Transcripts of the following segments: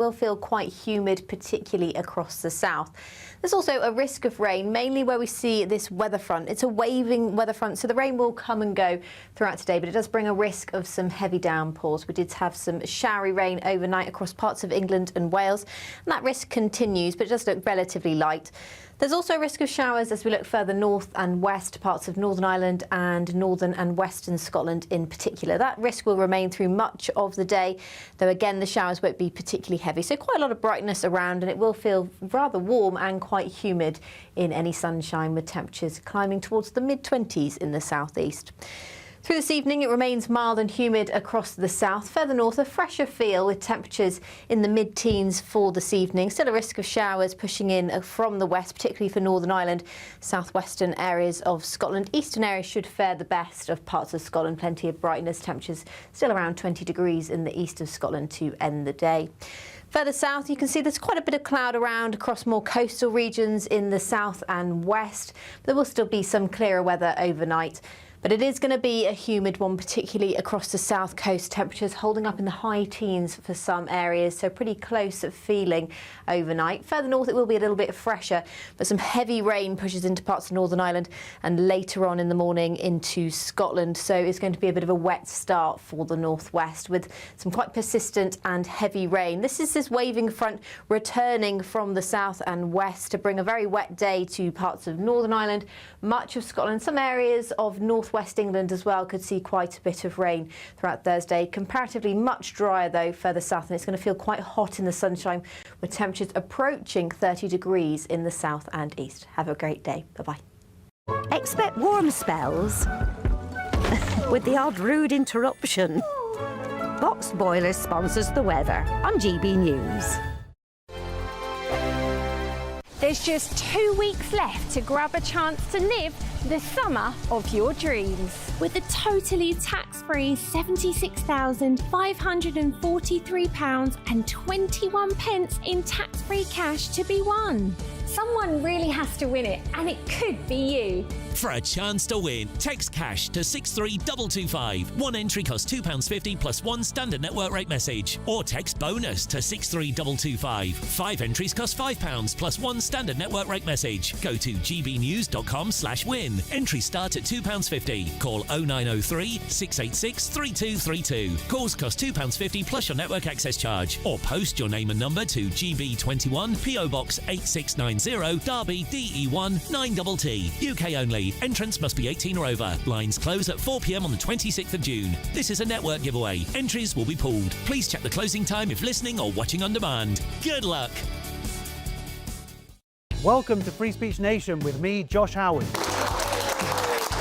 Will feel quite humid, particularly across the south. There's also a risk of rain, mainly where we see this weather front. It's a waving weather front, so the rain will come and go throughout today, but it does bring a risk of some heavy downpours. We did have some showery rain overnight across parts of England and Wales, and that risk continues, but it does look relatively light. There's also a risk of showers as we look further north and west, parts of Northern Ireland and northern and western Scotland in particular. That risk will remain through much of the day, though again the showers won't be particularly heavy. So quite a lot of brightness around, and it will feel rather warm and quite humid in any sunshine, with temperatures climbing towards the mid-20s in the southeast. Through this evening, it remains mild and humid across the south. Further north, a fresher feel with temperatures in the mid-teens for this evening. Still a risk of showers pushing in from the west, particularly for Northern Ireland, southwestern areas of Scotland. Eastern areas should fare the best of parts of Scotland. Plenty of brightness, temperatures still around 20 degrees in the east of Scotland to end the day. Further south, you can see there's quite a bit of cloud around across more coastal regions in the south and west. There will still be some clearer weather overnight. But it is going to be a humid one, particularly across the south coast. Temperatures holding up in the high teens for some areas, so pretty close feeling overnight. Further north, it will be a little bit fresher, but some heavy rain pushes into parts of Northern Ireland and later on in the morning into Scotland. So it's going to be a bit of a wet start for the northwest with some quite persistent and heavy rain. This is this waving front returning from the south and west to bring a very wet day to parts of Northern Ireland, much of Scotland, some areas of northwest England as well could see quite a bit of rain throughout Thursday. Comparatively much drier though further south, and it's going to feel quite hot in the sunshine with temperatures approaching 30 degrees in the south and east. Have a great day. Bye-bye. Expect warm spells with the odd rude interruption. Boxed Boilers sponsors the weather on GB News. There's just 2 weeks left to grab a chance to live the summer of your dreams. With a totally tax-free £76,543.21 in tax-free cash to be won. Someone really has to win it, and it could be you. For a chance to win, text cash to 63225. One entry costs £2.50 plus one standard network rate message. Or text bonus to 63225. 5 entries cost £5 plus one standard network rate message. Go to gbnews.com/win. Entries start at £2.50. Call 0903 686 3232. Calls cost £2.50 plus your network access charge. Or post your name and number to GB21 PO Box 8690 Derby DE1 9TT. UK only. Entrance must be 18 or over. Lines close at 4 p.m. on the 26th of June. This is a network giveaway. Entries will be pooled. Please check the closing time if listening or watching on demand. Good luck. Welcome to Free Speech Nation with me, Josh Harwood.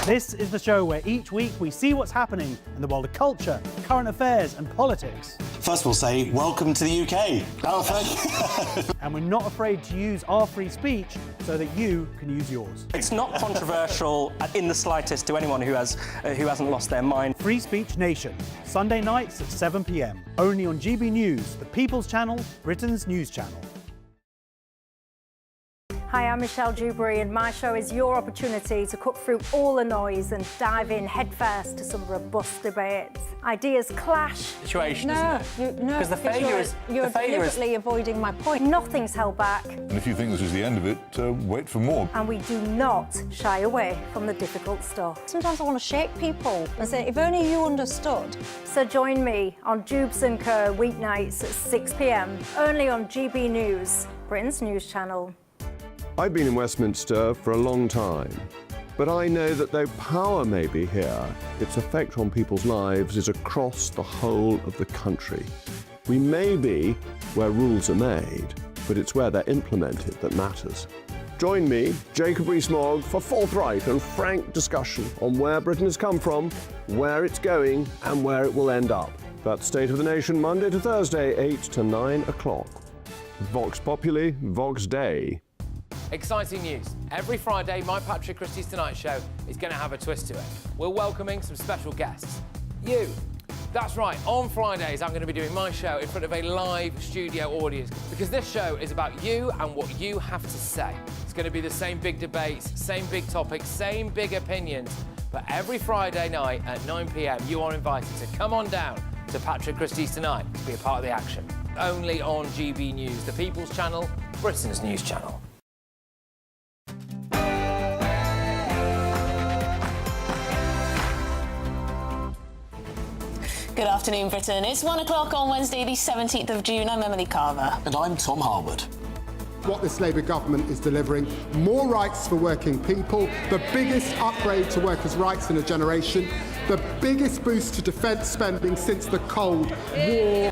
This is the show where each week we see what's happening in the world of culture, current affairs and politics. First we'll say, welcome to the UK. Oh, thank you. And we're not afraid to use our free speech so that you can use yours. It's not controversial in the slightest to anyone who hasn't lost their mind. Free Speech Nation, Sunday nights at 7 p.m. Only on GB News, the People's Channel, Britain's news channel. Hi, I'm Michelle Dewberry, and my show is your opportunity to cut through all the noise and dive in headfirst to some robust debates. Ideas clash. Situation, No, because the failure is you're deliberately avoiding my point. Nothing's held back. And if you think this is the end of it, wait for more. And we do not shy away from the difficult stuff. Sometimes I want to shake people and say, if only you understood. So join me on Jubes & Co. weeknights at 6 p.m. only on GB News, Britain's news channel. I've been in Westminster for a long time, but I know that though power may be here, its effect on people's lives is across the whole of the country. We may be where rules are made, but it's where they're implemented that matters. Join me, Jacob Rees-Mogg, for forthright and frank discussion on where Britain has come from, where it's going, and where it will end up. That's State of the Nation, Monday to Thursday, 8 to 9 o'clock. Vox Populi, Vox Dei. Exciting news. Every Friday, my Patrick Christie's Tonight Show is going to have a twist to it. We're welcoming some special guests. You. That's right, on Fridays I'm going to be doing my show in front of a live studio audience because this show is about you and what you have to say. It's going to be the same big debates, same big topics, same big opinions, but every Friday night at 9 p.m. you are invited to come on down to Patrick Christie's Tonight to be a part of the action. only on GB News, the People's Channel, Britain's news channel. Good afternoon, Britain. It's 1 o'clock on Wednesday, the 17th of June. I'm Emily Carver. And I'm Tom Harwood. What this Labour government is delivering: more rights for working people, the biggest upgrade to workers' rights in a generation, the biggest boost to defence spending since the Cold War.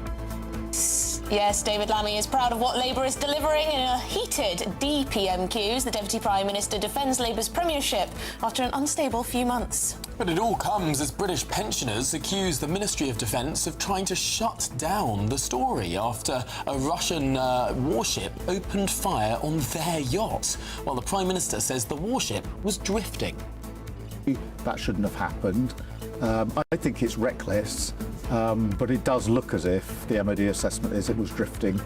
Yes, David Lammy is proud of what Labour is delivering in a heated DPMQs. The Deputy Prime Minister defends Labour's premiership after an unstable few months. But it all comes as British pensioners accuse the Ministry of Defence of trying to shut down the story after a Russian warship opened fire on their yacht, while the Prime Minister says the warship was drifting. That shouldn't have happened. I think it's reckless, but it does look as if the MOD assessment is it was drifting.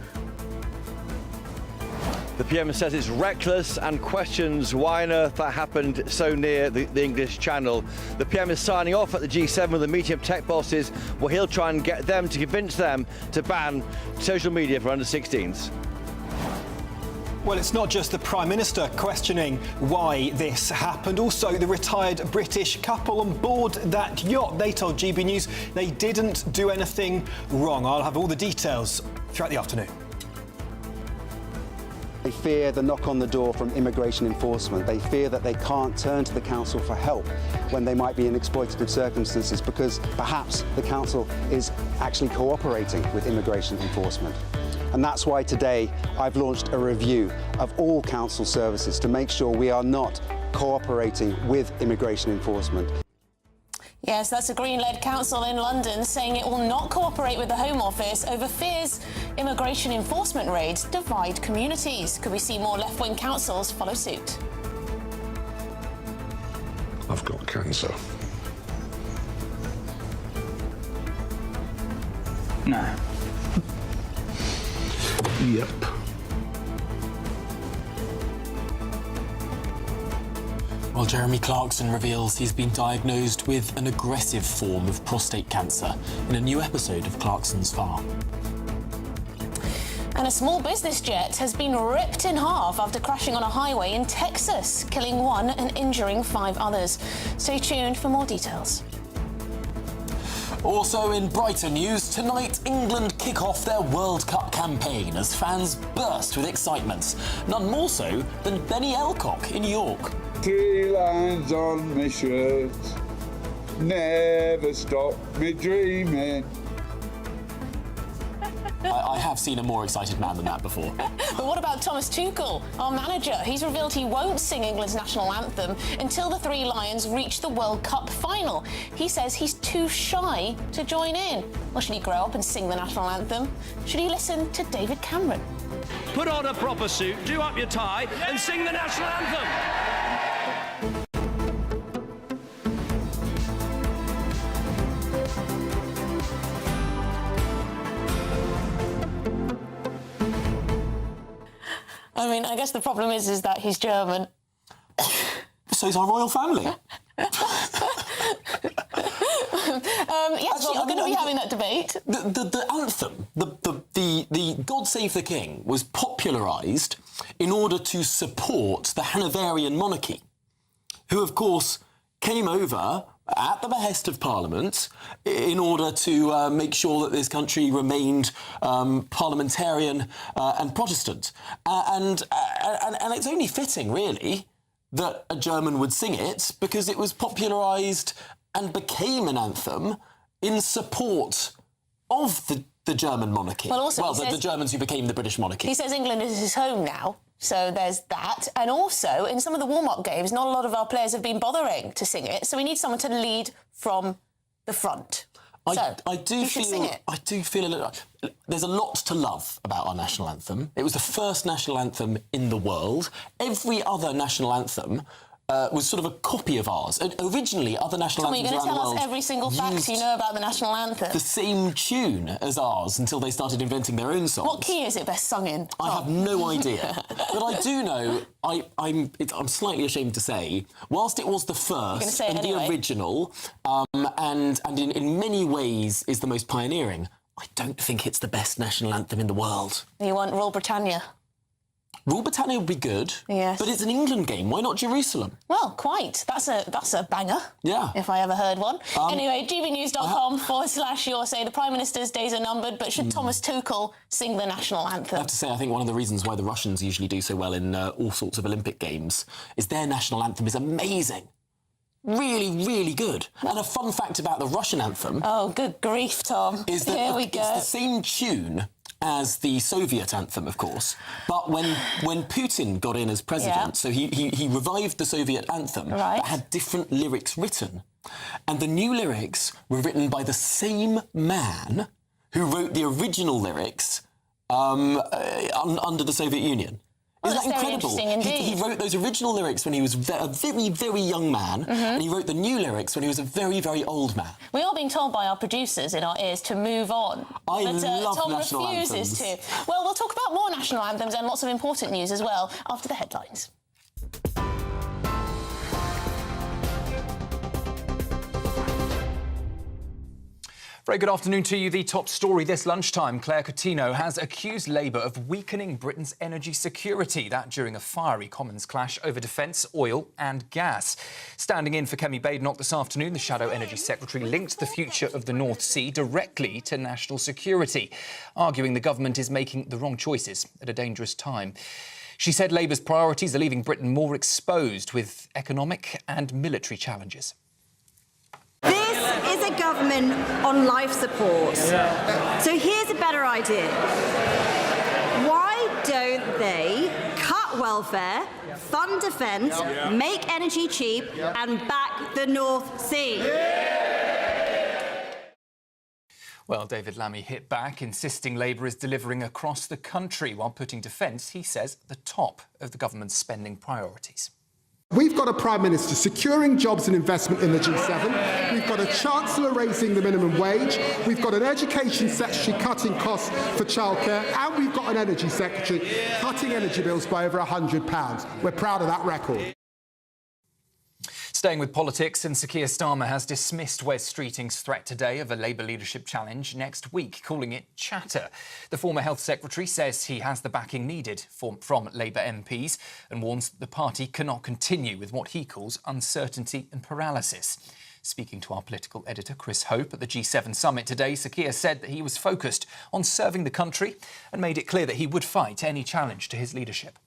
The PM says it's reckless and questions why on earth that happened so near the English Channel. The PM is signing off at the G7 with a meeting of tech bosses where he'll try and get them to convince them to ban social media for under-16s. Well, it's not just the Prime Minister questioning why this happened. Also, the retired British couple on board that yacht. They told GB News they didn't do anything wrong. I'll have all the details throughout the afternoon. They fear the knock on the door from immigration enforcement. They fear that they can't turn to the council for help when they might be in exploitative circumstances because perhaps the council is actually cooperating with immigration enforcement. And that's why today I've launched a review of all council services to make sure we are not cooperating with immigration enforcement. Yes, that's a Green-led council in London saying it will not cooperate with the Home Office over fears immigration enforcement raids divide communities. Could we see more left-wing councils follow suit? I've got cancer. No. Yep. Well, Jeremy Clarkson reveals he's been diagnosed with an aggressive form of prostate cancer in a new episode of Clarkson's Farm. And a small business jet has been ripped in half after crashing on a highway in Texas, killing one and injuring 5 others. Stay tuned for more details. Also in Brighton news, tonight England kick off their World Cup campaign as fans burst with excitement. None more so than Benny Elcock in York. 3 lines on my shirt, never stop me dreaming. I have seen a more excited man than that before. But what about Thomas Tuchel, our manager? He's revealed he won't sing England's national anthem until the 3 Lions reach the World Cup final. He says he's too shy to join in. Well, should he grow up and sing the national anthem? Should he listen to David Cameron? Put on a proper suit, do up your tie and sing the national anthem. I mean, I guess the problem is that he's German. So's our royal family. Yes, we're going to be having that debate. The anthem, the God Save the King, was popularised in order to support the Hanoverian monarchy, who, of course, came over at the behest of Parliament in order to make sure that this country remained parliamentarian and Protestant. And it's only fitting, really, that a German would sing it because it was popularised and became an anthem in support of the German monarchy. Well, also the Germans who became the British monarchy. He says England is his home now. So there's that. And also, in some of the warm-up games, not a lot of our players have been bothering to sing it, so we need someone to lead from the front. I do feel a little... There's a lot to love about our national anthem. It was the first national anthem in the world. Every other national anthem was sort of a copy of ours. Originally, other national Tommy, anthems around the world... you're going to tell us every single fact you know about the national anthem? The same tune as ours until they started inventing their own songs. What key is it best sung in? I have no idea. But I do know, I'm slightly ashamed to say, whilst it was the first and the original, and in many ways is the most pioneering, I don't think it's the best national anthem in the world. You want Rule Britannia? Rule Britannia would be good. Yes. But it's an England game. Why not Jerusalem? Well, quite. That's a banger. Yeah. If I ever heard one. Anyway, gbnews.com/you'll say the Prime Minister's days are numbered, but should Thomas Tuchel sing the national anthem? I have to say, I think one of the reasons why the Russians usually do so well in all sorts of Olympic games is their national anthem is amazing. Really, really good. And a fun fact about the Russian anthem... Oh, good grief, Tom. ...is that Here we go. It's the same tune as the Soviet anthem, of course. But when Putin got in as president, so he revived the Soviet anthem, but had different lyrics written. And the new lyrics were written by the same man who wrote the original lyrics under the Soviet Union. Isn't that incredible? Very interesting He wrote those original lyrics when he was a very, very young man, and he wrote the new lyrics when he was a very, very old man. We are being told by our producers in our ears to move on. I love Tom national refuses anthems. to. Well, we'll talk about more national anthems and lots of important news as well after the headlines. Very good afternoon to you. The top story this lunchtime. Claire Coutinho has accused Labour of weakening Britain's energy security. That during a fiery Commons clash over defence, oil and gas. Standing in for Kemi Badenoch this afternoon, the Shadow Energy Secretary linked the future of the North Sea directly to national security, arguing the government is making the wrong choices at a dangerous time. She said Labour's priorities are leaving Britain more exposed with economic and military challenges. This is a government on life support. So here's a better idea. Why don't they cut welfare, fund defence, make energy cheap and back the North Sea? Well, David Lammy hit back, insisting Labour is delivering across the country while putting defence, he says, at the top of the government's spending priorities. We've got a Prime Minister securing jobs and investment in the G7. We've got a Chancellor raising the minimum wage. We've got an Education Secretary cutting costs for childcare. And we've got an Energy Secretary cutting energy bills by over £100. We're proud of that record. Staying with politics, and Sir Keir Starmer has dismissed Wes Streeting's threat today of a Labour leadership challenge next week, calling it chatter. The former Health Secretary says he has the backing needed from Labour MPs and warns that the party cannot continue with what he calls uncertainty and paralysis. Speaking to our political editor Chris Hope at the G7 summit today, Sir Keir said that he was focused on serving the country and made it clear that he would fight any challenge to his leadership.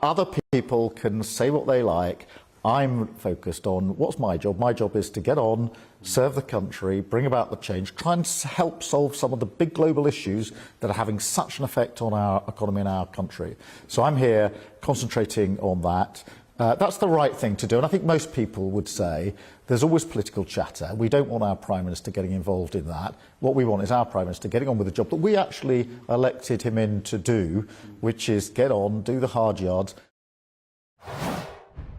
Other people can say what they like. I'm focused on what's my job. My job is to get on, serve the country, bring about the change, try and help solve some of the big global issues that are having such an effect on our economy and our country. So I'm here concentrating on that. That's the right thing to do, and I think most people would say there's always political chatter. We don't want our Prime Minister getting involved in that. What we want is our Prime Minister getting on with the job that we actually elected him in to do, which is get on, do the hard yards.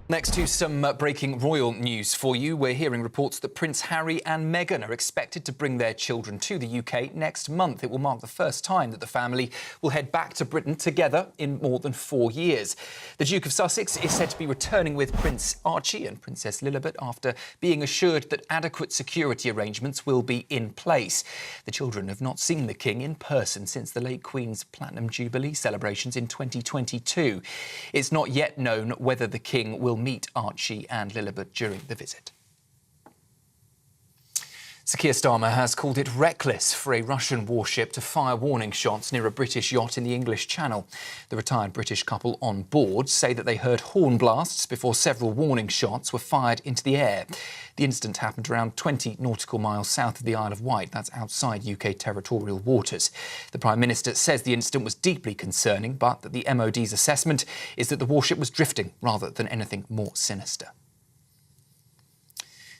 Next to some breaking royal news for you, we're hearing reports that Prince Harry and Meghan are expected to bring their children to the UK next month. It will mark the first time that the family will head back to Britain together in more than 4 years. The Duke of Sussex is said to be returning with Prince Archie and Princess Lilibet after being assured that adequate security arrangements will be in place. The children have not seen the King in person since the late Queen's Platinum Jubilee celebrations in 2022. It's not yet known whether the King will meet Archie and Lilibet during the visit. Sir Keir Starmer has called it reckless for a Russian warship to fire warning shots near a British yacht in the English Channel. The retired British couple on board say that they heard horn blasts before several warning shots were fired into the air. The incident happened around 20 nautical miles south of the Isle of Wight. That's outside UK territorial waters. The Prime Minister says the incident was deeply concerning, but that the MOD's assessment is that the warship was drifting rather than anything more sinister.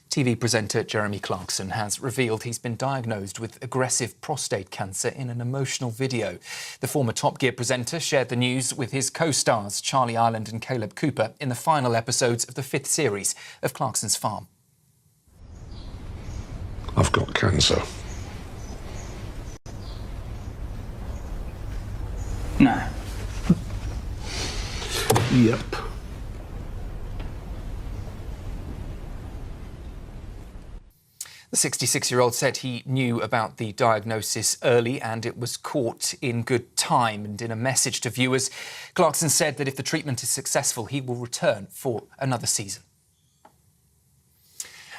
TV presenter Jeremy Clarkson has revealed he's been diagnosed with aggressive prostate cancer in an emotional video. The former Top Gear presenter shared the news with his co-stars Charlie Ireland and Caleb Cooper in the final episodes of the 5th series of Clarkson's Farm. I've got cancer. No. Yep. The 66-year-old said he knew about the diagnosis early and it was caught in good time. And in a message to viewers, Clarkson said that if the treatment is successful, he will return for another season.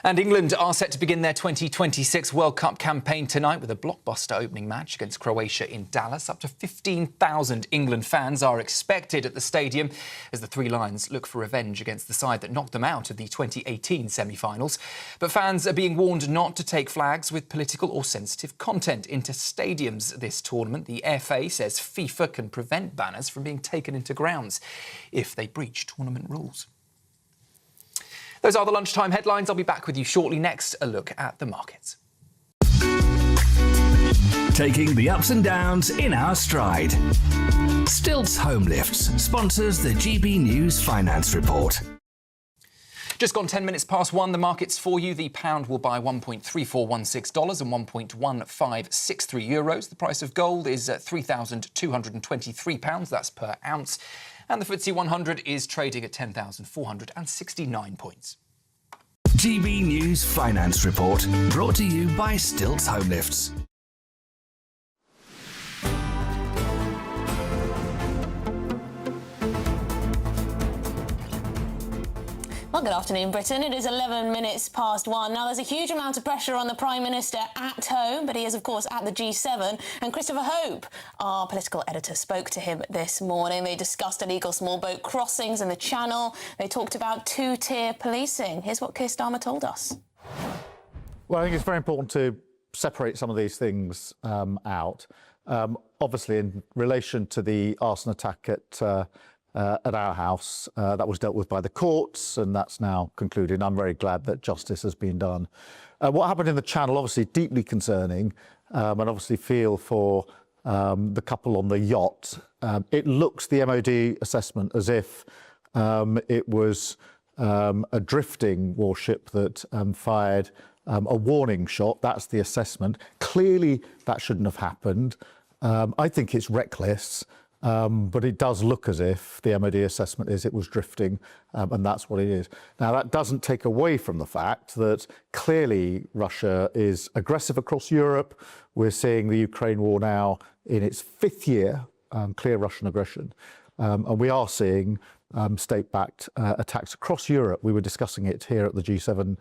And England are set to begin their 2026 World Cup campaign tonight with a blockbuster opening match against Croatia in Dallas. Up to 15,000 England fans are expected at the stadium as the Three Lions look for revenge against the side that knocked them out of the 2018 semi-finals. But fans are being warned not to take flags with political or sensitive content into stadiums this tournament. The FA says FIFA can prevent banners from being taken into grounds if they breach tournament rules. Those are the lunchtime headlines. I'll be back with you shortly. Next, a look at the markets. Taking the ups and downs in our stride. Stilts Home Lifts sponsors the GB News Finance Report. Just gone 10 minutes past 1, the markets for you. The pound will buy $1.3416 and €1.1563. The price of gold is at £3,223, that's per ounce. And the FTSE 100 is trading at 10,469 points. GB News Finance Report, brought to you by Stilts Home Lifts. Well, good afternoon, Britain. It is 11 minutes past 1. Now, there's a huge amount of pressure on the Prime Minister at home, but he is, of course, at the G7. And Christopher Hope, our political editor, spoke to him this morning. They discussed illegal small boat crossings in the Channel. They talked about two-tier policing. Here's what Keir Starmer told us. Well, I think it's very important to separate some of these things out. Obviously, in relation to the arson attack at our house, that was dealt with by the courts, and that's now concluded. I'm very glad that justice has been done. What happened in the Channel, obviously deeply concerning, and obviously feel for the couple on the yacht. It looks, the MOD assessment, as if it was a drifting warship that fired a warning shot. That's the assessment. Clearly, that shouldn't have happened. I think it's reckless. But it does look as if the MOD assessment is it was drifting, and that's what it is. Now, that doesn't take away from the fact that clearly Russia is aggressive across Europe. We're seeing the Ukraine war now in its 5th year, clear Russian aggression. And we are seeing state-backed attacks across Europe. We were discussing it here at the G7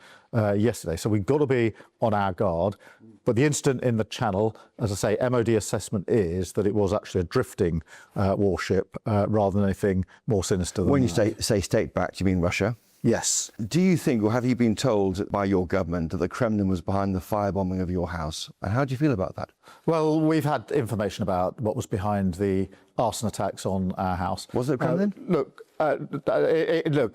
yesterday. So we've got to be on our guard. But the incident in the Channel, as I say, MOD assessment is that it was actually a drifting warship rather than anything more sinister than When that. you say state-backed, you mean Russia? Yes. Do you think, or have you been told by your government that the Kremlin was behind the firebombing of your house? And how do you feel about that? Well, we've had information about what was behind the arson attacks on our house. Was it Kremlin? Look,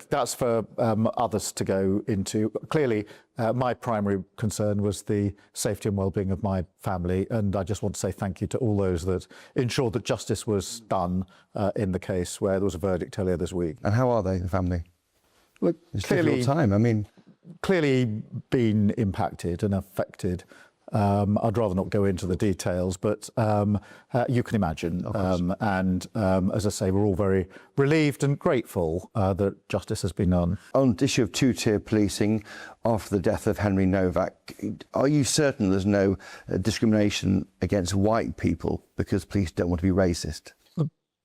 that's for others to go into. Clearly, my primary concern was the safety and well-being of my family, and I just want to say thank you to all those that ensured that justice was done in the case where there was a verdict earlier this week. And how are they, the family? Look, it's clearly, time. I mean, clearly been impacted and affected. I'd rather not go into the details, but you can imagine. As I say, we're all very relieved and grateful that justice has been done. On the issue of two-tier policing after the death of Henry Novak, are you certain there's no discrimination against white people because police don't want to be racist?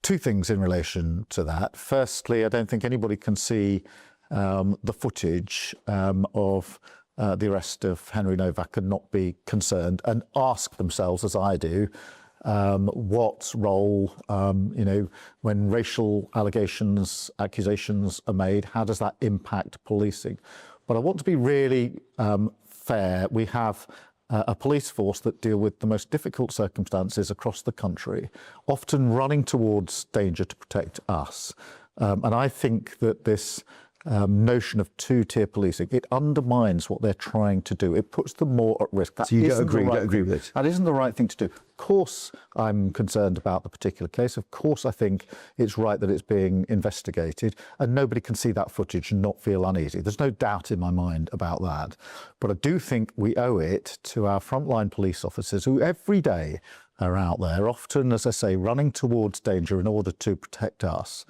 Two things in relation to that. Firstly, I don't think anybody can see the footage of the arrest of Henry Novak and not be concerned and ask themselves, as I do, what role, when racial accusations are made, how does that impact policing? But I want to be really fair. We have a police force that deal with the most difficult circumstances across the country, often running towards danger to protect us. And I think that this notion of two-tier policing, it undermines what they're trying to do. It puts them more at risk. So you don't agree with it? That isn't the right thing to do. Of course, I'm concerned about the particular case. Of course, I think it's right that it's being investigated, and nobody can see that footage and not feel uneasy. There's no doubt in my mind about that. But I do think we owe it to our frontline police officers who every day are out there, often, as I say, running towards danger in order to protect us.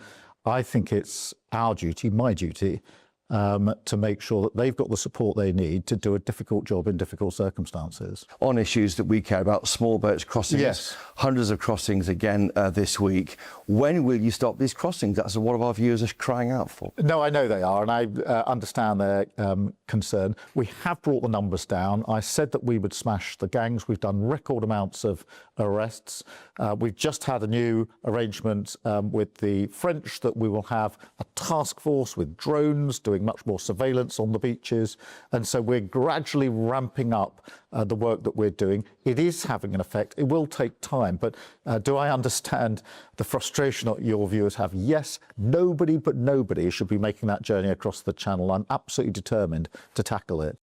I think it's our duty, my duty, to make sure that they've got the support they need to do a difficult job in difficult circumstances. On issues that we care about, small boats crossings, yes. Hundreds of crossings again this week. When will you stop these crossings? That's what our viewers are crying out for. No, I know they are, and I understand their concern. We have brought the numbers down. I said that we would smash the gangs. We've done record amounts of arrests. We've just had a new arrangement with the French that we will have a task force with drones doing much more surveillance on the beaches. And so we're gradually ramping up the work that we're doing. It is having an effect. It will take time. But do I understand the frustration that your viewers have? Yes, nobody but nobody should be making that journey across the Channel. I'm absolutely determined to tackle it.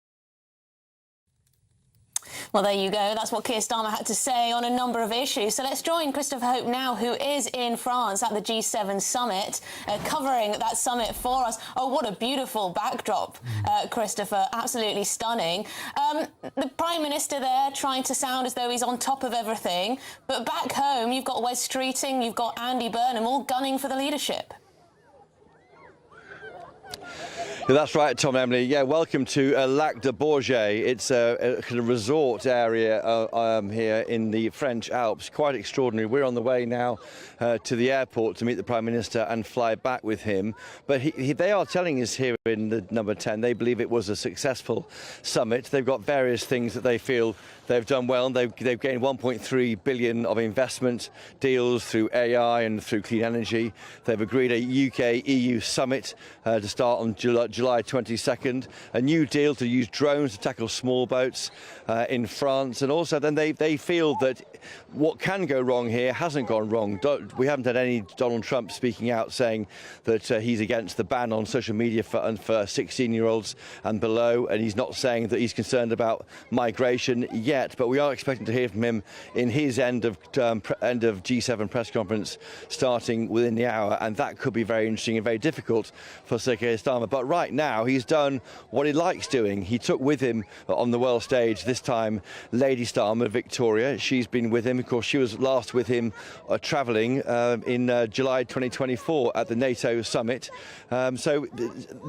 Well, there you go. That's what Keir Starmer had to say on a number of issues. So let's join Christopher Hope now, who is in France at the G7 summit, covering that summit for us. Oh, what a beautiful backdrop, Christopher. Absolutely stunning. The Prime Minister there trying to sound as though he's on top of everything. But back home, you've got Wes Streeting, you've got Andy Burnham, all gunning for the leadership. Yeah, that's right, Tom, Emily. Yeah, welcome to Lac de Bourget. It's a kind of resort area here in the French Alps. Quite extraordinary. We're on the way now to the airport to meet the Prime Minister and fly back with him. But they are telling us here in the number 10, they believe it was a successful summit. They've got various things that they feel they've done well. They've gained 1.3 billion of investment deals through AI and through clean energy. They've agreed a UK-EU summit to start on July 22nd. A new deal to use drones to tackle small boats in France. And also then they feel that what can go wrong here hasn't gone wrong. We haven't had any Donald Trump speaking out saying that he's against the ban on social media for 16-year-olds and below. And he's not saying that he's concerned about migration yet. But we are expecting to hear from him in his end of G7 press conference starting within the hour, and that could be very interesting and very difficult for Sir Keir Starmer. But right now he's done what he likes doing. He took with him on the world stage this time Lady Starmer, Victoria. She's been with him. Of course, she was last with him travelling in July 2024 at the NATO summit. So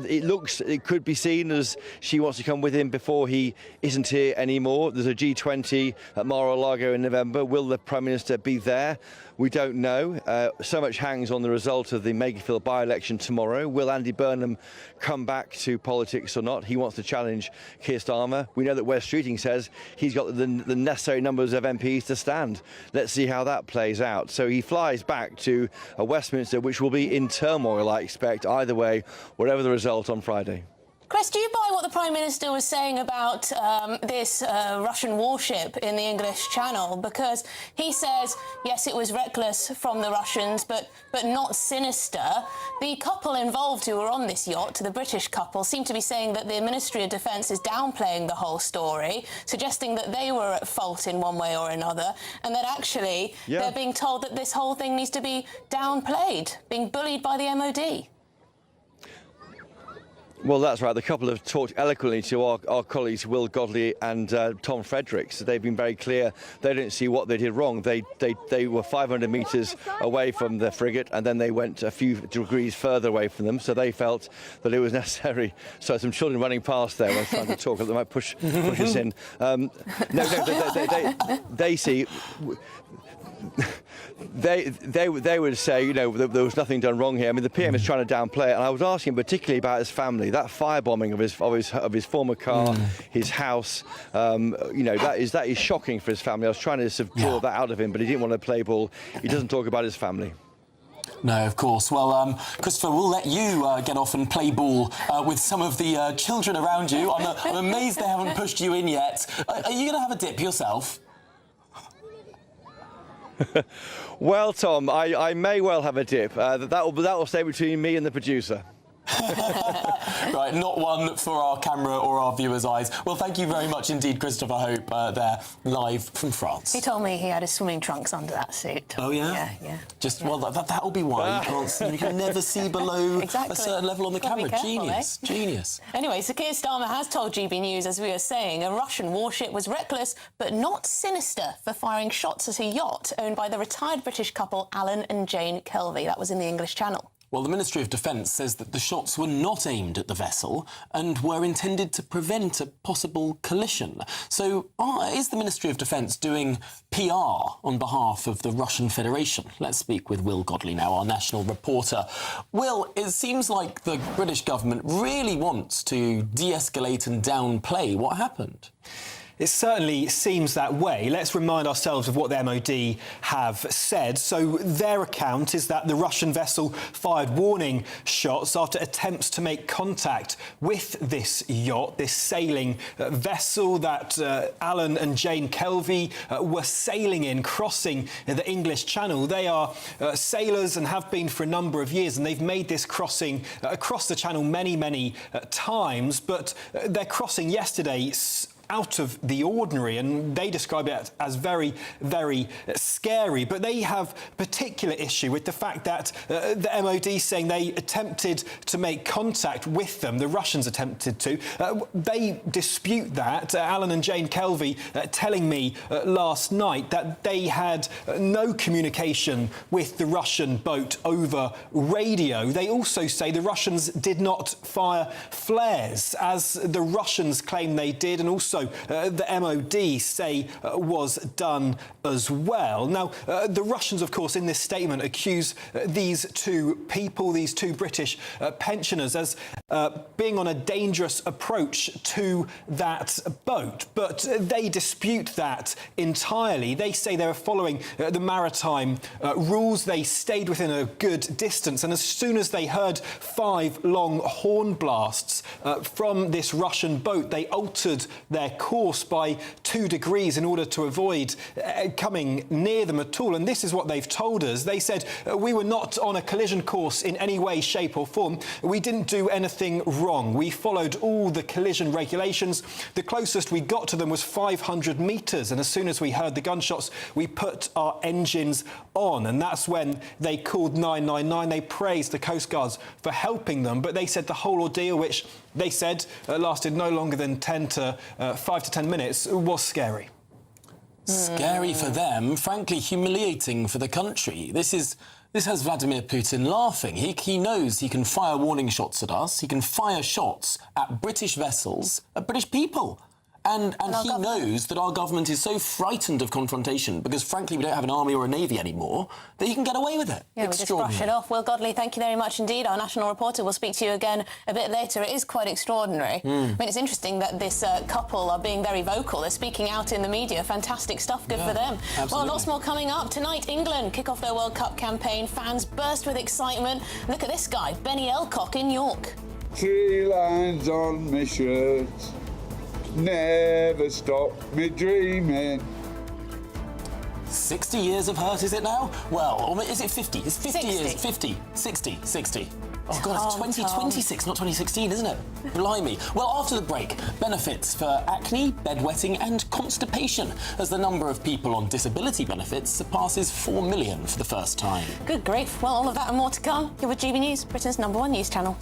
it could be seen as she wants to come with him before he isn't here anymore. There's a G20 at Mar-a-Lago in November. Will the Prime Minister be there? We don't know. So much hangs on the result of the Makerfield by-election tomorrow. Will Andy Burnham come back to politics or not? He wants to challenge Keir Starmer. We know that Wes Streeting says he's got the necessary numbers of MPs to stand. Let's see how that plays out. So he flies back to Westminster, which will be in turmoil, I expect, either way, whatever the result on Friday. Chris, do you buy what the Prime Minister was saying about this Russian warship in the English Channel? Because he says, yes, it was reckless from the Russians, but not sinister. The couple involved who were on this yacht, the British couple, seem to be saying that the Ministry of Defence is downplaying the whole story, suggesting that they were at fault in one way or another, and that actually they're being told that this whole thing needs to be downplayed, being bullied by the MOD. Well, that's right. The couple have talked eloquently to our colleagues Will Godley and Tom Fredericks. They've been very clear. They don't see what they did wrong. They were 500 metres away from the frigate, and then they went a few degrees further away from them. So they felt that it was necessary. So some children running past there. I was trying to talk. They might push us in. They see. They would say, you know, there was nothing done wrong here. I mean, the PM is trying to downplay it, and I was asking particularly about his family. That firebombing of his former car, his house, you know, that is shocking for his family. I was trying to sort of draw that out of him, but he didn't want to play ball. He doesn't talk about his family. No, of course. Well, Christopher, we'll let you get off and play ball with some of the children around you. I'm amazed they haven't pushed you in yet. Are you going to have a dip yourself? Well, Tom, I may well have a dip. That will stay between me and the producer. Right, not one for our camera or our viewers' eyes. Well, thank you very much indeed, Christopher Hope, there, live from France. He told me he had his swimming trunks under that suit. Oh, yeah? Yeah. Just, well, that'll be why you can't see, you can never see below a certain level on the camera. Careful, Genius, genius. Anyway, Sir Keir Starmer has told GB News, as we were saying, a Russian warship was reckless but not sinister for firing shots at a yacht owned by the retired British couple Alan and Jane Kelvey. That was in the English Channel. Well, the Ministry of Defence says that the shots were not aimed at the vessel and were intended to prevent a possible collision. So is the Ministry of Defence doing PR on behalf of the Russian Federation? Let's speak with Will Godley now, our national reporter. Will, it seems like the British government really wants to de-escalate and downplay what happened. It certainly seems that way. Let's remind ourselves of what the MOD have said. So their account is that the Russian vessel fired warning shots after attempts to make contact with this yacht, this sailing vessel that Alan and Jane Kelvey were sailing in, crossing the English Channel. They are sailors and have been for a number of years, and they've made this crossing across the Channel many times, but their crossing yesterday out of the ordinary, and they describe it as very scary. But they have particular issue with the fact that the MOD saying they attempted to make contact with them. The Russians attempted to. They dispute that. Alan and Jane Kelvey telling me last night that they had no communication with the Russian boat over radio. They also say the Russians did not fire flares, as the Russians claim they did, and also the MOD say was done as well. Now, the Russians, of course, in this statement accuse these two people, these two British pensioners, as being on a dangerous approach to that boat. But they dispute that entirely. They say they were following the maritime rules. They stayed within a good distance, and as soon as they heard 5 long horn blasts from this Russian boat, they altered their course by 2 degrees in order to avoid coming near them at all. And this is what they've told us. They said, we were not on a collision course in any way, shape or form. We didn't do anything wrong. We followed all the collision regulations. The closest we got to them was 500 metres, and as soon as we heard the gunshots, we put our engines on. And that's when they called 999. They praised the Coast Guards for helping them, but they said the whole ordeal, which they said lasted no longer than 5 to 10 minutes, was scary. Scary for them, frankly humiliating for the country. This has Vladimir Putin laughing. He knows he can fire warning shots at us. He can fire shots at British vessels, at British people. And he knows that our government is so frightened of confrontation because, frankly, we don't have an army or a navy anymore, that he can get away with it. Yeah, we just brush it off. Will Godley, thank you very much indeed. Our national reporter will speak to you again a bit later. It is quite extraordinary. I mean, it's interesting that this couple are being very vocal. They're speaking out in the media. Fantastic stuff. Good for them. Absolutely. Well, lots more coming up. Tonight, England kick off their World Cup campaign. Fans burst with excitement. Look at this guy, Benny Elcock in York. 3 lines on my shirt. Never stop me dreaming. 60 years of hurt, is it now? Well, or is it 50? It's 50 60. years. 50. 60. Oh, God, it's 2026, not 2016, isn't it? Blimey. Well, after the break, benefits for acne, bedwetting and constipation, as the number of people on disability benefits surpasses 4 million for the first time. Good grief. Well, all of that and more to come. You're with GB News, Britain's #1 news channel.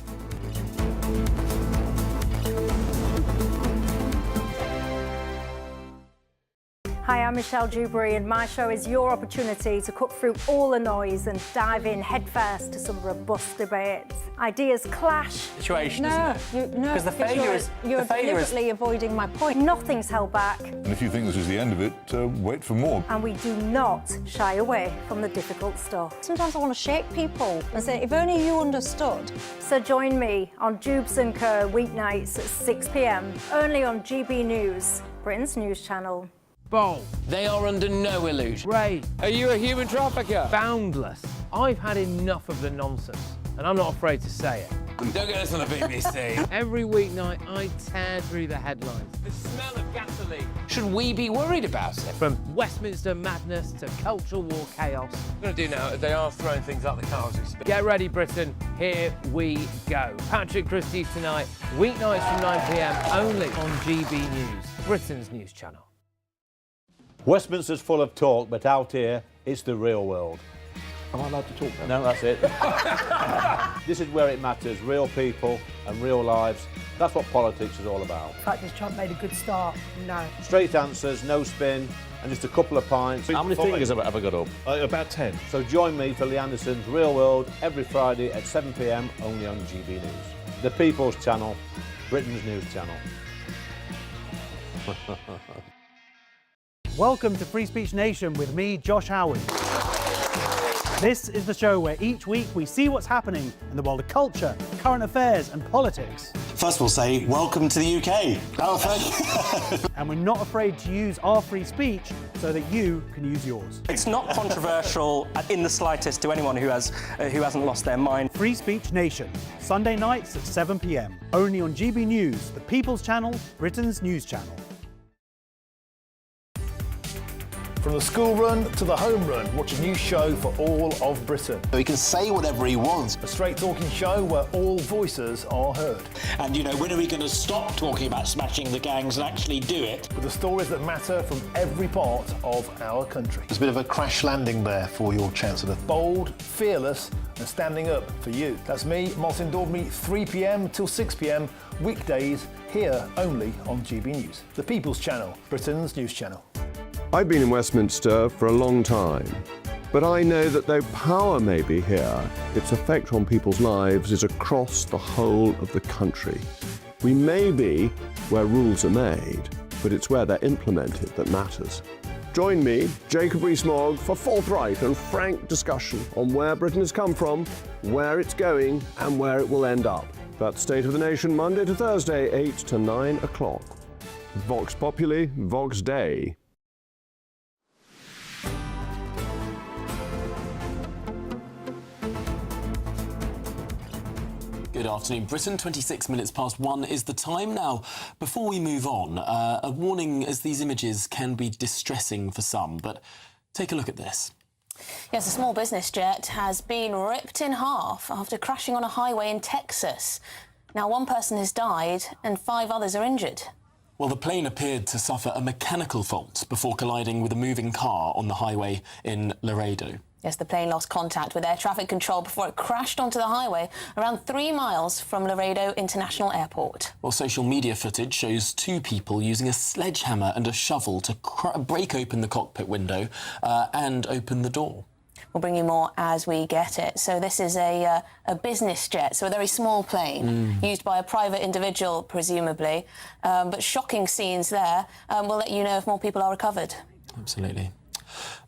Hi, I'm Michelle Dewberry, and my show is your opportunity to cut through all the noise and dive in headfirst to some robust debates. Ideas clash. Situation, No, because the failure is... You're deliberately avoiding my point. Nothing's held back, And if you think this is the end of it, wait for more. and we do not shy away from the difficult stuff. Sometimes I want to shake people and say, if only you understood. So join me on Jubes and Kerr weeknights at 6 p.m, only on GB News, Britain's news channel. Bold. They are under no illusion. Ray. Are you a human trafficker? Boundless. I've had enough of the nonsense, and I'm not afraid to say it. Don't get this on the BBC. Every weeknight, I tear through the headlines. The smell of gasoline. Should we be worried about it? From Westminster madness to cultural war chaos. What I'm going to do now is they are throwing things out the car as we speak. Get ready, Britain. Here we go. Patrick Christie's tonight, weeknights from 9 p.m, only on GB News, Britain's news channel. Westminster's full of talk, but out here, it's the real world. Am I allowed to talk now? No, that's it. This is where it matters, real people and real lives. That's what politics is all about. In fact, has Trump made a good start? No. Straight answers, no spin, and just a couple of pints. How many fingers have I got up? About 10. So join me for Lee Anderson's Real World every Friday at 7 p.m. only on GB News. The People's Channel, Britain's news channel. Welcome to Free Speech Nation with me, Josh Howard. This is the show where each week we see what's happening in the world of culture, current affairs and politics. First we'll say, welcome to the UK. And we're not afraid to use our free speech so that you can use yours. It's not controversial in the slightest to anyone who hasn't lost their mind. Free Speech Nation, Sunday nights at 7 p.m. Only on GB News, the People's Channel, Britain's news channel. From the school run to the home run, watch a new show for all of Britain. He can say whatever he wants. A straight talking show where all voices are heard. And, when are we going to stop talking about smashing the gangs and actually do it? With the stories that matter from every part of our country. There's a bit of a crash landing there for your Chancellor. Bold, fearless and standing up for you. That's me, Martin Daubney, 3 p.m. till 6 p.m. weekdays, here only on GB News. The People's Channel, Britain's news channel. I've been in Westminster for a long time, but I know that though power may be here, its effect on people's lives is across the whole of the country. We may be where rules are made, but it's where they're implemented that matters. Join me, Jacob Rees-Mogg, for forthright and frank discussion on where Britain has come from, where it's going, and where it will end up. That's State of the Nation, Monday to Thursday, 8 to 9 o'clock. Vox Populi, Vox Dei. Good afternoon, Britain. 26 minutes past 1 is the time now. Before we move on, a warning as these images can be distressing for some, but take a look at this. Yes, a small business jet has been ripped in half after crashing on a highway in Texas. Now, one person has died and 5 others are injured. Well, the plane appeared to suffer a mechanical fault before colliding with a moving car on the highway in Laredo. Yes, the plane lost contact with air traffic control before it crashed onto the highway around 3 miles from Laredo International Airport. Well, social media footage shows 2 people using a sledgehammer and a shovel to break open the cockpit window and open the door. We'll bring you more as we get it. So this is a business jet, so a very small plane used by a private individual, presumably. But shocking scenes there. We'll let you know if more people are recovered. Absolutely.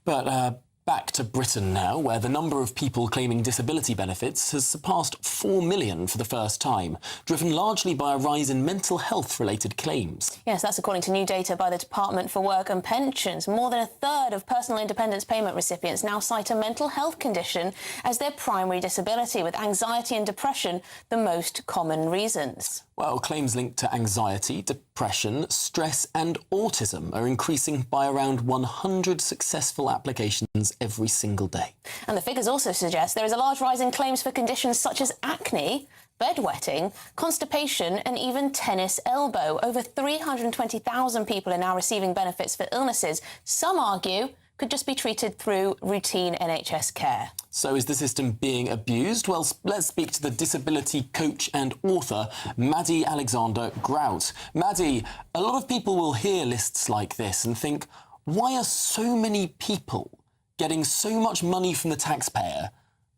But back to Britain now, where the number of people claiming disability benefits has surpassed 4 million for the first time, driven largely by a rise in mental health-related claims. Yes, that's according to new data by the Department for Work and Pensions. More than a third of personal independence payment recipients now cite a mental health condition as their primary disability, with anxiety and depression the most common reasons. Well, claims linked to anxiety, depression, stress and autism are increasing by around 100 successful applications every single day. And the figures also suggest there is a large rise in claims for conditions such as acne, bedwetting, constipation and even tennis elbow. Over 320,000 people are now receiving benefits for illnesses some argue could just be treated through routine NHS care. So is the system being abused? Well, let's speak to the disability coach and author, Maddie Alexander Grout. Maddie, a lot of people will hear lists like this and think, why are so many people getting so much money from the taxpayer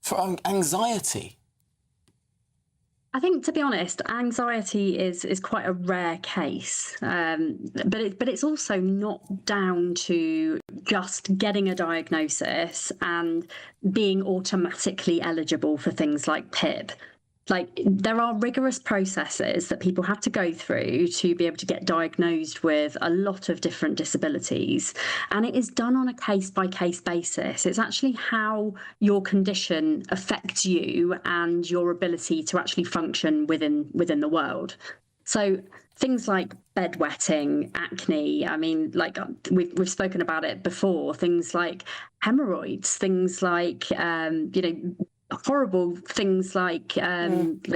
for anxiety? I think, to be honest, anxiety is quite a rare case, but it's also not down to just getting a diagnosis and being automatically eligible for things like PIP. Like, there are rigorous processes that people have to go through to be able to get diagnosed with a lot of different disabilities. And it is done on a case-by-case basis. It's actually how your condition affects you and your ability to actually function within the world. So things like bedwetting, acne, I mean, like we've spoken about it before, things like hemorrhoids, things like, horrible things like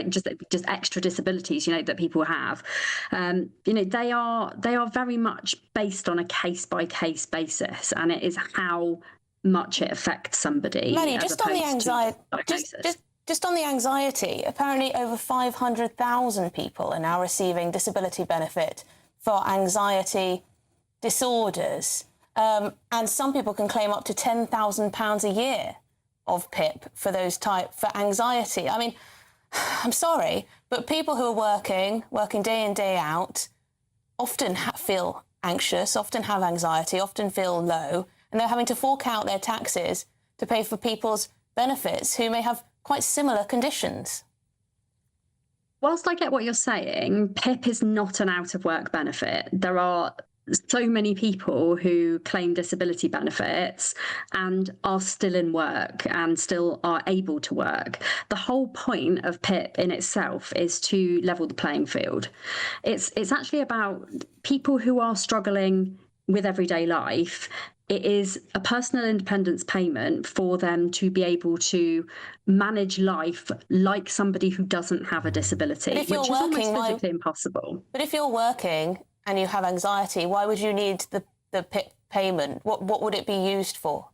just extra disabilities, that people have. They are very much based on a case by case basis, and it is how much it affects somebody. Maddie, as just on the opposed to anxiety, diagnosis. just on the anxiety, apparently over 500,000 people are now receiving disability benefit for anxiety disorders. And some people can claim up to £10,000 a year of PIP for for anxiety. I mean, I'm sorry, but people who are working day in, day out, often feel anxious, often have anxiety, often feel low, and they're having to fork out their taxes to pay for people's benefits who may have quite similar conditions. Whilst I get what you're saying, PIP is not an out-of-work benefit. There are so many people who claim disability benefits and are still in work and still are able to work. The whole point of PIP in itself is to level the playing field. It's actually about people who are struggling with everyday life. It is a personal independence payment for them to be able to manage life like somebody who doesn't have a disability, which is almost physically impossible. But if you're working and you have anxiety, why would you need the PIP payment? What would it be used for?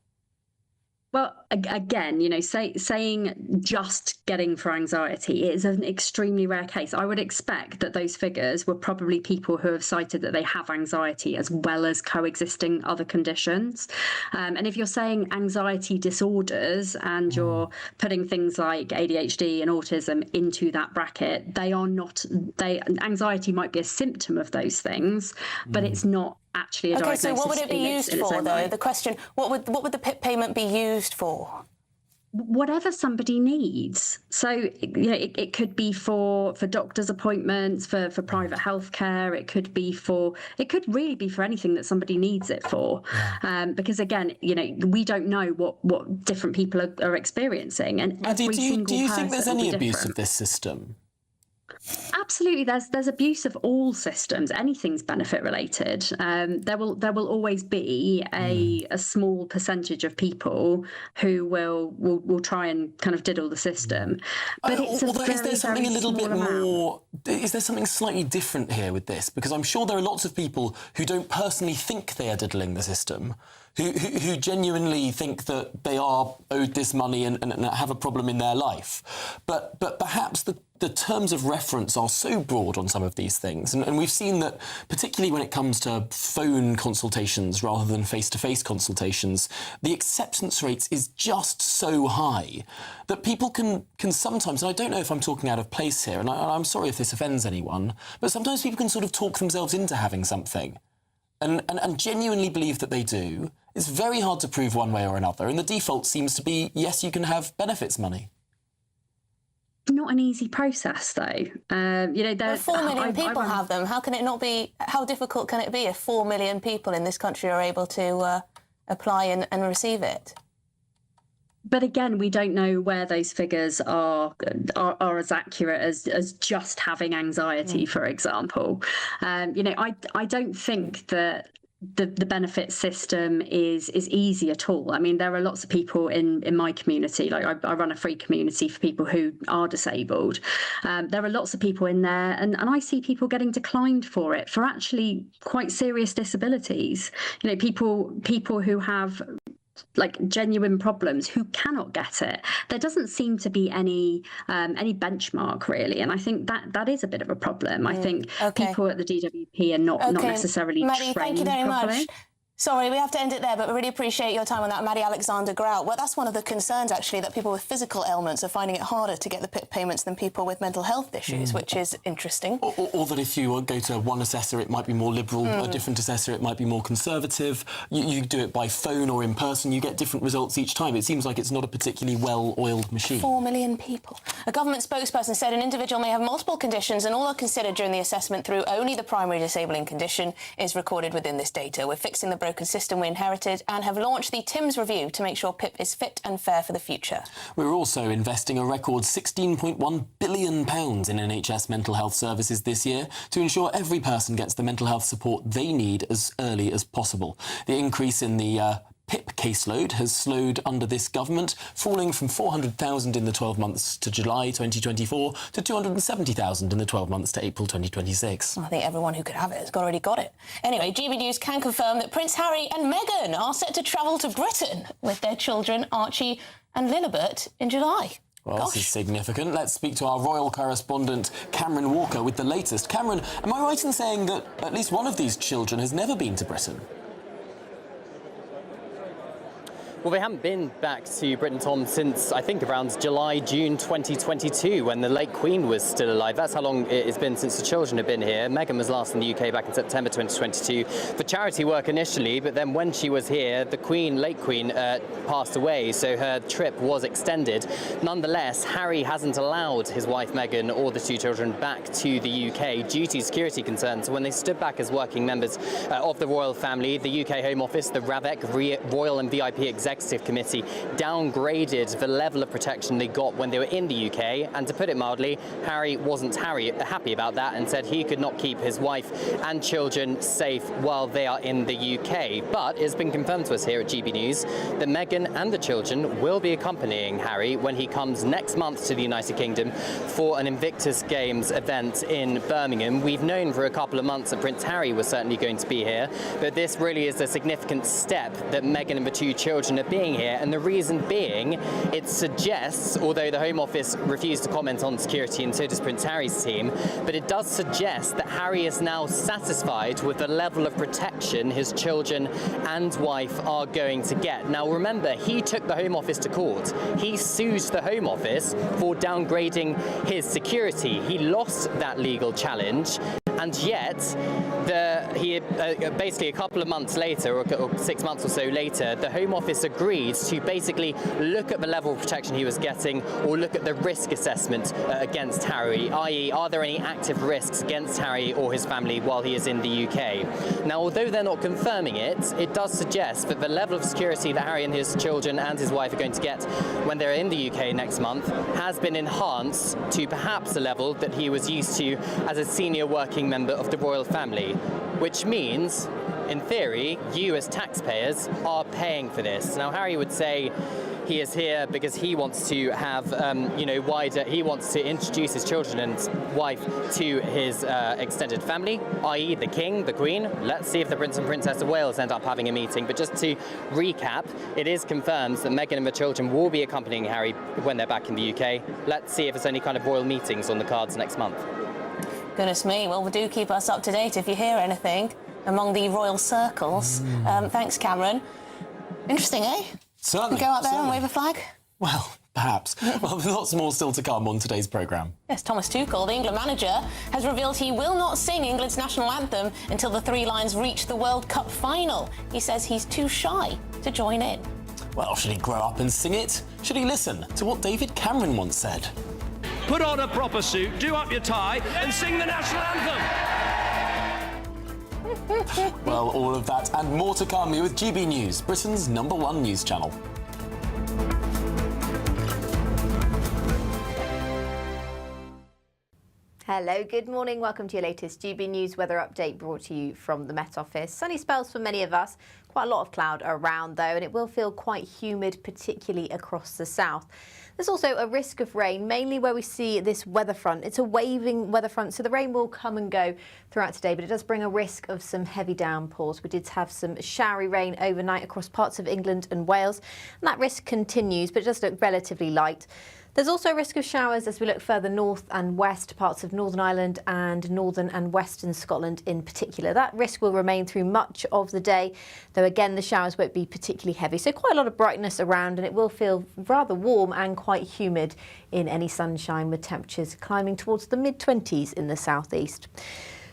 Well, again, you know, saying just getting for anxiety is an extremely rare case. I would expect that those figures were probably people who have cited that they have anxiety as well as coexisting other conditions. And if you're saying anxiety disorders and you're putting things like ADHD and autism into that bracket, they are not. Anxiety might be a symptom of those things, but it's not actually a diagnosis. Okay, so what would it be used for, though? The question, what would the PIP payment be used for? Whatever somebody needs. So, you know, it could be for doctor's appointments, for private healthcare. It could really be for anything that somebody needs it for. Because again, you know, we don't know what different people are experiencing. And Maddie, do you think there's any abuse of this system? Absolutely, there's abuse of all systems. Anything's benefit related. There will always be a small percentage of people who will try and kind of diddle the system. But it's is there something a little bit more? Is there something slightly different here with this? Because I'm sure there are lots of people who don't personally think they are diddling the system, who genuinely think that they are owed this money and have a problem in their life. But perhaps the terms of reference are so broad on some of these things. And we've seen that, particularly when it comes to phone consultations rather than face-to-face consultations, the acceptance rates is just so high that people can sometimes, and I don't know if I'm talking out of place here, and I'm sorry if this offends anyone, but sometimes people can sort of talk themselves into having something and genuinely believe that they do. It's very hard to prove one way or another, and the default seems to be, yes, you can have benefits money. Not an easy process, though. You know, 4 million people have them. How can it not be? How difficult can it be if 4 million people in this country are able to apply and receive it? But again, we don't know where those figures are as accurate as just having anxiety, for example. You know, I don't think that the benefit system is easy at all. I mean, there are lots of people in my community, like I run a free community for people who are disabled. There are lots of people in there, and I see people getting declined for it for actually quite serious disabilities. You know, people who have like genuine problems who cannot get it. There doesn't seem to be any benchmark really, and I think that is a bit of a problem. I think people at the DWP are not necessarily Maddie, trained thank you very properly. much. Sorry, we have to end it there, but we really appreciate your time on that, Maddie Alexander-Grout. Well, that's one of the concerns, actually, that people with physical ailments are finding it harder to get the PIP payments than people with mental health issues, which is interesting. Or that if you go to one assessor, it might be more liberal, a different assessor, it might be more conservative. You do it by phone or in person, you get different results each time. It seems like it's not a particularly well-oiled machine. 4 million people. A government spokesperson said an individual may have multiple conditions and all are considered during the assessment through only the primary disabling condition is recorded within this data. We're fixing the broken system we inherited and have launched the TIMS review to make sure PIP is fit and fair for the future. We're also investing a record £16.1 billion in NHS mental health services this year to ensure every person gets the mental health support they need as early as possible. The increase in the PIP caseload has slowed under this government, falling from 400,000 in the 12 months to July 2024 to 270,000 in the 12 months to April 2026. I think everyone who could have it has already got it. Anyway, GB News can confirm that Prince Harry and Meghan are set to travel to Britain with their children Archie and Lilibet in July. Well, this is significant. Let's speak to our royal correspondent, Cameron Walker, with the latest. Cameron, am I right in saying that at least one of these children has never been to Britain? Well, they haven't been back to Britain, Tom, since I think around July, June 2022, when the late Queen was still alive. That's how long it's been since the children have been here. Meghan was last in the UK back in September 2022 for charity work initially, but then when she was here, the Queen, late Queen, passed away, so her trip was extended. Nonetheless, Harry hasn't allowed his wife Meghan or the two children back to the UK due to security concerns. So when they stood back as working members of the royal family, the UK Home Office, the RAVEC, Royal and VIP Executive Committee, downgraded the level of protection they got when they were in the UK, and to put it mildly, Harry wasn't happy about that and said he could not keep his wife and children safe while they are in the UK. But it's been confirmed to us here at GB News that Meghan and the children will be accompanying Harry when he comes next month to the United Kingdom for an Invictus Games event in Birmingham. We've known for a couple of months that Prince Harry was certainly going to be here, but this really is a significant step that Meghan and the two children are being here, and the reason being, it suggests, although the Home Office refused to comment on security and so does Prince Harry's team, but it does suggest that Harry is now satisfied with the level of protection his children and wife are going to get. Now remember, he took the Home Office to court. He sued the Home Office for downgrading his security. He lost that legal challenge, and yet basically a couple of months later, or 6 months or so later, the Home Office agreed to basically look at the level of protection he was getting, or look at the risk assessment against Harry, i.e. are there any active risks against Harry or his family while he is in the UK. Now, although they're not confirming it, it does suggest that the level of security that Harry and his children and his wife are going to get when they're in the UK next month has been enhanced to perhaps a level that he was used to as a senior working member of the royal family, which means, in theory, you as taxpayers are paying for this. Now, Harry would say he is here because he wants to have, he wants to introduce his children and wife to his extended family, i.e. the King, the Queen. Let's see if the Prince and Princess of Wales end up having a meeting. But just to recap, it is confirmed that Meghan and the children will be accompanying Harry when they're back in the UK. Let's see if there's any kind of royal meetings on the cards next month. Goodness me, well, do keep us up to date if you hear anything among the royal circles. Thanks, Cameron. Interesting, eh? Certainly. Go out there certainly. and wave a flag? Well, perhaps. Well, there's lots more still to come on today's programme. Yes, Thomas Tuchel, the England manager, has revealed he will not sing England's national anthem until the Three Lions reach the World Cup final. He says he's too shy to join in. Well, should he grow up and sing it? Should he listen to what David Cameron once said? Put on a proper suit, do up your tie, and sing the national anthem. Well, all of that and more to come here with GB News, Britain's #1 news channel. Hello, good morning. Welcome to your latest GB News weather update brought to you from the Met Office. Sunny spells for many of us, quite a lot of cloud around though, and it will feel quite humid, particularly across the south. There's also a risk of rain, mainly where we see this weather front. It's a waving weather front, so the rain will come and go throughout today, but it does bring a risk of some heavy downpours. We did have some showery rain overnight across parts of England and Wales, and that risk continues, but it does look relatively light. There's also a risk of showers as we look further north and west, parts of Northern Ireland and northern and western Scotland in particular. That risk will remain through much of the day, though again the showers won't be particularly heavy. So quite a lot of brightness around, and it will feel rather warm and quite humid in any sunshine, with temperatures climbing towards the mid-20s in the southeast.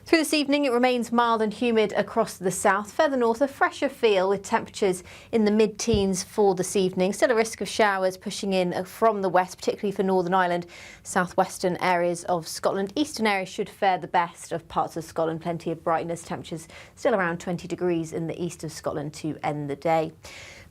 Through this evening, it remains mild and humid across the south. Further north, a fresher feel with temperatures in the mid-teens for this evening. Still a risk of showers pushing in from the west, particularly for Northern Ireland, southwestern areas of Scotland. Eastern areas should fare the best of parts of Scotland. Plenty of brightness, temperatures still around 20 degrees in the east of Scotland to end the day.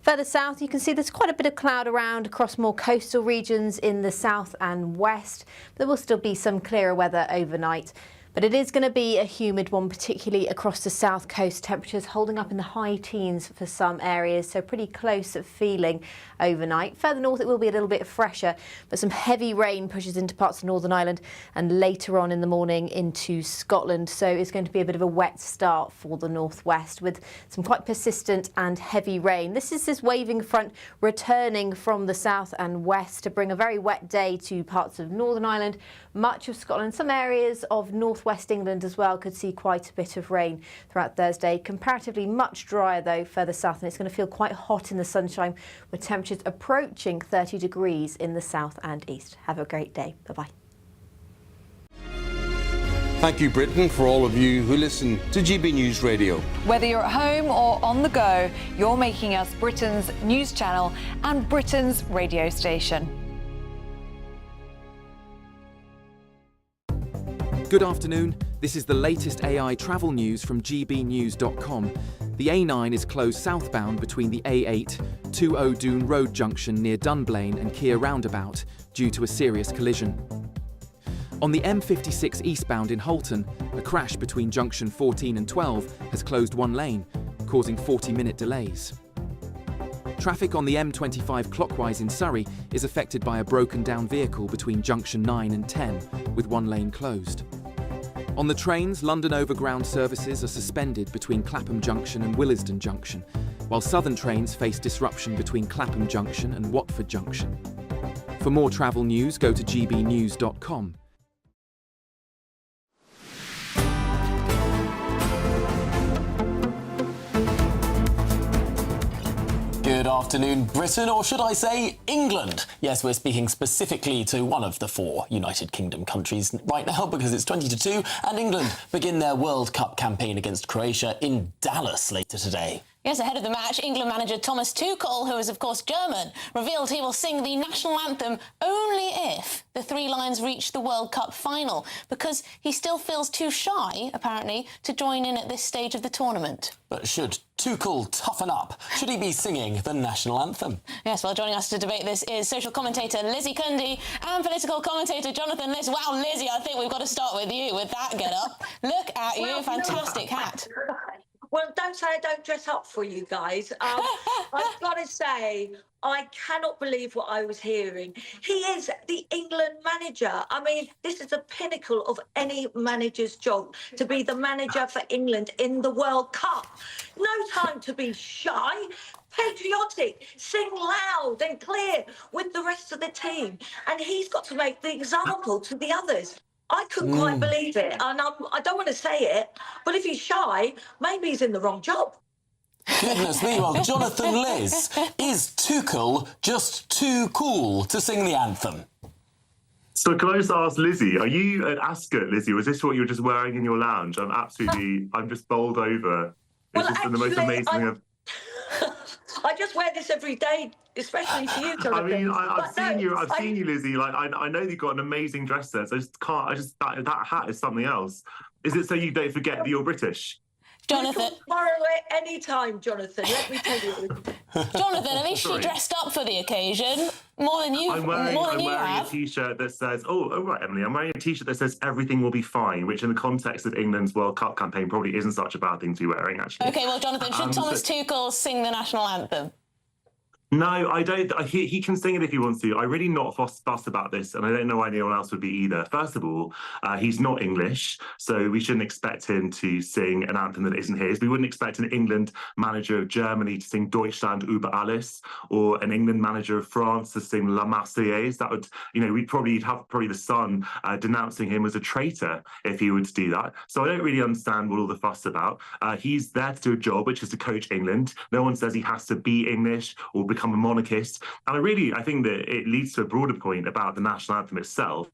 Further south, you can see there's quite a bit of cloud around across more coastal regions in the south and west. There will still be some clearer weather overnight. But it is going to be a humid one, particularly across the south coast. Temperatures holding up in the high teens for some areas, so pretty close feeling overnight. Further north it will be a little bit fresher, but some heavy rain pushes into parts of Northern Ireland and later on in the morning into Scotland. So it's going to be a bit of a wet start for the northwest with some quite persistent and heavy rain. This is this waving front returning from the south and west to bring a very wet day to parts of Northern Ireland, much of Scotland. Some areas of northwest England as well could see quite a bit of rain throughout Thursday. Comparatively much drier though further south, and it's going to feel quite hot in the sunshine with temperatures approaching 30 degrees in the south and east. Have a great day. Bye-bye. Thank you, Britain, for all of you who listen to GB News Radio. Whether you're at home or on the go, you're making us Britain's news channel and Britain's radio station. Good afternoon. This is the latest AI travel news from GBNews.com. The A9 is closed southbound between the A8, 20 Doon Road junction near Dunblane and Keir roundabout due to a serious collision. On the M56 eastbound in Holton, a crash between junction 14 and 12 has closed one lane, causing 40-minute delays. Traffic on the M25 clockwise in Surrey is affected by a broken-down vehicle between junction 9 and 10, with one lane closed. On the trains, London Overground services are suspended between Clapham Junction and Willesden Junction, while Southern trains face disruption between Clapham Junction and Watford Junction. For more travel news, go to gbnews.com. Good afternoon, Britain, or should I say England? Yes, we're speaking specifically to one of the four United Kingdom countries right now because it's 20-2 and England begin their World Cup campaign against Croatia in Dallas later today. Yes, ahead of the match, England manager Thomas Tuchel, who is of course German, revealed he will sing the national anthem only if the Three Lions reach the World Cup final, because he still feels too shy, apparently, to join in at this stage of the tournament. But should Tuchel toughen up? Should he be singing the national anthem? Yes, well, joining us to debate this is social commentator Lizzie Cundy and political commentator Jonathan Liss. Wow, Lizzie, I think we've got to start with you with that get-up. Look at you, fantastic hat. Well, don't say I don't dress up for you guys. I've got to say, I cannot believe what I was hearing. He is the England manager. I mean, this is the pinnacle of any manager's job, to be the manager for England in the World Cup. No time to be shy. Patriotic, sing loud and clear with the rest of the team. And he's got to make the example to the others. I couldn't quite believe it, and I don't want to say it, but if he's shy, maybe he's in the wrong job. Goodness me, well, Jonathan Liss, is Tuchel just too cool to sing the anthem? So can I just ask Lizzie, are you an ascot, Lizzie? Was this what you were just wearing in your lounge? I'm just bowled over. It's just the most amazing thing I just wear this every day, especially for you, Jonathan. I mean, I've seen you, Lizzie. Like, I know you've got an amazing dress there, so that hat is something else. Is it so you don't forget that you're British? Jonathan, you can borrow it any time, Jonathan. Let me tell you. Jonathan, at least she dressed up for the occasion more than you. I'm wearing a T-shirt that says, "Oh, right, Emily." I'm wearing a T-shirt that says "Everything will be fine," which, in the context of England's World Cup campaign, probably isn't such a bad thing to be wearing, actually. Okay, well, Jonathan, should Thomas Tuchel sing the national anthem? No, I don't. He can sing it if he wants to. I'm really not fussed about this, and I don't know why anyone else would be either. First of all, he's not English, so we shouldn't expect him to sing an anthem that isn't his. We wouldn't expect an England manager of Germany to sing Deutschland über alles, or an England manager of France to sing La Marseillaise. That would, we'd probably have the Sun denouncing him as a traitor if he would do that. So I don't really understand what all the fuss about. He's there to do a job, which is to coach England. No one says he has to be English or become a monarchist. And I think that it leads to a broader point about the national anthem itself,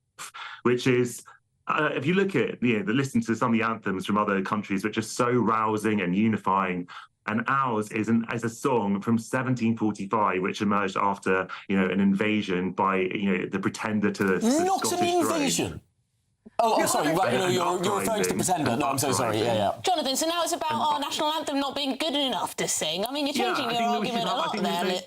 which is, if you look at, listen to some of the anthems from other countries, which are so rousing and unifying, and ours is a song from 1745, which emerged after, an invasion by, the pretender to the Not an invasion. Oh, sorry, right, you're referring to the Pretender. No, I'm so sorry, yeah. Jonathan, so now it's about our national anthem not being good enough to sing. I mean, you're changing your argument a lot there.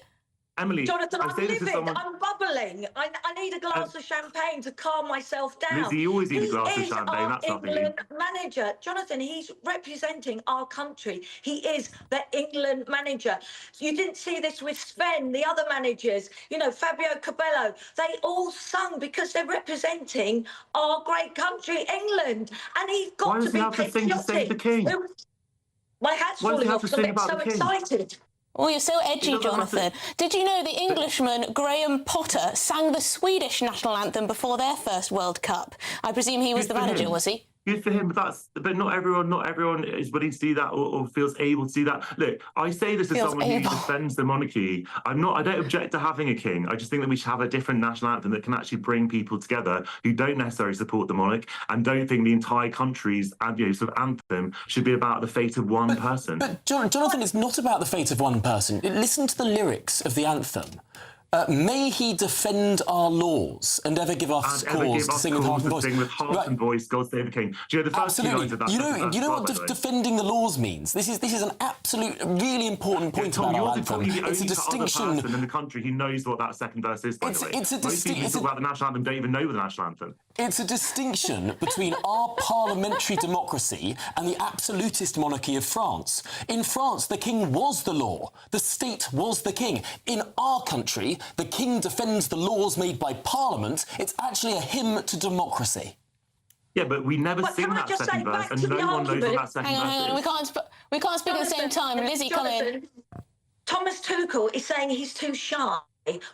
Emily, Jonathan, I I'm say this to livid. someone- I'm bubbling. I need a glass of champagne to calm myself down. Lizzie, you always need a glass of He is champagne, our that's nothing new. England manager. Jonathan, he's representing our country. He is the England manager. You didn't see this with Sven, the other managers, you know, Fabio Capello. They all sung because they're representing our great country, England. And he's got Why to does be he have to sing to save the king? My hat's Why does he falling have off to because I'm sing getting about so the king? excited. Oh, you're so edgy, Jonathan. Did you know the Englishman Graham Potter sang the Swedish national anthem before their first World Cup? I presume he was the manager, was he? Good for him, but not everyone is willing to do that or feels able to do that. Look, I say this as Feels someone able. who defends the monarchy. I don't object to having a king. I just think that we should have a different national anthem that can actually bring people together who don't necessarily support the monarch and don't think the entire country's sort of anthem should be about the fate of one person. But Jonathan, it's not about the fate of one person. Listen to the lyrics of the anthem. May he defend our laws and ever give us cause to sing with heart and voice. Sing with heart and voice, God save the king. Do you know the first few lines of that? You know what defending the laws means? This is an absolute, really important point about our anthem. It's a distinction. Person in the country who knows what that second verse is. By the way, most people who talk about the national anthem don't even know the national anthem. It's a distinction between our parliamentary democracy and the absolutist monarchy of France. In France, the king was the law. The state was the king. In our country, the king defends the laws made by Parliament. It's actually a hymn to democracy. Yeah, but we never sing that second verse, and no one knows what that second verse is. We can't speak at the same time. Lizzie, come in. Thomas Tuchel is saying he's too shy,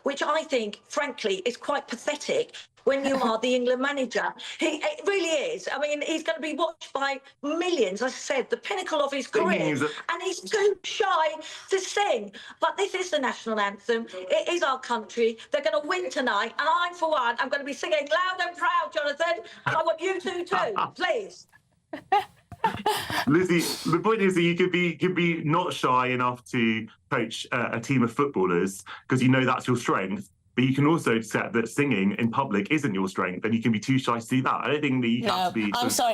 which I think, frankly, is quite pathetic when you are the England manager. It really is. I mean, he's going to be watched by millions, as I said, the pinnacle of his career, and he's too shy to sing. But this is the national anthem. It is our country. They're going to win tonight, and I, for one, I'm going to be singing loud and proud, Jonathan, and I want you to too, please. Lizzie, the point is that you could be not shy enough to coach a team of footballers because you know that's your strength. But you can also accept that singing in public isn't your strength, and you can be too shy to do that. I don't think that you have to be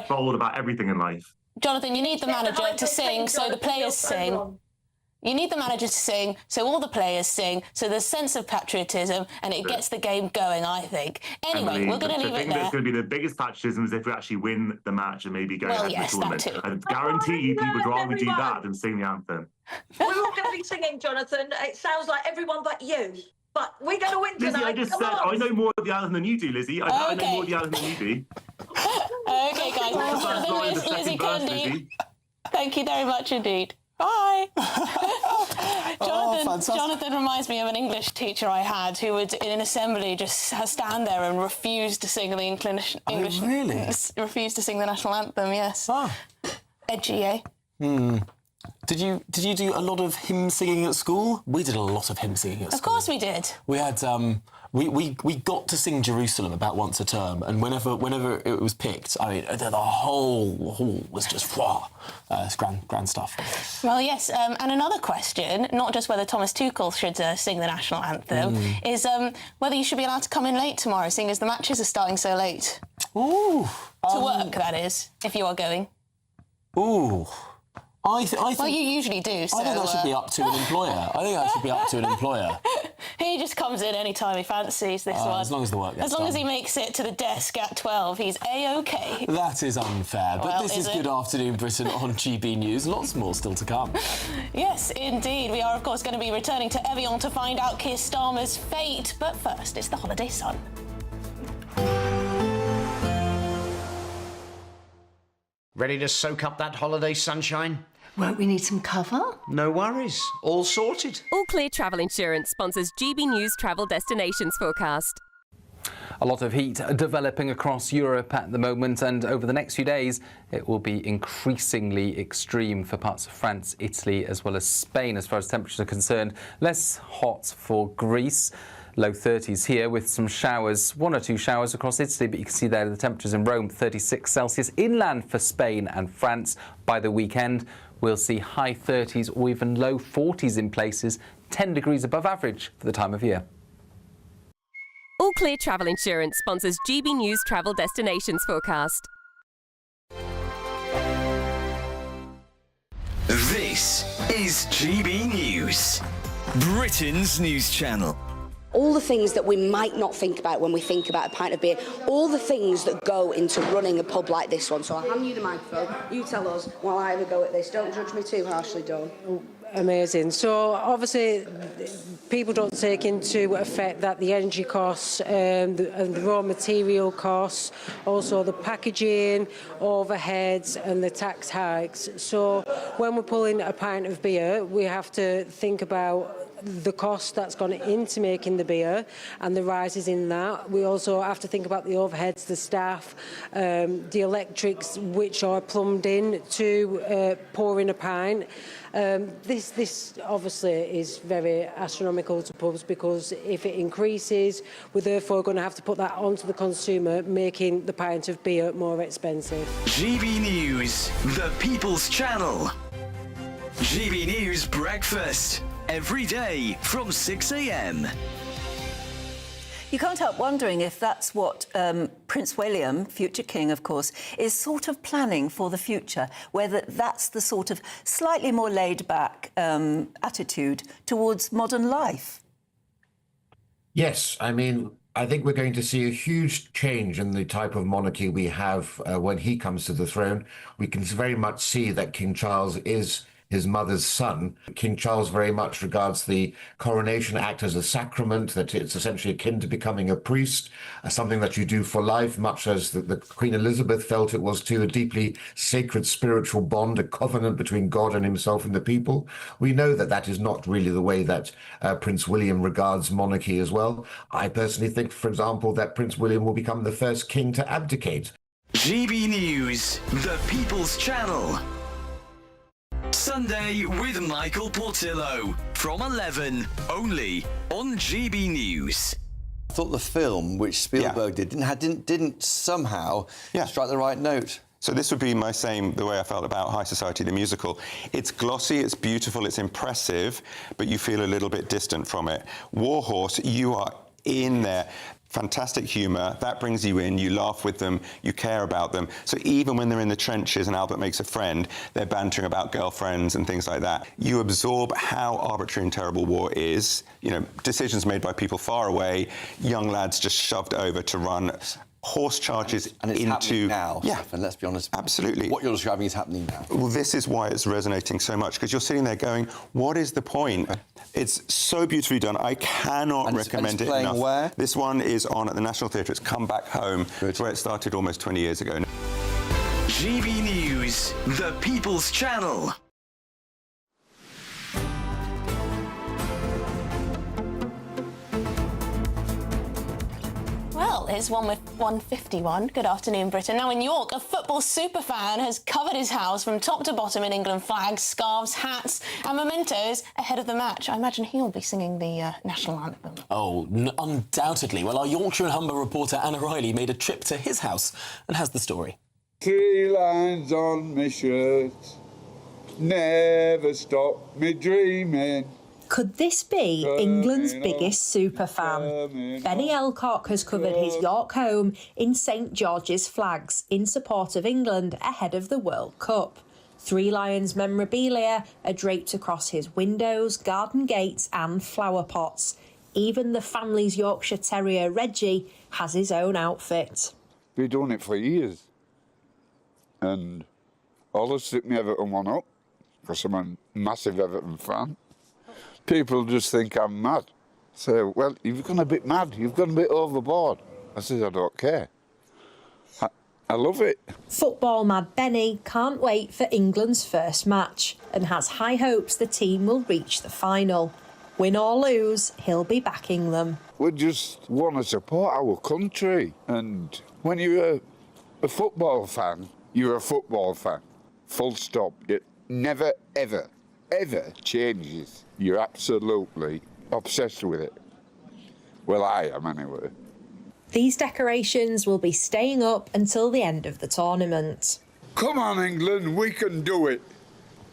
bold about everything in life. Jonathan, you need the manager to sing so the players sing. You need the manager to sing so all the players sing, so there's a sense of patriotism and it gets the game going, I think. Anyway, Emily, we're going to leave it there. The thing that's going to be the biggest patriotism is if we actually win the match and maybe go ahead yes, to the tournament. that too. I guarantee you people would rather do that than sing the anthem. We're all going to be singing, Jonathan. It sounds like everyone but you. But we're going to win tonight. Lizzie, I just said I know more of the anthem than you do, Lizzie. I know more of the anthem than you do. Okay, guys. Lizzie Cundy. Thank you very much indeed. Bye. Jonathan reminds me of an English teacher I had who would, in an assembly, just stand there and refuse to sing the English. Really? Refuse to sing the national anthem. Yes. Edgy, eh? Did you do a lot of hymn singing at school? We did a lot of hymn singing at school. Of course we did. We had we got to sing Jerusalem about once a term, and whenever it was picked, I mean the whole hall was just it's grand stuff. Well, yes, and another question, not just whether Thomas Tuchel should sing the national anthem, is whether you should be allowed to come in late tomorrow, seeing as the matches are starting so late. Ooh. To work, that is, if you are going. Ooh. I think, well, you usually do. So, I think that should be up to an employer. He just comes in any time he fancies this one. As long as the work gets As long done. as he makes it to the desk at 12, he's A-OK. That is unfair, but Well, this is is Good it? Afternoon Britain on GB News. Lots more still to come. Yes, indeed. We are, of course, going to be returning to Evian to find out Keir Starmer's fate. But first, it's the holiday sun. Ready to soak up that holiday sunshine? Won't we need some cover? No worries. All sorted. All Clear Travel Insurance sponsors GB News travel destinations forecast. A lot of heat developing across Europe at the moment, and over the next few days it will be increasingly extreme for parts of France, Italy as well as Spain as far as temperatures are concerned. Less hot for Greece. Low 30s here with some showers, 1 or 2 showers across Italy, but you can see there the temperatures in Rome, 36 Celsius. Inland for Spain and France. By the weekend, we'll see high 30s or even low 40s in places, 10 degrees above average for the time of year. All Clear Travel Insurance sponsors GB News travel destinations forecast. This is GB News. Britain's news channel. All the things that we might not think about when we think about a pint of beer, all the things that go into running a pub like this one. So I'll hand you the microphone, you tell us while I have a go at this. Don't judge me too harshly, Dawn. Amazing. So obviously people don't take into effect that the energy costs and the raw material costs, also the packaging, overheads and the tax hikes. So when we're pulling a pint of beer, we have to think about the cost that's gone into making the beer and the rises in that. We also have to think about the overheads, the staff, the electrics which are plumbed in to pouring a pint. This obviously is very astronomical to pubs because if it increases, we're therefore going to have to put that onto the consumer, making the pint of beer more expensive. GB News, the People's Channel. GB News Breakfast, every day from 6 a.m. You can't help wondering if that's what Prince William, future king, of course, is sort of planning for the future, whether that's the sort of slightly more laid-back attitude towards modern life. Yes, I mean, I think we're going to see a huge change in the type of monarchy we have when he comes to the throne. We can very much see that King Charles is his mother's son. King Charles very much regards the Coronation Act as a sacrament, that it's essentially akin to becoming a priest, something that you do for life, much as the Queen Elizabeth felt it was too, a deeply sacred spiritual bond, a covenant between God and himself and the people. We know that that is not really the way that Prince William regards monarchy as well. I personally think, for example, that Prince William will become the first king to abdicate. GB News, the People's Channel. Sunday with Michael Portillo from 11, only on GB News. I thought the film, which Spielberg did, didn't somehow strike the right note. So this would be the way I felt about High Society, the musical. It's glossy, it's beautiful, it's impressive, but you feel a little bit distant from it. War Horse, you are in there. Fantastic humour, that brings you in, you laugh with them, you care about them. So even when they're in the trenches and Albert makes a friend, they're bantering about girlfriends and things like that. You absorb how arbitrary and terrible war is, you know, decisions made by people far away, young lads just shoved over to run horse charges and it's into... happening now, yeah. Stefan, let's be honest. Absolutely. What you're describing is happening now. Well, this is why it's resonating so much, because you're sitting there going, what is the point? It's so beautifully done. I cannot recommend it enough. Where? This one is on at the National Theatre. It's Come Back Home. It's where it started almost 20 years ago. GB News, the People's Channel. Well, here's one with 151. Good afternoon, Britain. Now in York, a football superfan has covered his house from top to bottom in England flags, scarves, hats and mementos ahead of the match. I imagine he'll be singing the national anthem. Oh, undoubtedly. Well, our Yorkshire and Humber reporter Anna Riley made a trip to his house and has the story. 3 lines on my shirt, never stop me dreaming. Could this be England's biggest superfan? Benny Elcock has covered his York home in St George's flags in support of England ahead of the World Cup. 3 Lions memorabilia are draped across his windows, garden gates and flower pots. Even the family's Yorkshire Terrier Reggie has his own outfit. We've done it for years. And I'll stick my Everton one up, because I'm a massive Everton fan. People just think I'm mad. Say, well, you've gone a bit mad, you've gone a bit overboard. I said, I don't care. I love it. Football mad Benny can't wait for England's first match and has high hopes the team will reach the final. Win or lose, he'll be backing them. We just want to support our country. And when you're a football fan, you're a football fan. Full stop. It never, ever, ever changes. You're absolutely obsessed with it. Well, I am anyway. These decorations will be staying up until the end of the tournament. Come on, England, we can do it.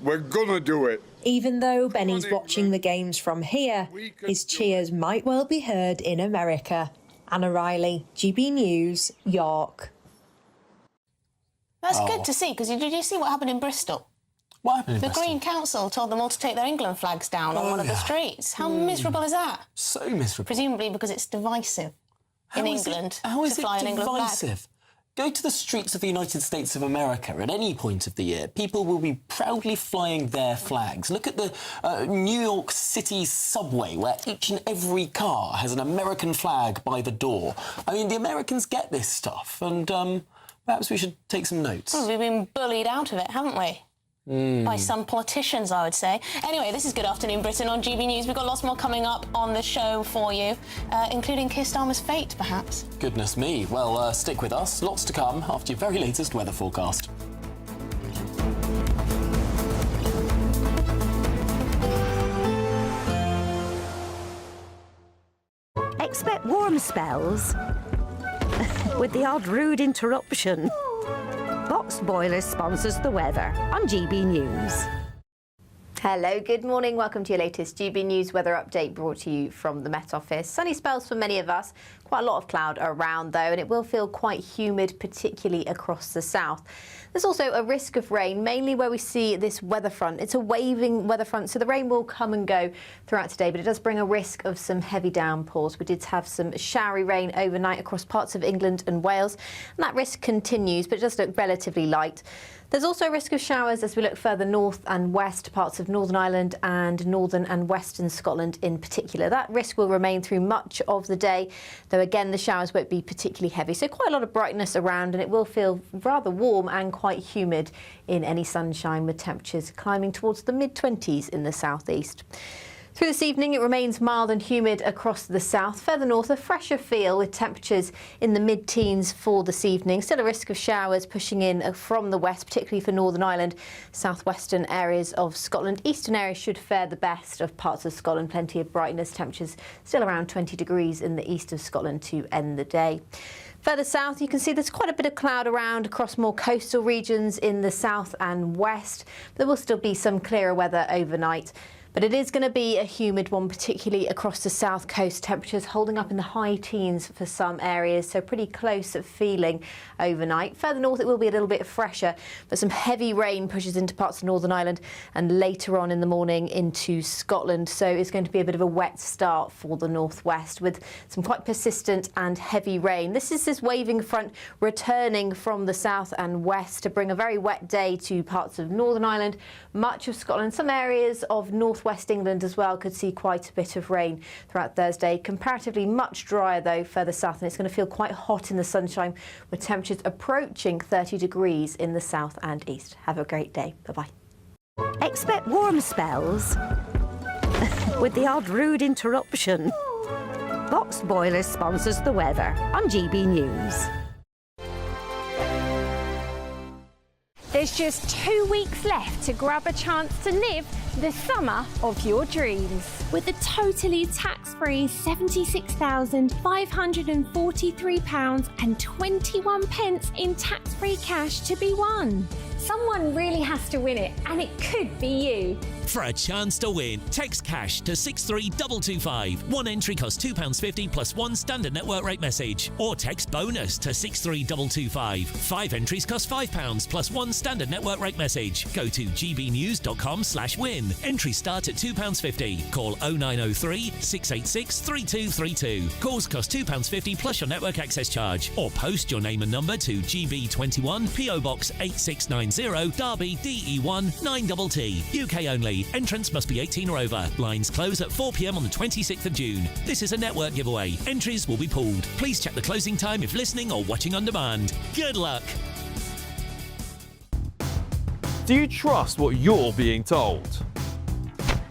We're gonna do it. Even though Benny's watching the games from here, his cheers might well be heard in America. Anna Riley, GB News, York. That's good to see, because did you see what happened in Bristol? What happened in The Bristol? Green Council told them all to take their England flags down on one of the streets. How miserable is that? So miserable. Presumably because it's divisive in England How is to fly it an England flag. divisive? Go to the streets of the United States of America at any point of the year. People will be proudly flying their flags. Look at the New York City subway, where each and every car has an American flag by the door. I mean, the Americans get this stuff, and perhaps we should take some notes. Well, we've been bullied out of it, haven't we? By some politicians, I would say. Anyway, this is Good Afternoon Britain on GB News. We've got lots more coming up on the show for you, including Keir Starmer's fate, perhaps. Goodness me. Well, stick with us. Lots to come after your very latest weather forecast. Expect warm spells with the odd rude interruption. Box Boilers sponsors the weather on GB News. Hello, good morning. Welcome to your latest GB News weather update brought to you from the Met Office. Sunny spells for many of us. Quite a lot of cloud around though, and it will feel quite humid, particularly across the south. There's also a risk of rain, mainly where we see this weather front. It's a waving weather front, so the rain will come and go throughout today, but it does bring a risk of some heavy downpours. We did have some showery rain overnight across parts of England and Wales, and that risk continues, but it does look relatively light. There's also a risk of showers as we look further north and west, parts of Northern Ireland and northern and western Scotland in particular. That risk will remain through much of the day, though again the showers won't be particularly heavy. So quite a lot of brightness around, and it will feel rather warm and quite humid in any sunshine, with temperatures climbing towards the mid-20s in the southeast. Through this evening, it remains mild and humid across the south. Further north, a fresher feel with temperatures in the mid-teens for this evening. Still a risk of showers pushing in from the west, particularly for Northern Ireland, southwestern areas of Scotland. Eastern areas should fare the best of parts of Scotland. Plenty of brightness, temperatures still around 20 degrees in the east of Scotland to end the day. Further south, you can see there's quite a bit of cloud around across more coastal regions in the south and west. There will still be some clearer weather overnight. But it is going to be a humid one, particularly across the south coast. Temperatures holding up in the high teens for some areas, so pretty close feeling overnight. Further north, it will be a little bit fresher, but some heavy rain pushes into parts of Northern Ireland and later on in the morning into Scotland. So it's going to be a bit of a wet start for the northwest with some quite persistent and heavy rain. This is this waving front returning from the south and west to bring a very wet day to parts of Northern Ireland, much of Scotland, some areas of northwest England as well could see quite a bit of rain throughout Thursday. Comparatively much drier though further south, and it's going to feel quite hot in the sunshine with temperatures approaching 30 degrees in the south and east. Have a great day. Bye-bye. Expect warm spells with the odd rude interruption. Box Boilers sponsors the weather on GB News. There's just 2 weeks left to grab a chance to live the summer of your dreams. With a totally tax-free £76,543.21 in tax-free cash to be won. Someone really has to win it, and it could be you. For a chance to win, text cash to 63225. One entry costs £2.50 plus one standard network rate message. Or text bonus to 63225. 5 entries cost £5 plus one standard network rate message. Go to gbnews.com/win. Entries start at £2.50. Call 0903 686 3232. Calls cost £2.50 plus your network access charge. Or post your name and number to GB21 PO Box 8690 Derby DE1 9TT. UK only. Entrance must be 18 or over. Lines close at 4 p.m. on the 26th of June. This is a network giveaway. Entries will be pooled. Please check the closing time if listening or watching on demand. Good luck. Do you trust what you're being told?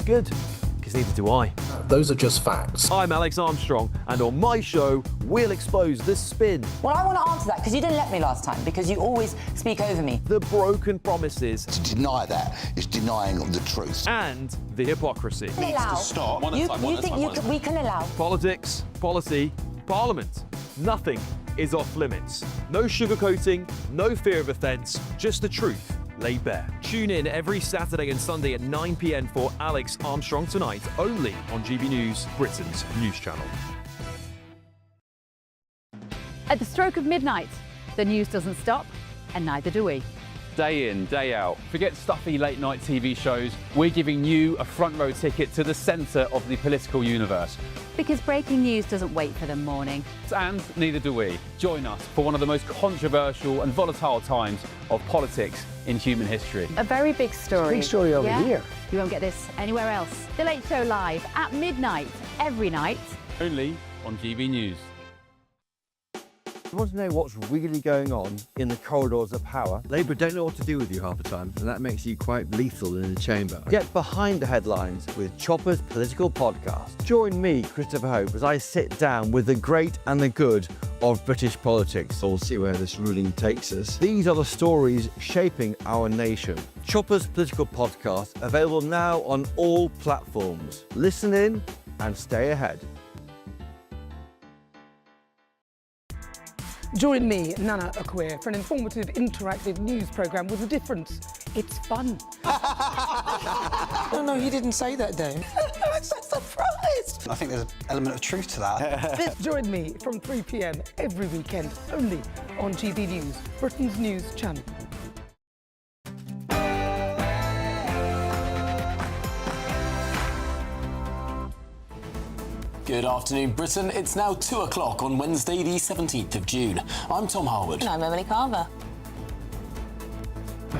Good, because neither do I. Those are just facts. I'm Alex Armstrong, and on my show, we'll expose the spin. Well, I want to answer that, because you didn't let me last time, because you always speak over me. The broken promises. To deny that is denying the truth. And the hypocrisy. We can allow. Stop. You think we can allow. Politics, policy, parliament. Nothing is off limits. No sugarcoating, no fear of offence, just the truth laid bare. Tune in every Saturday and Sunday at 9 p.m. for Alex Armstrong Tonight, only on GB News, Britain's news channel. At the stroke of midnight, the news doesn't stop, and neither do we. Day in, day out. Forget stuffy late-night TV shows. We're giving you a front-row ticket to the centre of the political universe. Because breaking news doesn't wait for the morning. And neither do we. Join us for one of the most controversial and volatile times of politics in human history. A very big story. Big story over here. You won't get this anywhere else. The Late Show live at midnight, every night. Only on GB News. You want to know what's really going on in the corridors of power? Labour don't know what to do with you half the time, and that makes you quite lethal in the chamber. Get behind the headlines with Chopper's Political Podcast. Join me, Christopher Hope, as I sit down with the great and the good of British politics. We'll see where this ruling takes us. These are the stories shaping our nation. Chopper's Political Podcast, available now on all platforms. Listen in and stay ahead. Join me, Nana Akua, for an informative, interactive news programme with a difference. It's fun. No, he didn't say that, Dave. I'm so surprised. I think there's an element of truth to that. Join me from 3 p.m. every weekend, only on GB News, Britain's news channel. Good afternoon, Britain. It's now 2 o'clock on Wednesday, the 17th of June. I'm Tom Harwood. And I'm Emily Carver.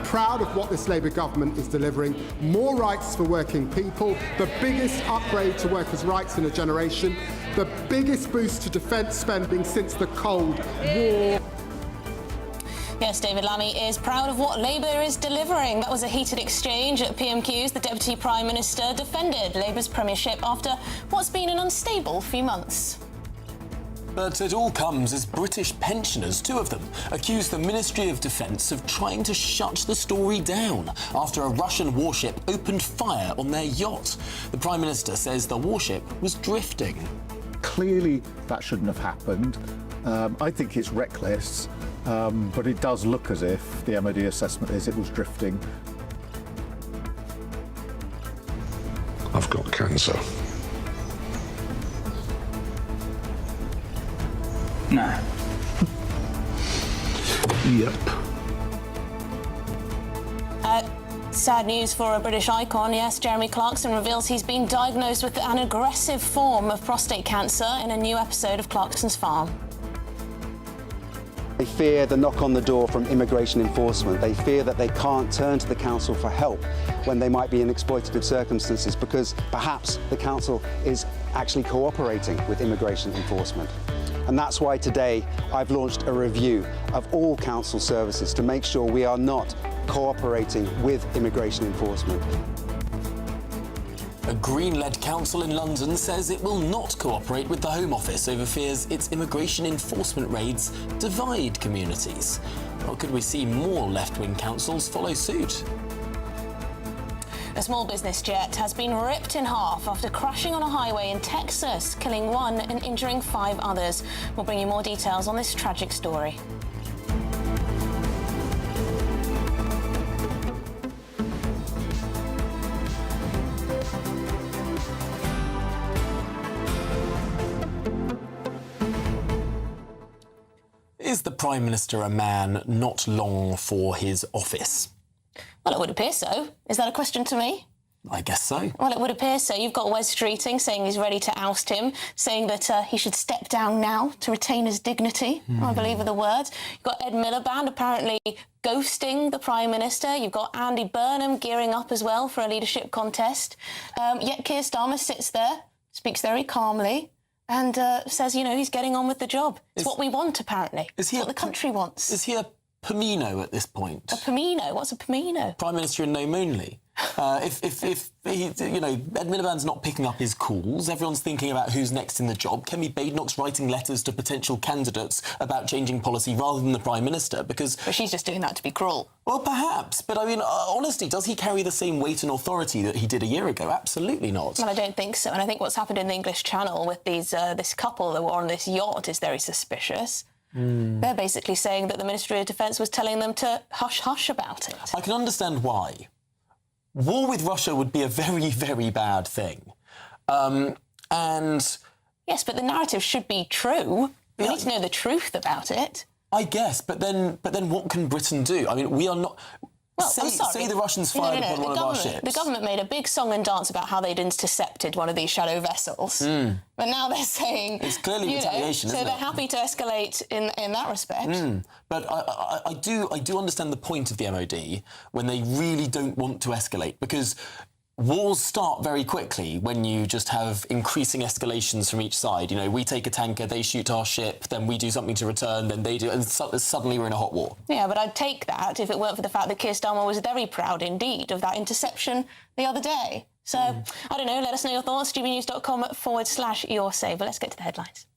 Proud of what this Labour government is delivering. More rights for working people, the biggest upgrade to workers' rights in a generation, the biggest boost to defence spending since the Cold War. Yes, David Lammy is proud of what Labour is delivering. That was a heated exchange at PMQs. The Deputy Prime Minister defended Labour's premiership after what's been an unstable few months. But it all comes as British pensioners, 2 of them, accuse the Ministry of Defence of trying to shut the story down after a Russian warship opened fire on their yacht. The Prime Minister says the warship was drifting. Clearly, that shouldn't have happened. I think it's reckless. But it does look as if the MOD assessment is it was drifting. I've got cancer. No. Yep. Sad news for a British icon, yes. Jeremy Clarkson reveals he's been diagnosed with an aggressive form of prostate cancer in a new episode of Clarkson's Farm. They fear the knock on the door from immigration enforcement. They fear that they can't turn to the council for help when they might be in exploitative circumstances because perhaps the council is actually cooperating with immigration enforcement. And that's why today I've launched a review of all council services to make sure we are not cooperating with immigration enforcement. A Green-led council in London says it will not cooperate with the Home Office over fears its immigration enforcement raids divide communities. Or could we see more left-wing councils follow suit? A small business jet has been ripped in half after crashing on a highway in Texas, killing 1 and injuring 5 others. We'll bring you more details on this tragic story. Is the Prime Minister a man not long for his office? Well, it would appear so. Is that a question to me? I guess so. Well, it would appear so. You've got Wes Streeting saying he's ready to oust him, saying that he should step down now to retain his dignity, I believe are the words. You've got Ed Miliband apparently ghosting the Prime Minister. You've got Andy Burnham gearing up as well for a leadership contest. Yet Keir Starmer sits there, speaks very calmly, and says, you know, he's getting on with the job. It's what we want, apparently. It's what the country wants. Is he a Pomino at this point? A Pomino? What's a Pomino? Prime Minister in name only. If he, you know, Ed Miliband's not picking up his calls, everyone's thinking about who's next in the job. Kemi Badenoch's writing letters to potential candidates about changing policy rather than the Prime Minister because... But she's just doing that to be cruel. Well, perhaps. But, I mean, honestly, does he carry the same weight and authority that he did a year ago? Absolutely not. Well, I don't think so. And I think what's happened in the English Channel with these this couple that were on this yacht is very suspicious. They're basically saying that the Ministry of Defence was telling them to hush-hush about it. I can understand why. War with Russia would be a very, very bad thing. And... Yes, but the narrative should be true. We need to know the truth about it. I guess, but then what can Britain do? I mean, we are not... Well, I'm sorry. Say the Russians fired upon one of our ships. The government made a big song and dance about how they'd intercepted one of these shadow vessels. But now they're saying... It's clearly retaliation, so isn't they're it? happy to escalate in that respect. But I do understand the point of the MOD when they really don't want to escalate, because wars start very quickly when you just have increasing escalations from each side. You know, we take a tanker, they shoot our ship, then we do something to return, then they do, and suddenly we're in a hot war. Yeah, but I'd take that if it weren't for the fact that Keir Starmer was very proud indeed of that interception the other day. So, I don't know, let us know your thoughts, gbnews.com/your say. But let's get to the headlines.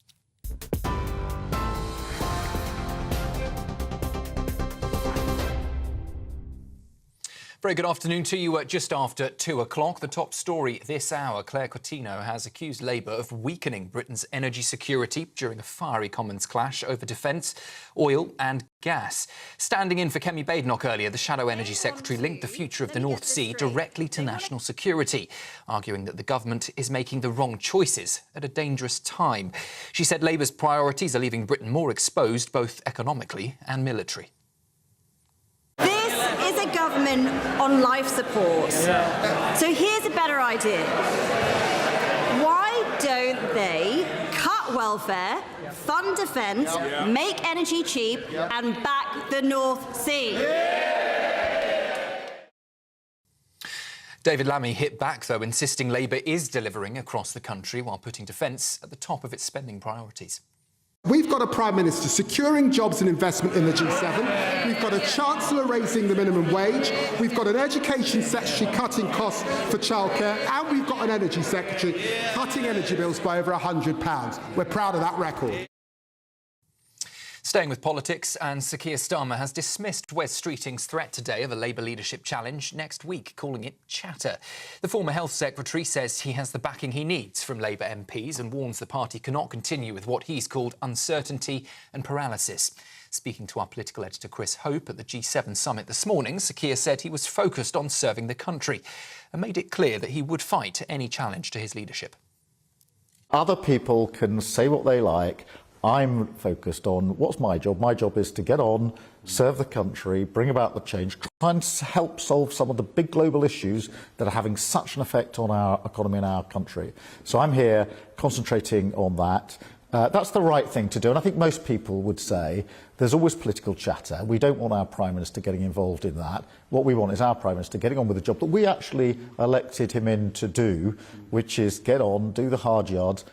Very good afternoon to you. Just after 2 o'clock, the top story this hour. Claire Coutinho has accused Labour of weakening Britain's energy security during a fiery Commons clash over defence, oil and gas. Standing in for Kemi Badenoch earlier, the Shadow Energy Secretary linked the future of the North Sea directly to national security, arguing that the government is making the wrong choices at a dangerous time. She said Labour's priorities are leaving Britain more exposed, both economically and military. Is a government on life support. So here's a better idea. Why don't they cut welfare, fund defence, make energy cheap and back the North Sea? David Lammy hit back, though, insisting Labour is delivering across the country while putting defence at the top of its spending priorities. We've got a Prime Minister securing jobs and investment in the G7. We've got a Chancellor raising the minimum wage. We've got an Education Secretary cutting costs for childcare. And we've got an Energy Secretary cutting energy bills by over £100. We're proud of that record. Staying with politics, and Sir Keir Starmer has dismissed Wes Streeting's threat today of a Labour leadership challenge next week, calling it chatter. The former Health Secretary says he has the backing he needs from Labour MPs and warns the party cannot continue with what he's called uncertainty and paralysis. Speaking to our political editor Chris Hope at the G7 summit this morning, Sir Keir said he was focused on serving the country and made it clear that he would fight any challenge to his leadership. Other people can say what they like. I'm focused on what's my job. My job is to get on, serve the country, bring about the change, try and help solve some of the big global issues that are having such an effect on our economy and our country. So I'm here concentrating on that. That's the right thing to do, and I think most people would say there's always political chatter. We don't want our Prime Minister getting involved in that. What we want is our Prime Minister getting on with the job that we actually elected him in to do, which is get on, do the hard yards.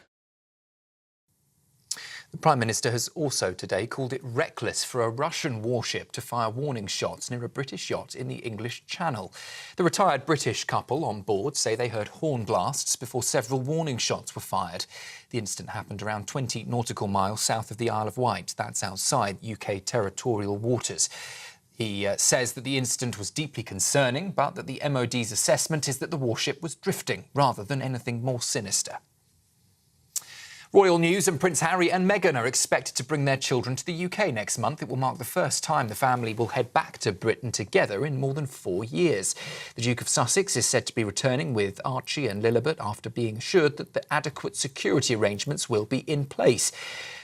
The Prime Minister has also today called it reckless for a Russian warship to fire warning shots near a British yacht in the English Channel. The retired British couple on board say they heard horn blasts before several warning shots were fired. The incident happened around 20 nautical miles south of the Isle of Wight. That's outside UK territorial waters. He says that the incident was deeply concerning, but that the MOD's assessment is that the warship was drifting rather than anything more sinister. Royal news, and Prince Harry and Meghan are expected to bring their children to the UK next month. It will mark the first time the family will head back to Britain together in more than 4 years. The Duke of Sussex is said to be returning with Archie and Lilibet after being assured that the adequate security arrangements will be in place.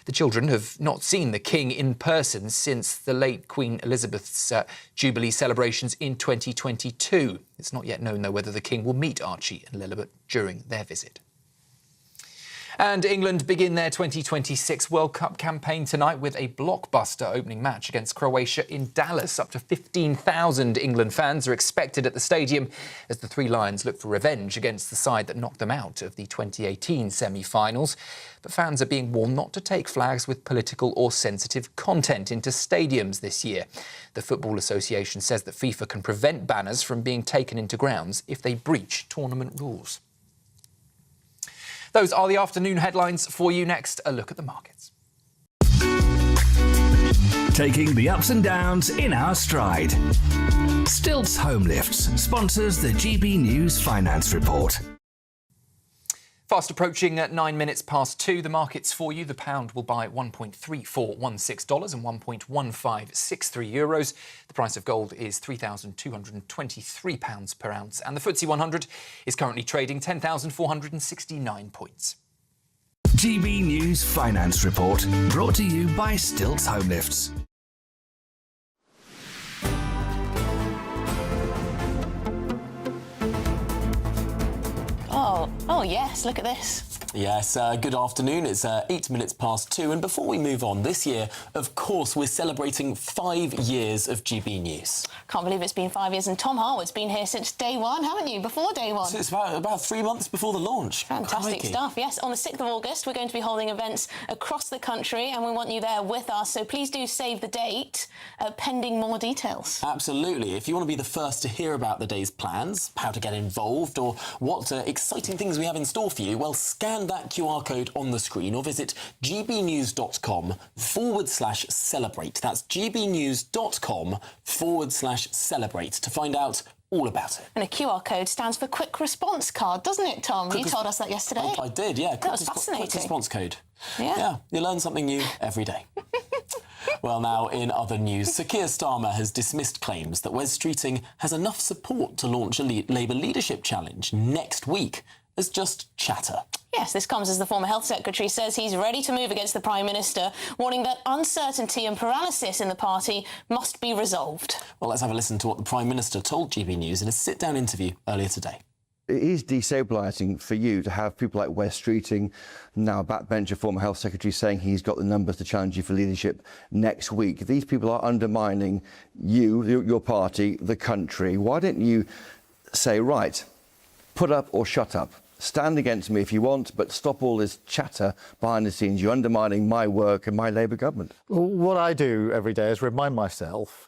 The children have not seen the King in person since the late Queen Elizabeth's Jubilee celebrations in 2022. It's not yet known, though, whether the King will meet Archie and Lilibet during their visit. And England begin their 2026 World Cup campaign tonight with a blockbuster opening match against Croatia in Dallas. Up to 15,000 England fans are expected at the stadium as the Three Lions look for revenge against the side that knocked them out of the 2018 semi-finals. But fans are being warned not to take flags with political or sensitive content into stadiums this year. The Football Association says that FIFA can prevent banners from being taken into grounds if they breach tournament rules. Those are the afternoon headlines. For you next, a look at the markets. Taking the ups and downs in our stride. Stilts Home Lifts sponsors the GB News Finance Report. Fast approaching at 9 minutes past 2. The markets for you. The pound will buy $1.3416 and €1.1563. The price of gold is £3,223 per ounce. And the FTSE 100 is currently trading 10,469 points. GB News Finance Report, brought to you by Stilts Home Lifts. Oh, yes, look at this. Yes, good afternoon. It's 8 minutes past 2. And before we move on, this year, of course, we're celebrating 5 years of GB News. Can't believe it's been 5 years, and Tom Harwood's been here since day one, haven't you? Before day one. So it's about 3 months before the launch. Fantastic stuff. Yes, on the 6th of August, we're going to be holding events across the country, and we want you there with us. So please do save the date, pending more details. Absolutely. If you want to be the first to hear about the day's plans, how to get involved, or what exciting things we have in store for you, well, scan that QR code on the screen or visit gbnews.com/celebrate. That's gbnews.com/celebrate to find out all about it. And a QR code stands for Quick Response Card, doesn't it, Tom? You told us that yesterday. I did, yeah. That was fascinating. Quick Response Code. Yeah. You learn something new every day. Well, now, in other news, Sir Keir Starmer has dismissed claims that Wes Streeting has enough support to launch a Labour leadership challenge next week as just chatter. Yes, this comes as the former Health Secretary says he's ready to move against the Prime Minister, warning that uncertainty and paralysis in the party must be resolved. Well, let's have a listen to what the Prime Minister told GB News in a sit-down interview earlier today. It is destabilising for you to have people like Wes Streeting, now a backbencher former Health Secretary, saying he's got the numbers to challenge you for leadership next week. These people are undermining you, your party, the country. Why don't you say, right, put up or shut up? Stand against me if you want, but stop all this chatter behind the scenes. You're undermining my work and my Labour government. What I do every day is remind myself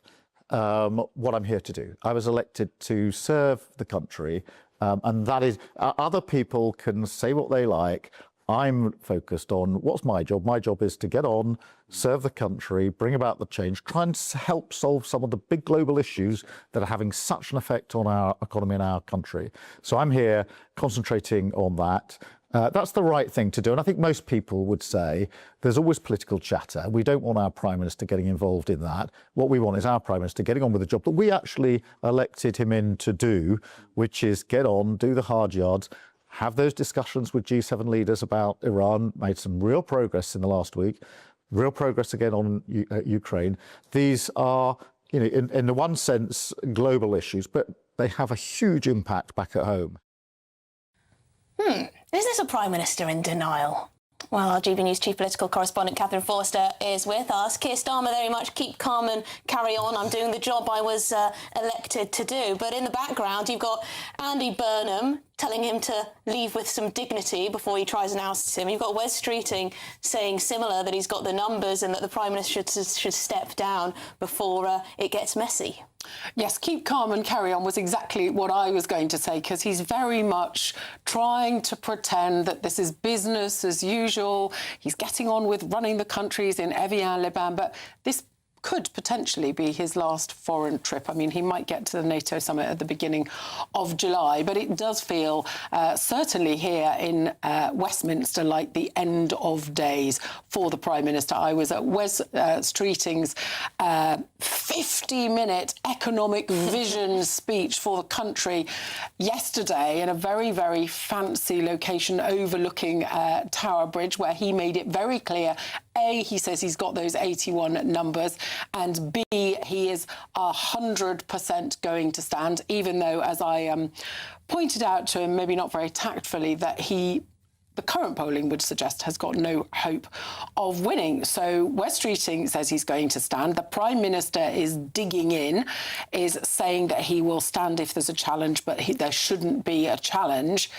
what I'm here to do. I was elected to serve the country, and that is, other people can say what they like. I'm focused on what's my job. My job is to get on, serve the country, bring about the change, try and help solve some of the big global issues that are having such an effect on our economy and our country. So I'm here concentrating on that. That's the right thing to do. And I think most people would say there's always political chatter. We don't want our Prime Minister getting involved in that. What we want is our Prime Minister getting on with the job that we actually elected him in to do, which is get on, do the hard yards, have those discussions with G7 leaders about Iran, made some real progress in the last week, real progress again on Ukraine. These are, you know, in the one sense, global issues, but they have a huge impact back at home. Is this a Prime Minister in denial? Well, our GB News chief political correspondent Catherine Forster is with us. Keir Starmer very much keep calm and carry on. I'm doing the job I was elected to do. But in the background, you've got Andy Burnham telling him to leave with some dignity before he tries and ousts him. You've got Wes Streeting saying similar, that he's got the numbers and that the Prime Minister should step down before it gets messy. Yes, keep calm and carry on was exactly what I was going to say, because he's very much trying to pretend that this is business as usual. He's getting on with running the countries in Evian-les-Bains, but this could potentially be his last foreign trip. I mean, he might get to the NATO summit at the beginning of July, but it does feel, certainly here in Westminster, like the end of days for the Prime Minister. I was at Wes Streeting's 50-minute economic vision speech for the country yesterday in a very, very fancy location overlooking Tower Bridge, where he made it very clear, A, he says he's got those 81 numbers, and B, he is 100% going to stand, even though, as I pointed out to him, maybe not very tactfully, that the current polling would suggest has got no hope of winning. So Wes Streeting says he's going to stand. The Prime Minister is digging in, is saying that he will stand if there's a challenge, but there shouldn't be a challenge.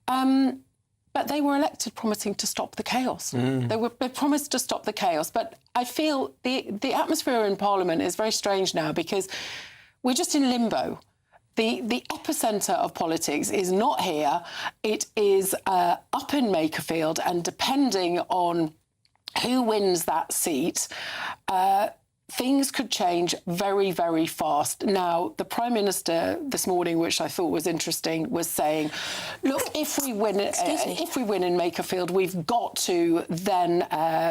But they were elected promising to stop the chaos. They promised to stop the chaos. But I feel the atmosphere in Parliament is very strange now, because we're just in limbo. The epicentre of politics is not here. It is up in Makerfield, and depending on who wins that seat, things could change very, very fast. Now, the Prime Minister this morning, which I thought was interesting, was saying, look, if we win in Makerfield, we've got to then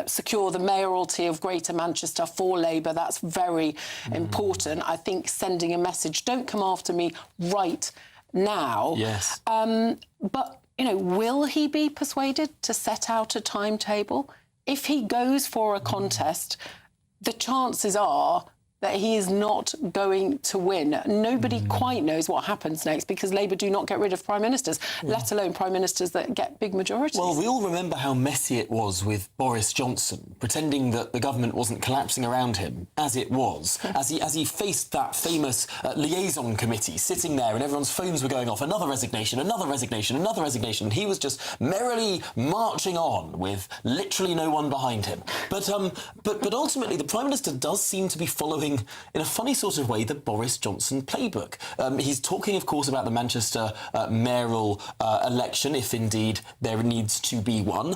secure the mayoralty of Greater Manchester for Labour. That's very important. I think sending a message, don't come after me right now. Yes. But, you know, will he be persuaded to set out a timetable? If he goes for a contest, the chances are that he is not going to win. Nobody quite knows what happens next because Labour do not get rid of prime ministers, let alone prime ministers that get big majorities. Well, we all remember how messy it was with Boris Johnson, pretending that the government wasn't collapsing around him, as it was, as he faced that famous liaison committee sitting there and everyone's phones were going off, another resignation, another resignation, another resignation, and he was just merrily marching on with literally no one behind him. But ultimately, the Prime Minister does seem to be following, in a funny sort of way, the Boris Johnson playbook. He's talking, of course, about the Manchester mayoral election, if indeed there needs to be one.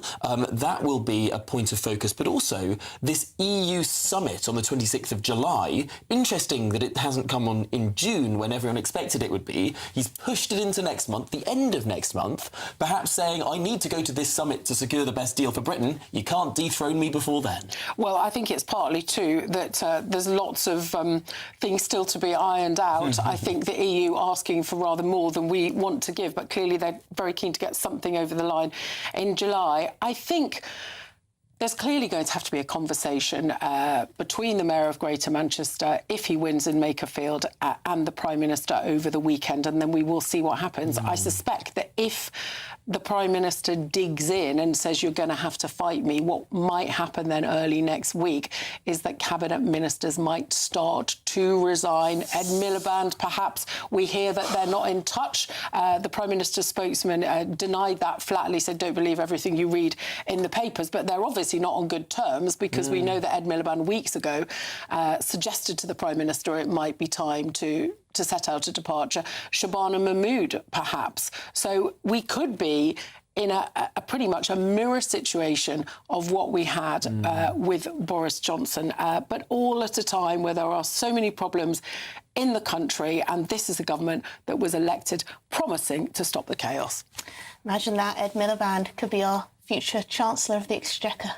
That will be a point of focus, but also this EU summit on the 26th of July. Interesting that it hasn't come on in June when everyone expected it would be. He's pushed it into next month, the end of next month, perhaps saying, I need to go to this summit to secure the best deal for Britain. You can't dethrone me before then. Well, I think it's partly too that there's lots of things still to be ironed out. I think the EU asking for rather more than we want to give, but clearly they're very keen to get something over the line in July. I think there's clearly going to have to be a conversation between the Mayor of Greater Manchester, if he wins in Makerfield, and the Prime Minister over the weekend, and then we will see what happens. I suspect that if the Prime Minister digs in and says you're going to have to fight me, what might happen then early next week is that cabinet ministers might start to resign. Ed Miliband, perhaps. We hear that they're not in touch. The Prime Minister's spokesman denied that flatly, said don't believe everything you read in the papers, but they're obviously not on good terms because we know that Ed Miliband weeks ago suggested to the Prime Minister it might be time to set out a departure. Shabana Mahmood, perhaps. So we could be in a pretty much a mirror situation of what we had with Boris Johnson, but all at a time where there are so many problems in the country, and this is a government that was elected promising to stop the chaos. Imagine that, Ed Miliband could be our future Chancellor of the Exchequer.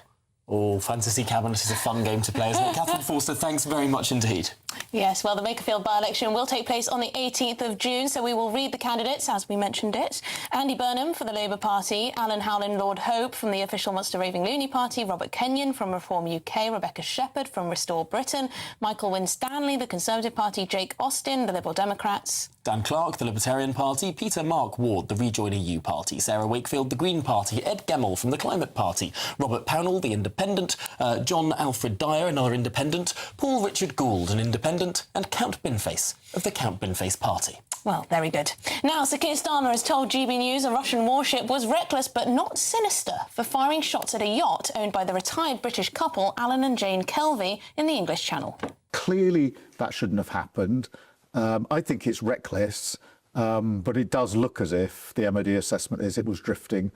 Oh, fantasy cabinet is a fun game to play, isn't it? Catherine Forster, thanks very much indeed. Yes, well, the Makerfield by-election will take place on the 18th of June, so we will read the candidates as we mentioned it. Andy Burnham for the Labour Party, Alan Howlin Lord Hope from the official Munster Raving Loony Party, Robert Kenyon from Reform UK, Rebecca Shepherd from Restore Britain, Michael Winstanley, the Conservative Party, Jake Austin, the Liberal Democrats, Dan Clark, the Libertarian Party, Peter Mark Ward, the Rejoin EU Party, Sarah Wakefield, the Green Party, Ed Gemmell from the Climate Party, Robert Pownall, the Independent, John Alfred Dyer, another Independent, Paul Richard Gould, an Independent, and Count Binface of the Count Binface Party. Well, very good. Now, Sir Keir Starmer has told GB News a Russian warship was reckless but not sinister for firing shots at a yacht owned by the retired British couple Alan and Jane Kelvey in the English Channel. Clearly, that shouldn't have happened. I think it's reckless, but it does look as if the MOD assessment is it was drifting.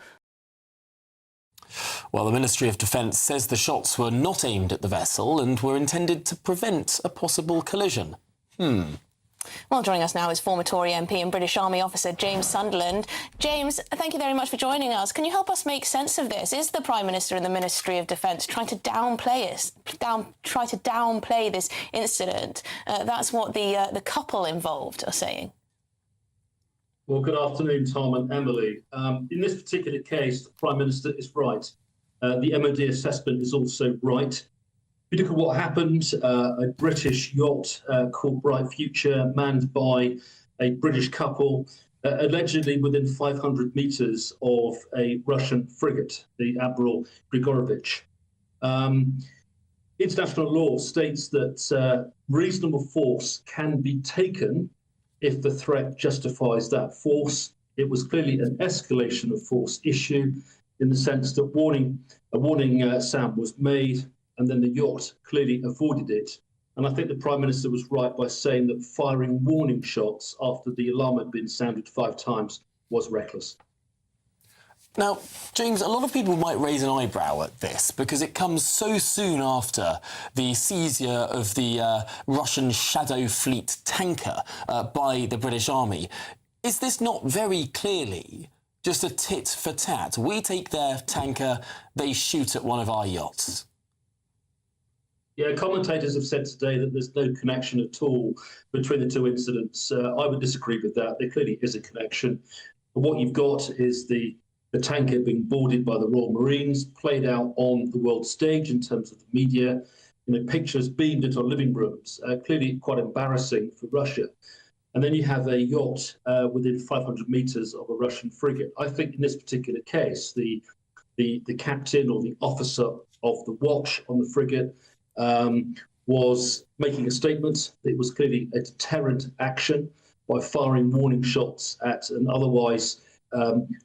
Well, the Ministry of Defence says the shots were not aimed at the vessel and were intended to prevent a possible collision. Well, joining us now is former Tory MP and British Army officer James Sunderland. James, thank you very much for joining us. Can you help us make sense of this? Is the Prime Minister and the Ministry of Defence trying to downplay this incident? That's what the couple involved are saying. Well, good afternoon, Tom and Emily. In this particular case, the Prime Minister is right. The MOD assessment is also right. If you look at what happened, a British yacht called Bright Future, manned by a British couple, allegedly within 500 metres of a Russian frigate, the Admiral Grigorovich. International law states that reasonable force can be taken if the threat justifies that force. It was clearly an escalation of force issue in the sense that a warning sound was made, and then the yacht clearly avoided it. And I think the Prime Minister was right by saying that firing warning shots after the alarm had been sounded 5 times was reckless. Now, James, a lot of people might raise an eyebrow at this because it comes so soon after the seizure of the Russian Shadow Fleet tanker by the British Army. Is this not very clearly just a tit for tat? We take their tanker, they shoot at one of our yachts. Yeah, commentators have said today that there's no connection at all between the two incidents. I would disagree with that. There clearly is a connection. But what you've got is the tanker being boarded by the Royal Marines, played out on the world stage in terms of the media. pictures beamed into living rooms, clearly quite embarrassing for Russia. And then you have a yacht within 500 meters of a Russian frigate. I think in this particular case, the captain or the officer of the watch on the frigate was making a statement. It was clearly a deterrent action by firing warning shots at an otherwise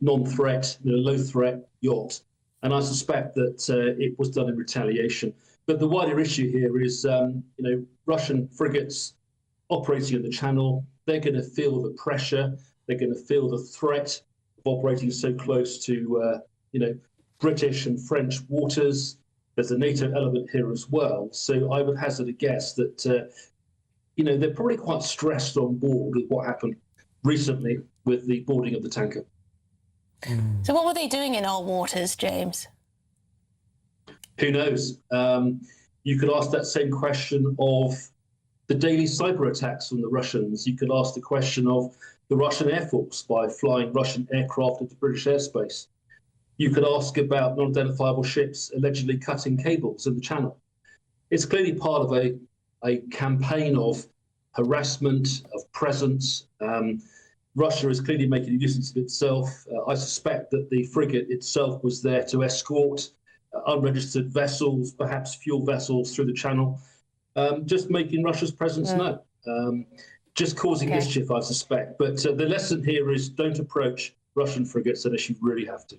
non-threat, low-threat yacht. And I suspect that it was done in retaliation. But the wider issue here is, Russian frigates operating in the Channel, they're going to feel the pressure, they're going to feel the threat of operating so close to, British and French waters. There's a NATO element here as well. So I would hazard a guess that, they're probably quite stressed on board with what happened recently with the boarding of the tanker. So what were they doing in our waters, James? Who knows? You could ask that same question of the daily cyber attacks from the Russians. You could ask the question of the Russian Air Force by flying Russian aircraft into British airspace. You could ask about non-identifiable ships allegedly cutting cables in the Channel. It's clearly part of a campaign of harassment, of presence. Russia is clearly making a nuisance of itself. I suspect that the frigate itself was there to escort unregistered vessels, perhaps fuel vessels through the Channel, just making Russia's presence known, just causing mischief, I suspect. But the lesson here is don't approach Russian frigates unless you really have to.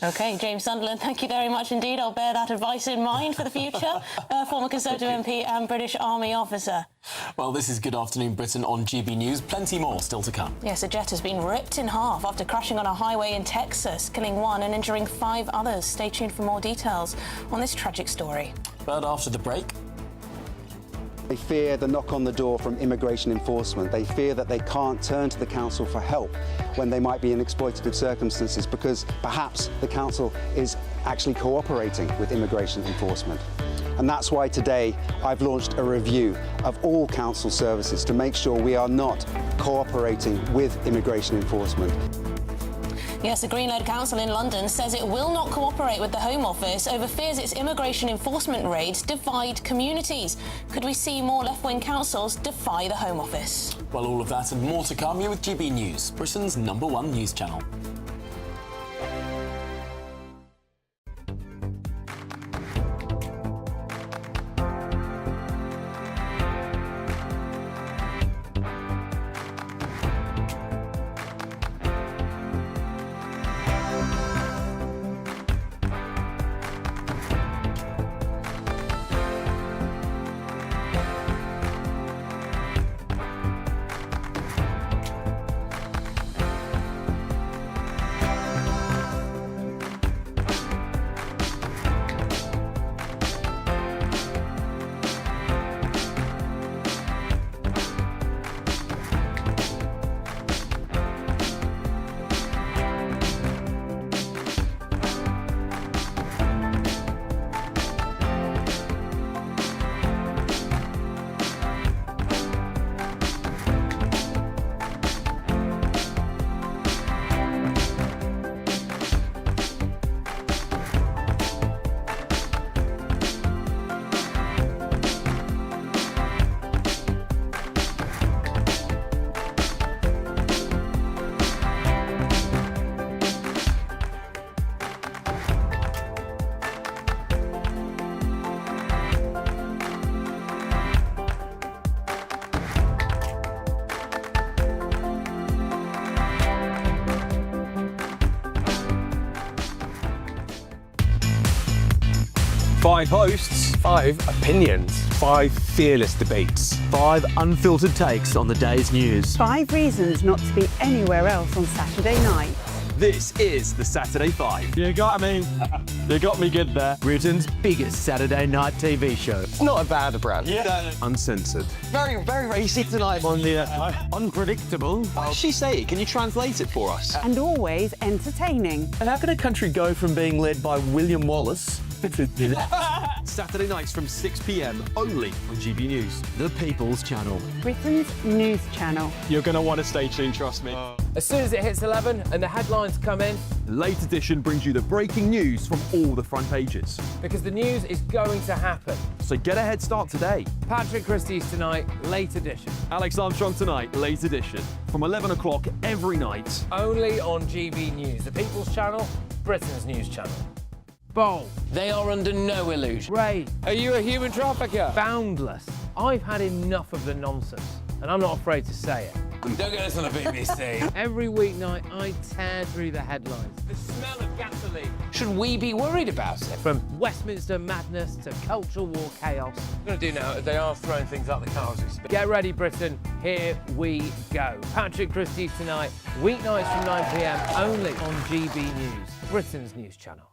OK, James Sunderland, thank you very much indeed. I'll bear that advice in mind for the future. Former Conservative MP and British Army officer. Well, this is Good Afternoon Britain on GB News. Plenty more still to come. Yes, a jet has been ripped in half after crashing on a highway in Texas, killing one and injuring 5 others. Stay tuned for more details on this tragic story. But after the break... They fear the knock on the door from immigration enforcement. They fear that they can't turn to the council for help when they might be in exploitative circumstances because perhaps the council is actually cooperating with immigration enforcement. And that's why today I've launched a review of all council services to make sure we are not cooperating with immigration enforcement. Yes, the Green-led council in London says it will not cooperate with the Home Office over fears its immigration enforcement raids divide communities. Could we see more left-wing councils defy the Home Office? Well, all of that and more to come here with GB News, Britain's #1 news channel. Five hosts, 5 opinions, 5 fearless debates, 5 unfiltered takes on the day's news. 5 reasons not to be anywhere else on Saturday night. This is the Saturday 5. You got me. You got me good there. Britain's biggest Saturday night TV show. It's not a bad brand. Yeah. Uncensored. Very, very racy tonight. On the unpredictable. What does she say? Can you translate it for us? And always entertaining. And how can a country go from being led by William Wallace Saturday nights from 6 p.m. only on GB News. The People's Channel. Britain's news channel. You're going to want to stay tuned, trust me. As soon as it hits 11 and the headlines come in, Late Edition brings you the breaking news from all the front pages. because the news is going to happen. So get a head start today. Patrick Christie's tonight, late edition. Alex Armstrong tonight, late edition. From 11 o'clock every night. Only on GB News, the People's Channel, Britain's news channel. Bold. They are under no illusion. Ray. Are you a human trafficker? Boundless. I've had enough of the nonsense, and I'm not afraid to say it. Don't get us on the BBC. Every weeknight, I tear through the headlines. The smell of gasoline. Should we be worried about it? From Westminster madness to cultural war chaos. What I'm going to do now is they are throwing things out the car as we speak. Get ready, Britain. Here we go. Patrick Christie's tonight, weeknights from 9 p.m, only on GB News, Britain's news channel.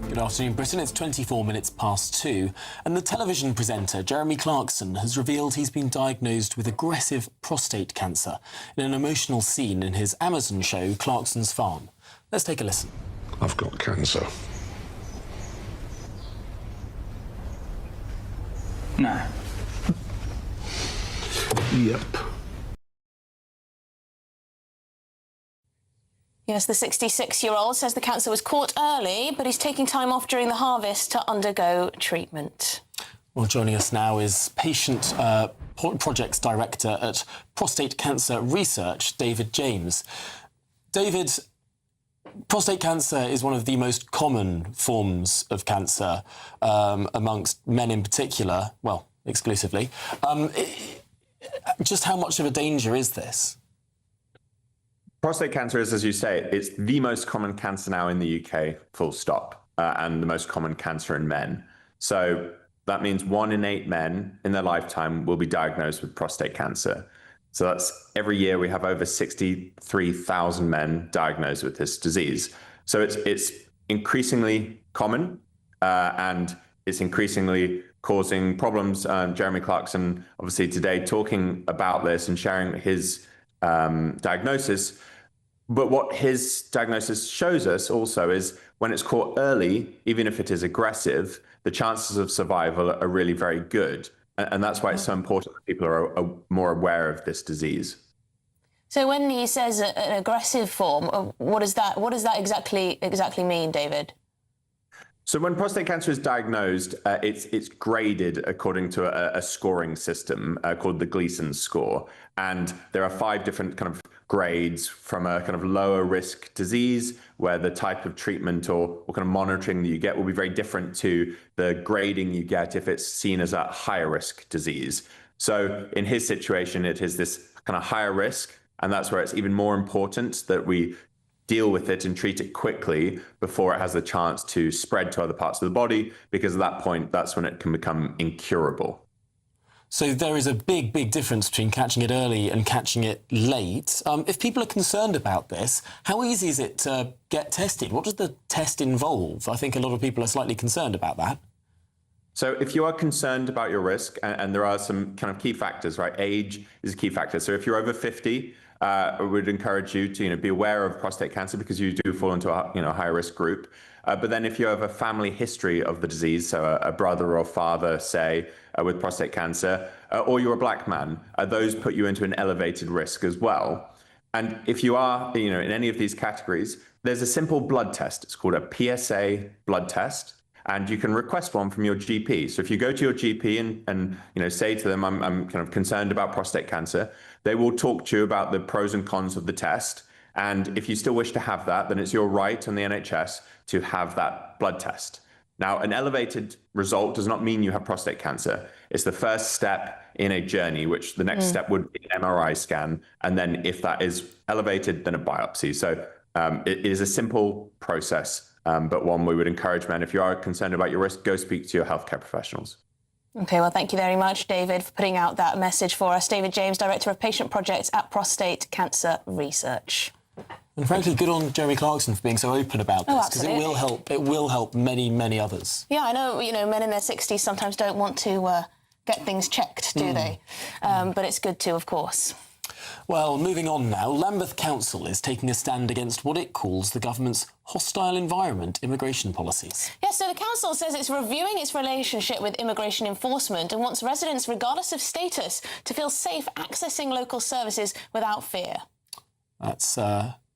Good afternoon, Britain. It's 24 minutes past 2, and the television presenter Jeremy Clarkson has revealed he's been diagnosed with aggressive prostate cancer in an emotional scene in his Amazon show, Clarkson's Farm. Let's take a listen. I've got cancer. No. Yep. Yes, the 66-year-old says the cancer was caught early, but he's taking time off during the harvest to undergo treatment. Well, joining us now is Patient Projects Director at Prostate Cancer Research, David James. David, prostate cancer is one of the most common forms of cancer amongst men in particular, well, exclusively. Just how much of a danger is this? Prostate cancer is, as you say, it's the most common cancer now in the UK, full stop, and the most common cancer in men. So that means 1 in 8 men in their lifetime will be diagnosed with prostate cancer. So that's every year we have over 63,000 men diagnosed with this disease. So it's increasingly common and it's increasingly causing problems. Jeremy Clarkson, obviously today, talking about this and sharing his diagnosis. But what his diagnosis shows us also is when it's caught early, even if it is aggressive, the chances of survival are really very good. And that's why it's so important that people are more aware of this disease. So when he says an aggressive form, what does that exactly mean, David? So when prostate cancer is diagnosed, it's graded according to a scoring system called the Gleason score. And there are 5 different kind of grades, from a kind of lower risk disease, where the type of treatment or kind of monitoring that you get will be very different to the grading you get if it's seen as a higher risk disease. So in his situation, it is this kind of higher risk, and that's where it's even more important that we deal with it and treat it quickly before it has the chance to spread to other parts of the body, because at that point, that's when it can become incurable. So there is a big, big difference between catching it early and catching it late. If people are concerned about this, how easy is it to get tested? What does the test involve? I think a lot of people are slightly concerned about that. So if you are concerned about your risk, and there are some kind of key factors, right? Age is a key factor. So if you're over 50, I would encourage you to be aware of prostate cancer, because you do fall into a higher risk group. But then if you have a family history of the disease, so a brother or father, say, with prostate cancer, or you're a black man, those put you into an elevated risk as well. And if you are in any of these categories, there's a simple blood test. It's called a PSA blood test. And you can request one from your GP. So if you go to your GP and say to them, I'm kind of concerned about prostate cancer, they will talk to you about the pros and cons of the test. And if you still wish to have that, then it's your right on the NHS to have that blood test. Now, an elevated result does not mean you have prostate cancer. It's the first step in a journey, which the next step would be an MRI scan. And then if that is elevated, then a biopsy. So it is a simple process, but one we would encourage men, if you are concerned about your risk, go speak to your healthcare professionals. OK, well, thank you very much, David, for putting out that message for us. David James, Director of Patient Projects at Prostate Cancer Research. And frankly, good on Jeremy Clarkson for being so open about this, because it will help many, many others. Yeah, I know, men in their 60s sometimes don't want to get things checked, do they? But it's good to, of course. Well, moving on now, Lambeth Council is taking a stand against what it calls the government's hostile environment immigration policies. Yes, so the council says it's reviewing its relationship with immigration enforcement and wants residents, regardless of status, to feel safe accessing local services without fear. That's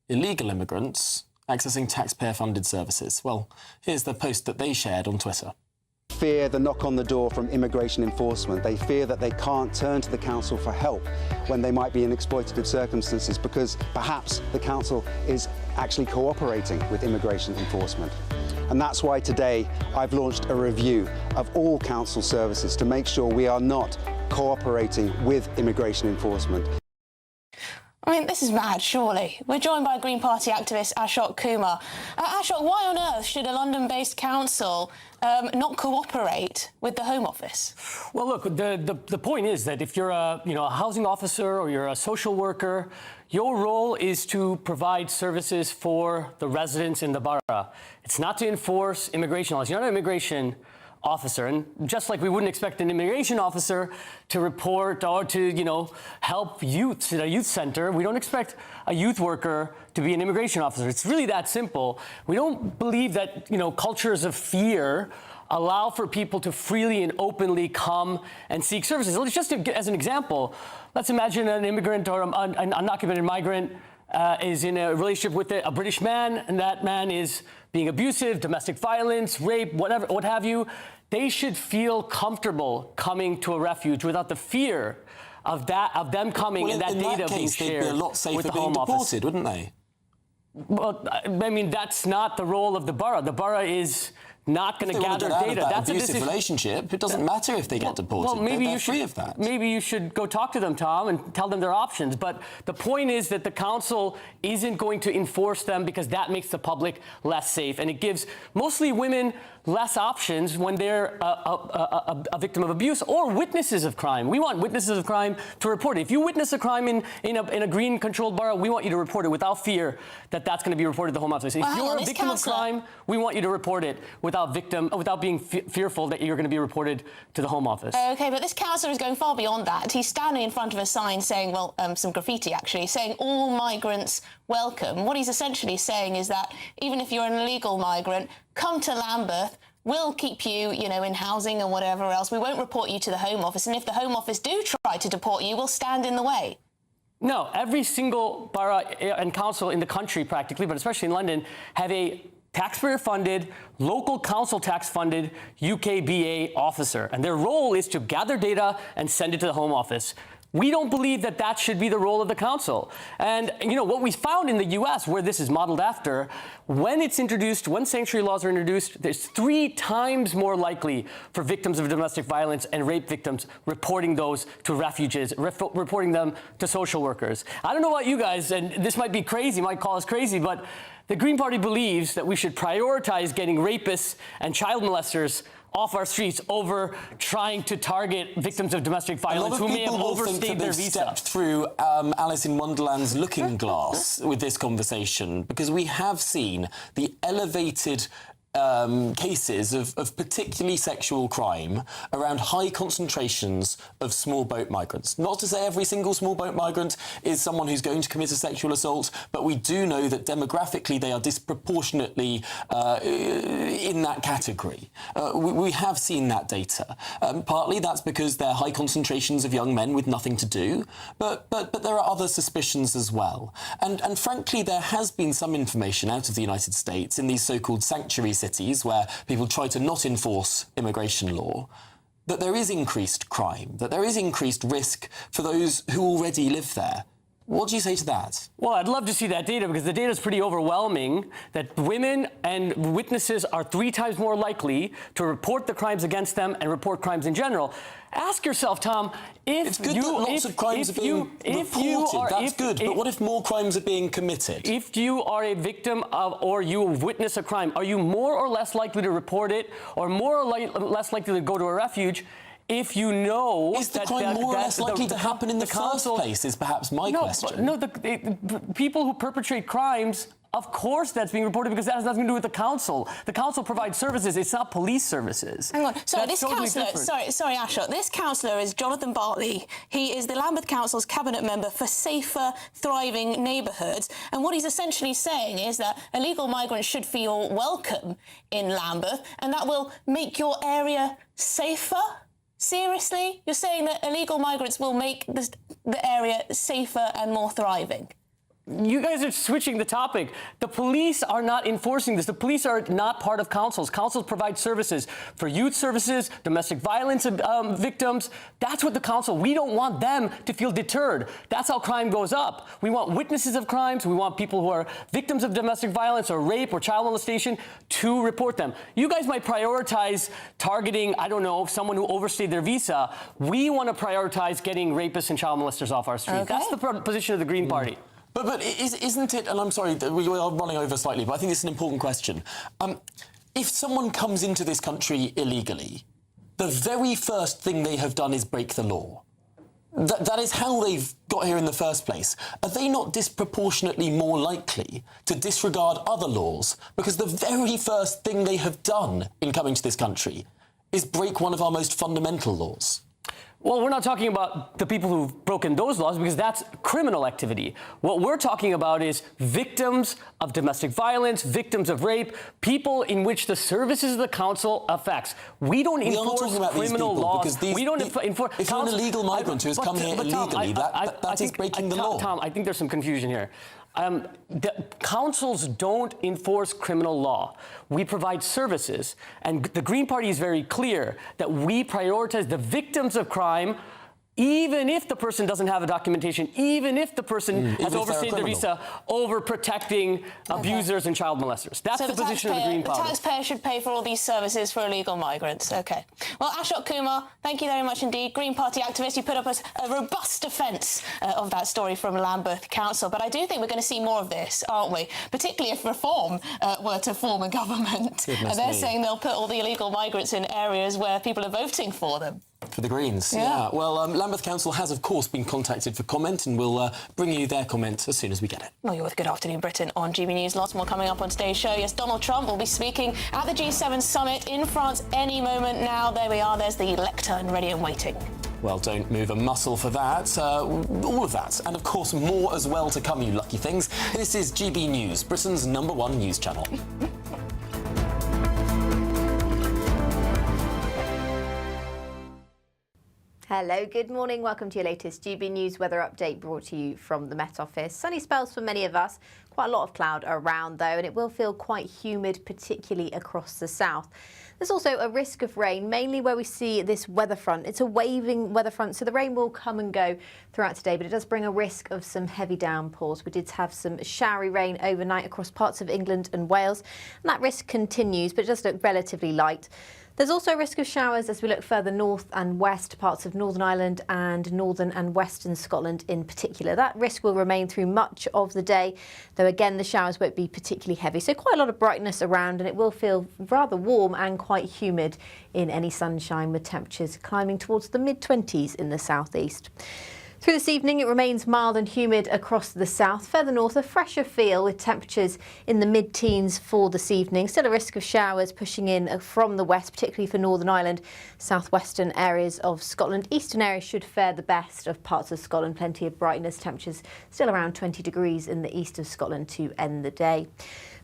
illegal immigrants accessing taxpayer-funded services. Well, here's the post that they shared on Twitter. Fear the knock on the door from immigration enforcement. They fear that they can't turn to the council for help when they might be in exploitative circumstances because perhaps the council is actually cooperating with immigration enforcement. And that's why today I've launched a review of all council services to make sure we are not cooperating with immigration enforcement. I mean, this is mad, surely. We're joined by Green Party activist Ashok Kumar. Ashok, why on earth should a London-based council not cooperate with the Home Office? Well, look, the point is that if you're a housing officer or you're a social worker, your role is to provide services for the residents in the borough. It's not to enforce immigration laws. You're not an immigration officer, and just like we wouldn't expect an immigration officer to report or to, help youths at a youth center, we don't expect a youth worker to be an immigration officer. It's really that simple. We don't believe that, cultures of fear allow for people to freely and openly come and seek services. Just as an example, let's imagine an immigrant or an undocumented migrant is in a relationship with a British man, and that man is being abusive, domestic violence, rape, whatever, what have you. They should feel comfortable coming to a refuge without the fear of them coming and that data being shared they'd be a lot safer with the being Home deported, Office. wouldn't they? Well, I mean, that's not the role of the borough. The borough is not going to gather data. That's an abusive relationship. It doesn't matter if they get deported. Well, maybe they're free of that. Maybe you should go talk to them, Tom, and tell them their options. But the point is that the council isn't going to enforce them because that makes the public less safe, and it gives mostly women less options when they're a victim of abuse or witnesses of crime. We want witnesses of crime to report it. If you witness a crime in a green-controlled borough, we want you to report it without fear that that's going to be reported to the Home Office. If you're a victim of crime, we want you to report it without being fearful that you're going to be reported to the Home Office. OK, but this councillor is going far beyond that. He's standing in front of a sign saying, well, some graffiti actually, saying all migrants welcome. What he's essentially saying is that even if you're an illegal migrant, come to Lambeth, we'll keep you, in housing and whatever else. We won't report you to the Home Office. And if the Home Office do try to deport you, we'll stand in the way. No, every single borough and council in the country practically, but especially in London, have a taxpayer-funded, local council tax-funded UKBA officer. And their role is to gather data and send it to the Home Office. We don't believe that that should be the role of the council. And, what we found in the US, where this is modeled after, when it's introduced, when sanctuary laws are introduced, there's 3 times more likely for victims of domestic violence and rape victims reporting those to refuges, reporting them to social workers. I don't know about you guys, and this might be crazy, might call us crazy, but the Green Party believes that we should prioritize getting rapists and child molesters off our streets over trying to target victims of domestic violence who may have overstayed their visa. Stepped through Alice in Wonderland's looking glass with this conversation, because we have seen the elevated cases of particularly sexual crime around high concentrations of small boat migrants. Not to say every single small boat migrant is someone who's going to commit a sexual assault, but we do know that demographically they are disproportionately in that category. We have seen that data. Partly that's because they're high concentrations of young men with nothing to do, but there are other suspicions as well. And frankly, there has been some information out of the United States in these so-called sanctuary cities where people try to not enforce immigration law, that there is increased crime, that there is increased risk for those who already live there. What do you say to that? Well, I'd love to see that data, because the data is pretty overwhelming, that women and witnesses are 3 times more likely to report the crimes against them and report crimes in general. Ask yourself, Tom, it's good that lots of crimes are being reported. That's good, but what if more crimes are being committed? If you are a victim of, or you witness a crime, are you more or less likely to report it, or more or less likely to go to a refuge? If you know is the crime more or less likely to happen in the first place is perhaps my question. No, people who perpetrate crimes, of course that's being reported, because that has nothing to do with the council. The council provides services, it's not police services. Hang on, sorry, that's this totally councillor, sorry, Ashok, this councillor is Jonathan Bartley. He is the Lambeth Council's cabinet member for safer, thriving neighbourhoods. And what he's essentially saying is that illegal migrants should feel welcome in Lambeth, and that will make your area safer. Seriously? You're saying that illegal migrants will make the area safer and more thriving? You guys are switching the topic. The police are not enforcing this. The police are not part of councils. Councils provide services for youth services, domestic violence victims. That's what the council, we don't want them to feel deterred. That's how crime goes up. We want witnesses of crimes. We want people who are victims of domestic violence or rape or child molestation to report them. You guys might prioritize targeting, I don't know, someone who overstayed their visa. We want to prioritize getting rapists and child molesters off our street. That's the position of the Green Party. But isn't it, and I'm sorry, we are running over slightly, but I think it's an important question. If someone comes into this country illegally, the very first thing they have done is break the law. That is how they've got here in the first place. Are they not disproportionately more likely to disregard other laws because the very first thing they have done in coming to this country is break one of our most fundamental laws? Well, we're not talking about the people who've broken those laws because that's criminal activity. What we're talking about is victims of domestic violence, victims of rape, people in which the services of the council affects. We don't enforce criminal laws. We don't enforce. If you're an illegal migrant who has come here illegally, that is breaking the law. Tom, I think there's some confusion here. The councils don't enforce criminal law. We provide services, and the Green Party is very clear that we prioritize the victims of crime, even if the person doesn't have a documentation, even if the person has overstayed their visa, over protecting abusers and child molesters. That's the position of the Green Party. The taxpayer should pay for all these services for illegal migrants. OK. Well, Ashok Kumar, thank you very much indeed. Green Party activist, you put up a robust defence of that story from Lambeth Council. But I do think we're going to see more of this, aren't we? Particularly if Reform were to form a government. And they're saying they'll put all the illegal migrants in areas where people are voting for them. For the Greens, yeah. Well, Lambeth Council has, of course, been contacted for comment, and we'll bring you their comment as soon as we get it. Well, you're with Good Afternoon Britain on GB News. Lots more coming up on today's show. Yes, Donald Trump will be speaking at the G7 summit in France any moment now. There we are. There's the lectern ready and waiting. Well, don't move a muscle for that. All of that, and of course more as well to come, you lucky things. This is GB News, Britain's #1 news channel. Hello, good morning. Welcome to your latest GB News weather update brought to you from the Met Office. Sunny spells for many of us. Quite a lot of cloud around though, and it will feel quite humid, particularly across the south. There's also a risk of rain, mainly where we see this weather front. It's a waving weather front, so the rain will come and go throughout today, but it does bring a risk of some heavy downpours. We did have some showery rain overnight across parts of England and Wales, and that risk continues, but it does look relatively light. There's also a risk of showers as we look further north and west, parts of Northern Ireland and northern and western Scotland in particular. That risk will remain through much of the day, though again the showers won't be particularly heavy. So quite a lot of brightness around, and it will feel rather warm and quite humid in any sunshine, with temperatures climbing towards the mid-20s in the southeast. Through this evening, it remains mild and humid across the south. Further north, a fresher feel with temperatures in the mid-teens for this evening. Still a risk of showers pushing in from the west, particularly for Northern Ireland, southwestern areas of Scotland. Eastern areas should fare the best of parts of Scotland. Plenty of brightness, temperatures still around 20 degrees in the east of Scotland to end the day.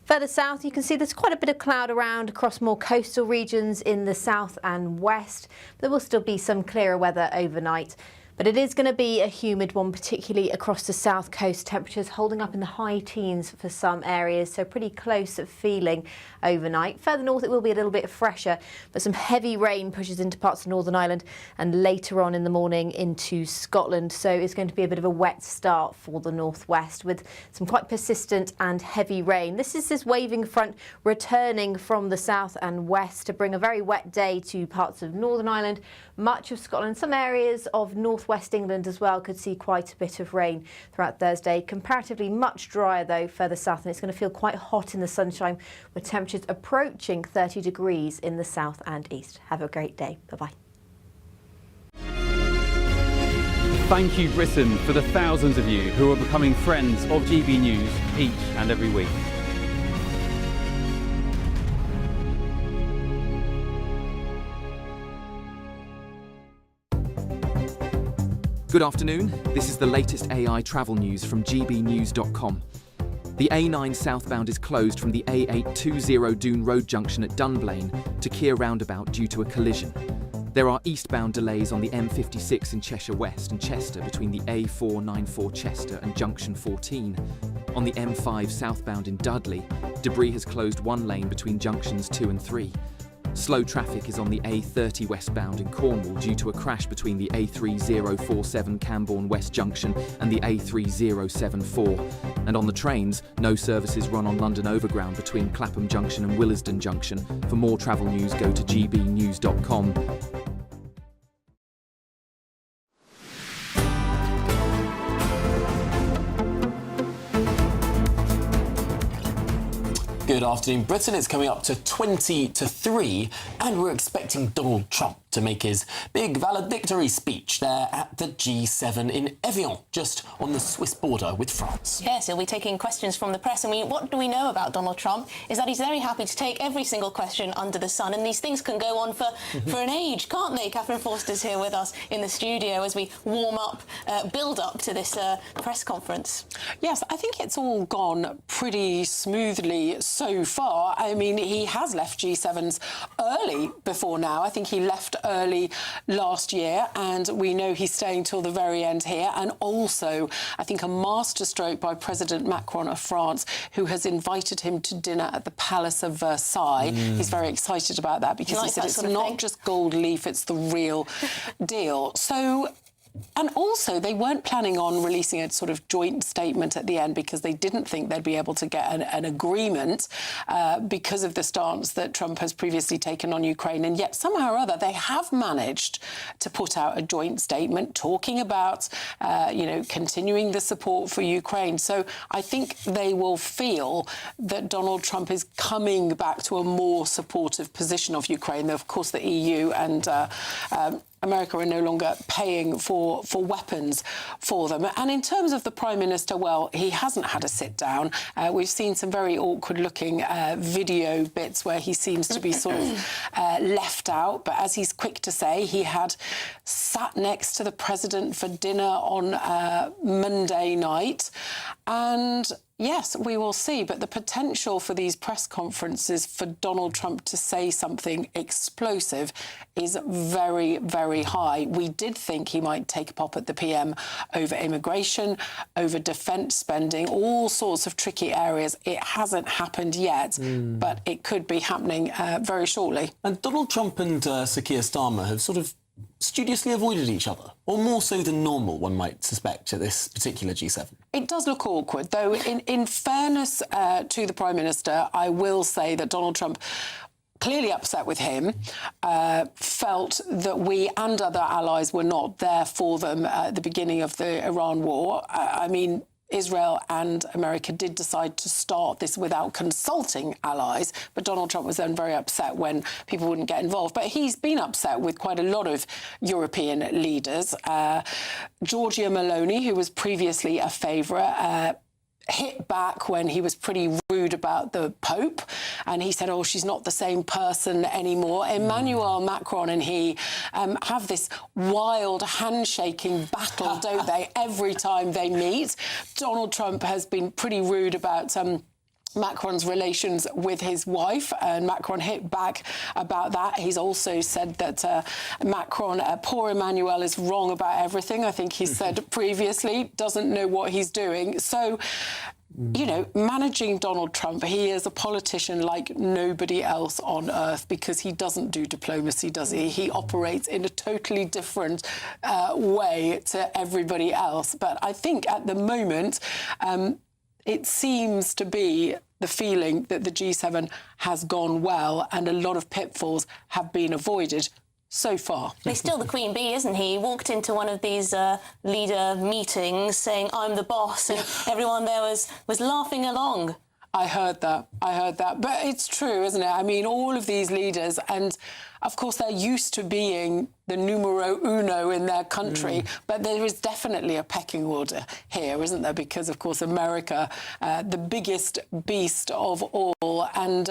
Further south, you can see there's quite a bit of cloud around across more coastal regions in the south and west. There will still be some clearer weather overnight. But it is going to be a humid one, particularly across the south coast. Temperatures holding up in the high teens for some areas, so pretty close feeling overnight. Further north, it will be a little bit fresher, but some heavy rain pushes into parts of Northern Ireland and later on in the morning into Scotland. So it's going to be a bit of a wet start for the northwest with some quite persistent and heavy rain. This is this waving front returning from the south and west to bring a very wet day to parts of Northern Ireland, much of Scotland. Some areas of northwest England as well could see quite a bit of rain throughout Thursday. Comparatively much drier though further south, and it's going to feel quite hot in the sunshine with temperatures approaching 30 degrees in the south and east. Have a great day. Bye-bye. Thank you, Britain, for the thousands of you who are becoming friends of GB News each and every week. Good afternoon. This is the latest AI travel news from gbnews.com. The A9 southbound is closed from the A820 Doon Road junction at Dunblane to Keir roundabout due to a collision. There are eastbound delays on the M56 in Cheshire West and Chester between the A494 Chester and Junction 14. On the M5 southbound in Dudley, debris has closed one lane between junctions 2 and 3. Slow traffic is on the A30 westbound in Cornwall due to a crash between the A3047 Camborne West Junction and the A3074. And on the trains, no services run on London Overground between Clapham Junction and Willesden Junction. For more travel news, go to gbnews.com. Good afternoon, Britain. It's coming up to 20 to 3, and we're expecting Donald Trump to make his big valedictory speech there at the G7 in Evian, just on the Swiss border with France. Yes, he'll be taking questions from the press. And what do we know about Donald Trump is that he's very happy to take every single question under the sun, and these things can go on for an age, can't they? Catherine Forster's here with us in the studio as we warm up, build up to this press conference. Yes, I think it's all gone pretty smoothly so far. I mean, he has left G7s early before now. I think he left early last year, and we know he's staying till the very end here. And also, I think a masterstroke by President Macron of France, who has invited him to dinner at the Palace of Versailles. He's very excited about that because he said it's not just gold leaf, it's the real deal. So, and also, they weren't planning on releasing a sort of joint statement at the end because they didn't think they'd be able to get an agreement because of the stance that Trump has previously taken on Ukraine. And yet, somehow or other, they have managed to put out a joint statement talking about, continuing the support for Ukraine. So I think they will feel that Donald Trump is coming back to a more supportive position of Ukraine. Of course, the EU and America are no longer paying for weapons for them. And in terms of the Prime Minister, well, he hasn't had a sit down. We've seen some very awkward-looking video bits where he seems to be sort of left out. But as he's quick to say, he had sat next to the president for dinner on Monday night. And yes, we will see. But the potential for these press conferences for Donald Trump to say something explosive is very, very high. We did think he might take a pop at the PM over immigration, over defence spending, all sorts of tricky areas. It hasn't happened yet, but it could be happening very shortly. And Donald Trump and Sir Keir Starmer have sort of studiously avoided each other, or more so than normal, one might suspect, at this particular G7. It does look awkward, though. In fairness to the Prime Minister, I will say that Donald Trump, clearly upset with him, felt that we and other allies were not there for them at the beginning of the Iran war. I mean, Israel and America did decide to start this without consulting allies, but Donald Trump was then very upset when people wouldn't get involved. But he's been upset with quite a lot of European leaders. Giorgia Meloni, who was previously a favourite, hit back when he was pretty rude about the Pope, and he said, oh, she's not the same person anymore. Emmanuel Macron and he have this wild handshaking battle, don't they, every time they meet. Donald Trump has been pretty rude about Macron's relations with his wife, and Macron hit back about that. He's also said that Macron, poor Emmanuel, is wrong about everything. I think he said previously, doesn't know what he's doing. So, you know, managing Donald Trump, he is a politician like nobody else on earth because he doesn't do diplomacy, does he? He operates in a totally different way to everybody else. But I think at the moment, it seems to be the feeling that the G7 has gone well and a lot of pitfalls have been avoided so far. He's still the Queen Bee, isn't he? He walked into one of these leader meetings saying, I'm the boss, and everyone there was laughing along. I heard that. But it's true, isn't it? I mean, all of these leaders, and of course they're used to being the numero uno in their country, but there is definitely a pecking order here, isn't there? Because, of course, America, the biggest beast of all. And,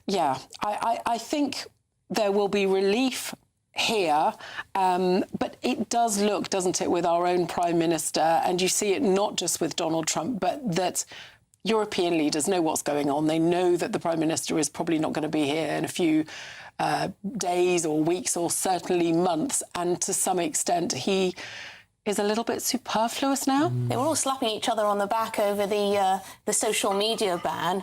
yeah, I think there will be relief here, but it does look, doesn't it, with our own Prime Minister, and you see it not just with Donald Trump, but that European leaders know what's going on. They know that the Prime Minister is probably not going to be here in a few days or weeks or certainly months. And to some extent, he is a little bit superfluous now. They were all slapping each other on the back over the social media ban.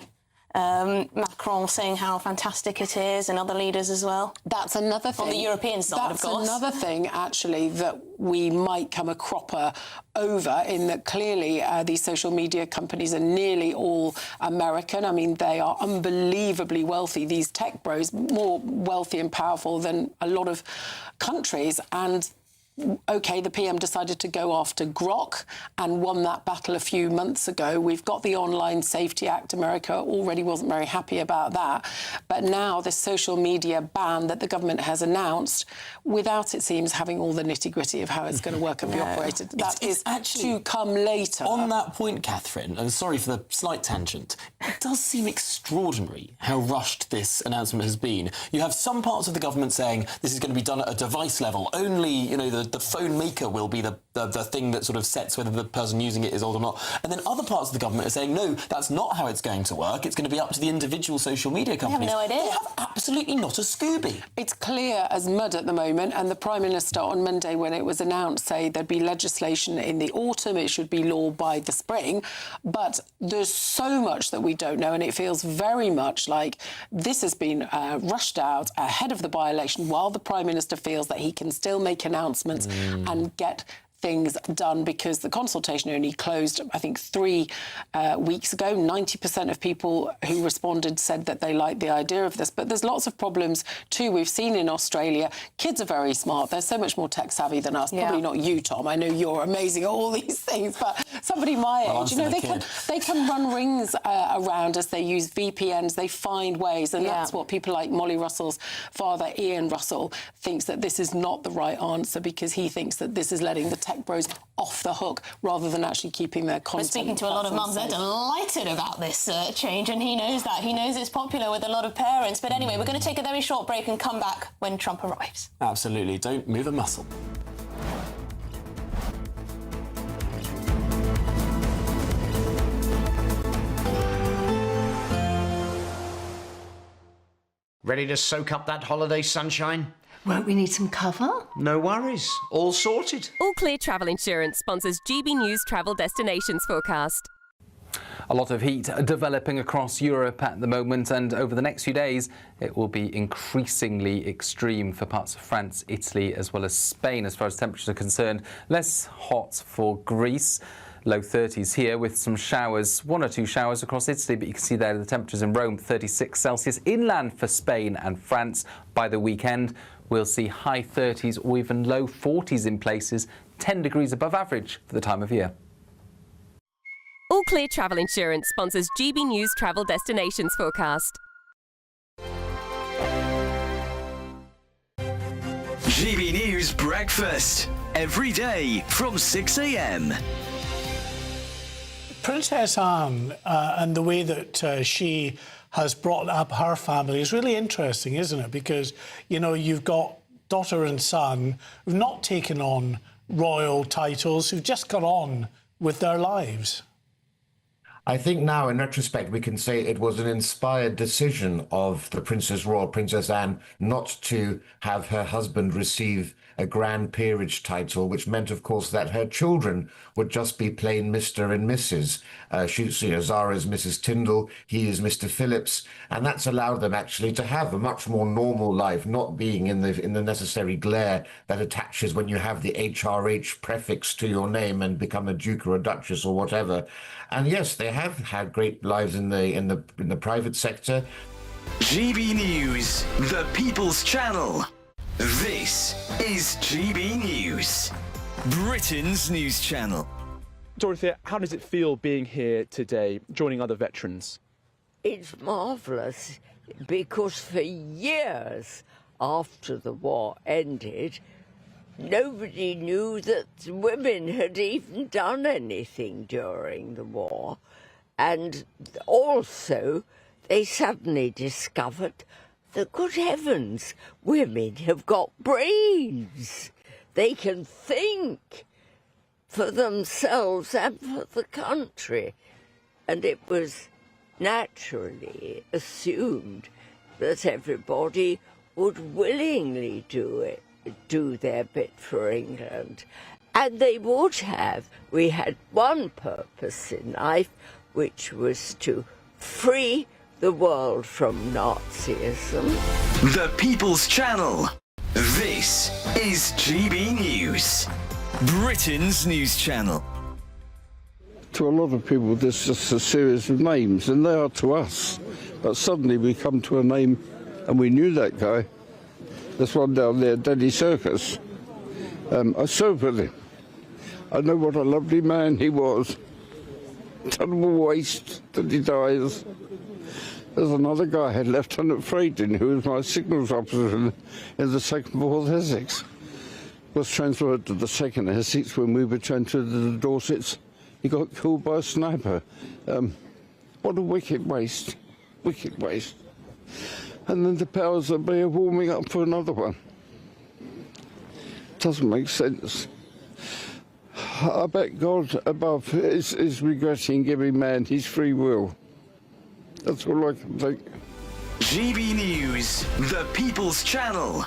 Macron saying how fantastic it is, and other leaders as well. That's another thing. On the European side, of course. That's another thing, actually, that we might come a cropper over, in that clearly these social media companies are nearly all American. I mean, they are unbelievably wealthy. These tech bros, more wealthy and powerful than a lot of countries. And OK, the PM decided to go after Grok and won that battle a few months ago. We've got the Online Safety Act. America already wasn't very happy about that. But now this social media ban that the government has announced, without, it seems, having all the nitty-gritty of how it's going to work and be operated, that is actually to come later. On that point, Catherine, and sorry for the slight tangent, it does seem extraordinary how rushed this announcement has been. You have some parts of the government saying this is going to be done at a device level. Only, you know, the phone maker will be the thing that sort of sets whether the person using it is old or not. And then other parts of the government are saying, no, that's not how it's going to work. It's going to be up to the individual social media companies. They have no idea. They have absolutely not a Scooby. It's clear as mud at the moment, and the Prime Minister on Monday, when it was announced, said there'd be legislation in the autumn, it should be law by the spring. But there's so much that we don't know, and it feels very much like this has been rushed out ahead of the by-election, while the Prime Minister feels that he can still make announcements and get things done, because the consultation only closed, I think, 3 weeks ago. 90% of people who responded said that they liked the idea of this. But there's lots of problems too. We've seen in Australia, kids are very smart. They're so much more tech savvy than us. Probably not you, Tom. I know you're amazing at all these things, but somebody my age, you know, they can run rings around us. They use VPNs. They find ways, and that's what people like Molly Russell's father, Ian Russell, thinks, that this is not the right answer, because he thinks that this is letting the tech bros off the hook rather than actually keeping their content. We're speaking to a lot of mums. They're delighted about this change, and he knows that. He knows it's popular with a lot of parents. But anyway, we're going to take a very short break and come back when Trump arrives. Absolutely. Don't move a muscle. Ready to soak up that holiday sunshine? Won't we need some cover? No worries. All sorted. All Clear Travel Insurance sponsors GB News travel destinations forecast. A lot of heat developing across Europe at the moment, and over the next few days it will be increasingly extreme for parts of France, Italy as well as Spain as far as temperatures are concerned. Less hot for Greece. Low 30s here with some showers, 1 or 2 showers across Italy, but you can see there the temperatures in Rome, 36 Celsius. Inland for Spain and France. By the weekend, we'll see high 30s or even low 40s in places, 10 degrees above average for the time of year. All Clear Travel Insurance sponsors GB News travel destinations forecast. GB News Breakfast, every day from 6 a.m. Princess Anne and the way that she has brought up her family is really interesting, isn't it? Because, you know, you've got daughter and son who've not taken on royal titles, who've just got on with their lives. I think now, in retrospect, we can say it was an inspired decision of the Princess Royal, Princess Anne, not to have her husband receive a Grand Peerage title, which meant, of course, that her children would just be plain Mr. and Mrs. Zara is Mrs. Tyndall, he is Mr. Phillips, and that's allowed them actually to have a much more normal life, not being in the necessary glare that attaches when you have the HRH prefix to your name and become a duke or a duchess or whatever. And yes, they have had great lives in the private sector. GB News, the People's Channel. This is GB News, Britain's news channel. Dorothea, how does it feel being here today, joining other veterans? It's marvellous, because for years after the war ended, nobody knew that women had even done anything during the war. And also, they suddenly discovered that, good heavens, women have got brains. They can think for themselves and for the country. And it was naturally assumed that everybody would willingly do their bit for England. And they would have. We had one purpose in life, which was to free the world from Nazism. The People's Channel. This is GB News, Britain's news channel. To a lot of people, this is just a series of names, and they are to us. But suddenly we come to a name, and we knew that guy. This one down there, Daddy Circus. I served with him. I know what a lovely man he was. Terrible waste that he dies. There's another guy, Lieutenant Fraden, who was my signals officer in the 2nd 4th Essex. Was transferred to the 2nd Essex when we were transferred to the Dorsets. He got killed by a sniper. What a wicked waste. Wicked waste. And then the powers that be are warming up for another one. Doesn't make sense. I bet God above is regretting giving man his free will. That's all I can think. GB News, the People's Channel.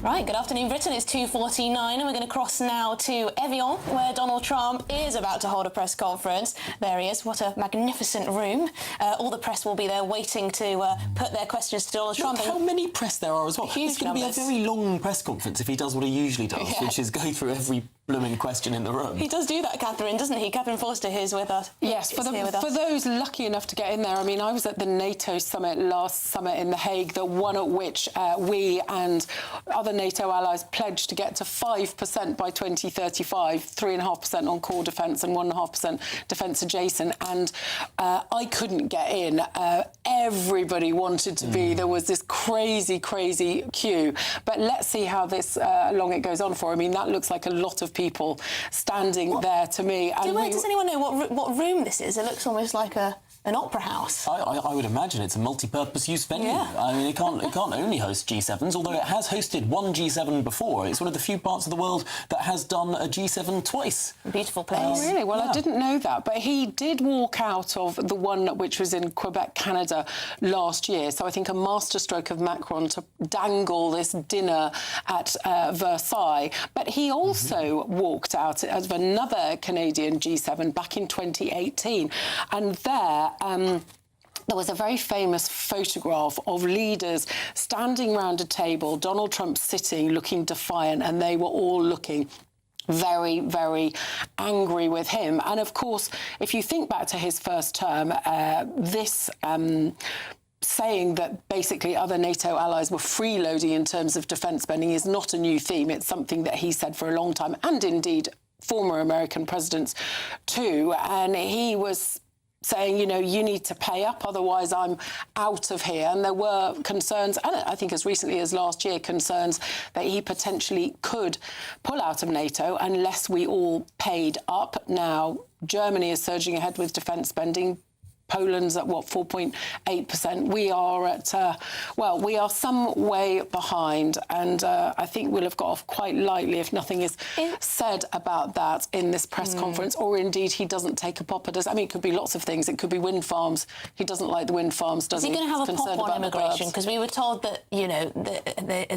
Right, good afternoon, Britain. It's 2:49 and we're going to cross now to Evian, where Donald Trump is about to hold a press conference. There he is. What a magnificent room. All the press will be there waiting to put their questions to Donald Trump. Look how many press there are as well. Huge It's going to be a numbers. very long press conference if he does what he usually does, Yeah. which is go through every blooming question in the room. He does do that, Catherine, doesn't he? Catherine Forster, who's with us. Yes, for those lucky enough to get in there. I mean, I was at the NATO summit last summit in The Hague, the one at which we and other NATO allies pledged to get to 5% by 2035, 3.5% on core defence and 1.5% defence adjacent. And I couldn't get in. Everybody wanted to be. There was this crazy, crazy queue. But let's see how this long it goes on for. I mean, that looks like a lot of people standing there to me. And Does anyone know what room this is? It looks almost like an opera house. I would imagine it's a multi-purpose use venue. Yeah. I mean, it can't only host G7s, although it has hosted one G7 before. It's one of the few parts of the world that has done a G7 twice. Beautiful place. Oh, really? Well, I didn't know that. But he did walk out of the one which was in Quebec, Canada last year. So I think a masterstroke of Macron to dangle this dinner at Versailles. But he also walked out of another Canadian G7 back in 2018. And there was a very famous photograph of leaders standing round a table, Donald Trump sitting, looking defiant, and they were all looking very, very angry with him. And of course, if you think back to his first term, this saying that basically other NATO allies were freeloading in terms of defence spending is not a new theme. It's something that he said for a long time, and indeed former American presidents too. And he was saying, you know, you need to pay up, otherwise I'm out of here. And there were concerns, and I think as recently as last year, concerns that he potentially could pull out of NATO unless we all paid up. Now, Germany is surging ahead with defence spending. Poland's at, 4.8%. We are at, we are some way behind. And I think we'll have got off quite lightly if nothing is said about that in this press conference, or indeed he doesn't take a pop at us. I mean, it could be lots of things. It could be wind farms. He doesn't like the wind farms, does he? Is he going to have a pop on immigration? Because we were told that, you know,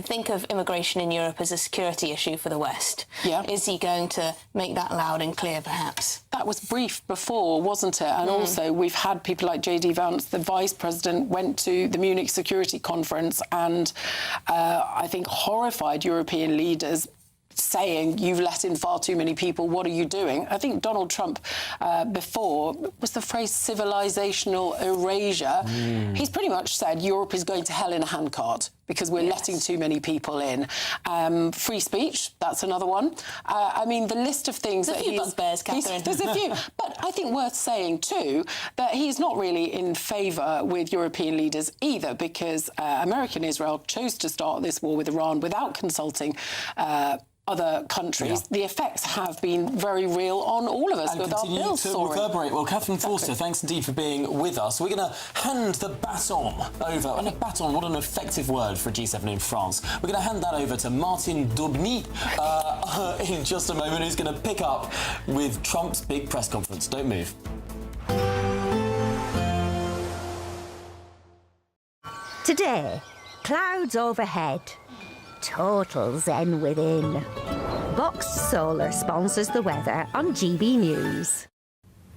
think of immigration in Europe as a security issue for the West. Yeah. Is he going to make that loud and clear, perhaps? That was brief before, wasn't it? And also we've had people like J.D. Vance, the vice president, went to the Munich Security Conference and I think horrified European leaders, saying, you've let in far too many people, what are you doing? I think Donald Trump before was the phrase civilizational erasure. He's pretty much said Europe is going to hell in a handcart because we're letting too many people in. Free speech, that's another one. I mean, the list of things there's that a few bugbears, Catherine. There's a few. But I think worth saying, too, that he's not really in favour with European leaders either, because America and Israel chose to start this war with Iran without consulting other countries. The effects have been very real on all of us and with our bills soaring. Reverberate. Well, Catherine Forster, thanks indeed for being with us. We're going to hand the baton over. And a baton, what an effective word word for a G7 in France. We're going to hand that over to Martin Daubny in just a moment, who's going to pick up with Trump's big press conference. Don't move. Today, clouds overhead. Total zen within. Boxed Solar sponsors the weather on GB News.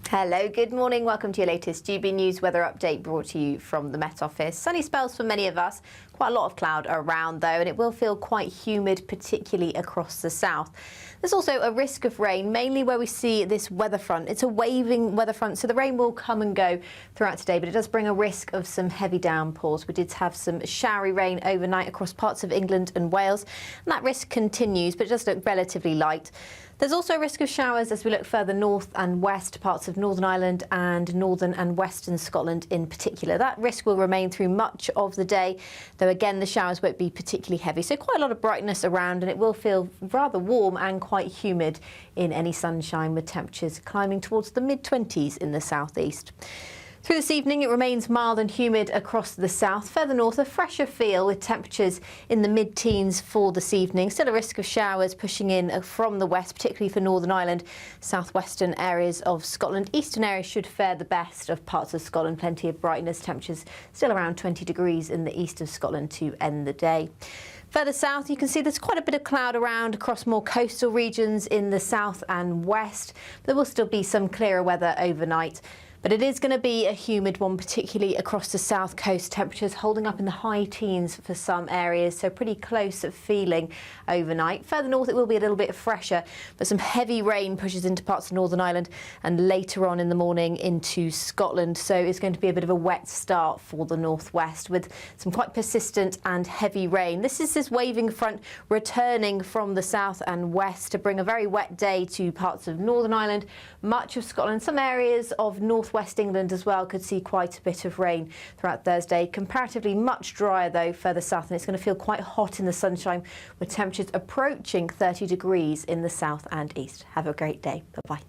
Hello, good morning. Welcome to your latest GB News weather update brought to you from the Met Office. Sunny spells for many of us. Quite a lot of cloud around though, and it will feel quite humid, particularly across the south. There's also a risk of rain, mainly where we see this weather front. It's a waving weather front, so the rain will come and go throughout today, but it does bring a risk of some heavy downpours. We did have some showery rain overnight across parts of England and Wales, and that risk continues, but it does look relatively light. There's also a risk of showers as we look further north and west, parts of Northern Ireland and northern and western Scotland in particular. That risk will remain through much of the day, though again the showers won't be particularly heavy. So quite a lot of brightness around, and it will feel rather warm and quite humid in any sunshine, with temperatures climbing towards the mid-20s in the southeast. Through this evening, it remains mild and humid across the south. Further north, a fresher feel with temperatures in the mid-teens for this evening. Still a risk of showers pushing in from the west, particularly for Northern Ireland, southwestern areas of Scotland. Eastern areas should fare the best of parts of Scotland. Plenty of brightness, temperatures still around 20 degrees in the east of Scotland to end the day. Further south, you can see there's quite a bit of cloud around across more coastal regions in the south and west. There will still be some clearer weather overnight. But it is going to be a humid one, particularly across the south coast. Temperatures holding up in the high teens for some areas, so pretty close feeling overnight. Further north, it will be a little bit fresher, but some heavy rain pushes into parts of Northern Ireland and later on in the morning into Scotland. So it's going to be a bit of a wet start for the northwest with some quite persistent and heavy rain. This is this waving front returning from the south and west to bring a very wet day to parts of Northern Ireland, much of Scotland, some areas of northwest England as well could see quite a bit of rain throughout Thursday. Comparatively much drier though further south, and it's going to feel quite hot in the sunshine with temperatures approaching 30 degrees in the south and east. Have a great day. Bye-bye.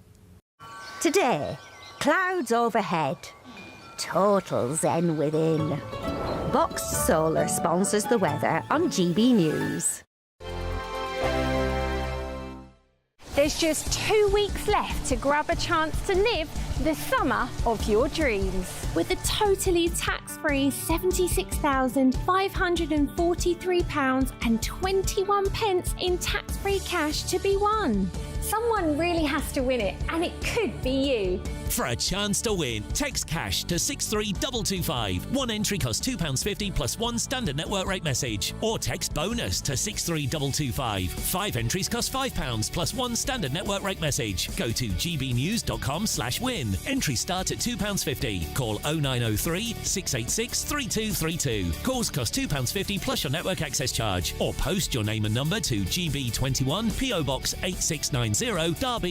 Today, clouds overhead. Total zen within. Boxed Solar sponsors the weather on GB News. There's just 2 weeks left to grab a chance to live the summer of your dreams. With a totally tax-free £76,543.21 in tax-free cash to be won. Someone really has to win it, and it could be you. For a chance to win, text cash to 63225. One entry costs £2.50 plus one standard network rate message. Or text bonus to 63225. 5 entries cost £5 plus one standard network rate message. Go to gbnews.com/win. Entries start at £2.50. Call 0903 686 3232. Calls cost £2.50 plus your network access charge. Or post your name and number to GB21 PO Box 8690 Derby.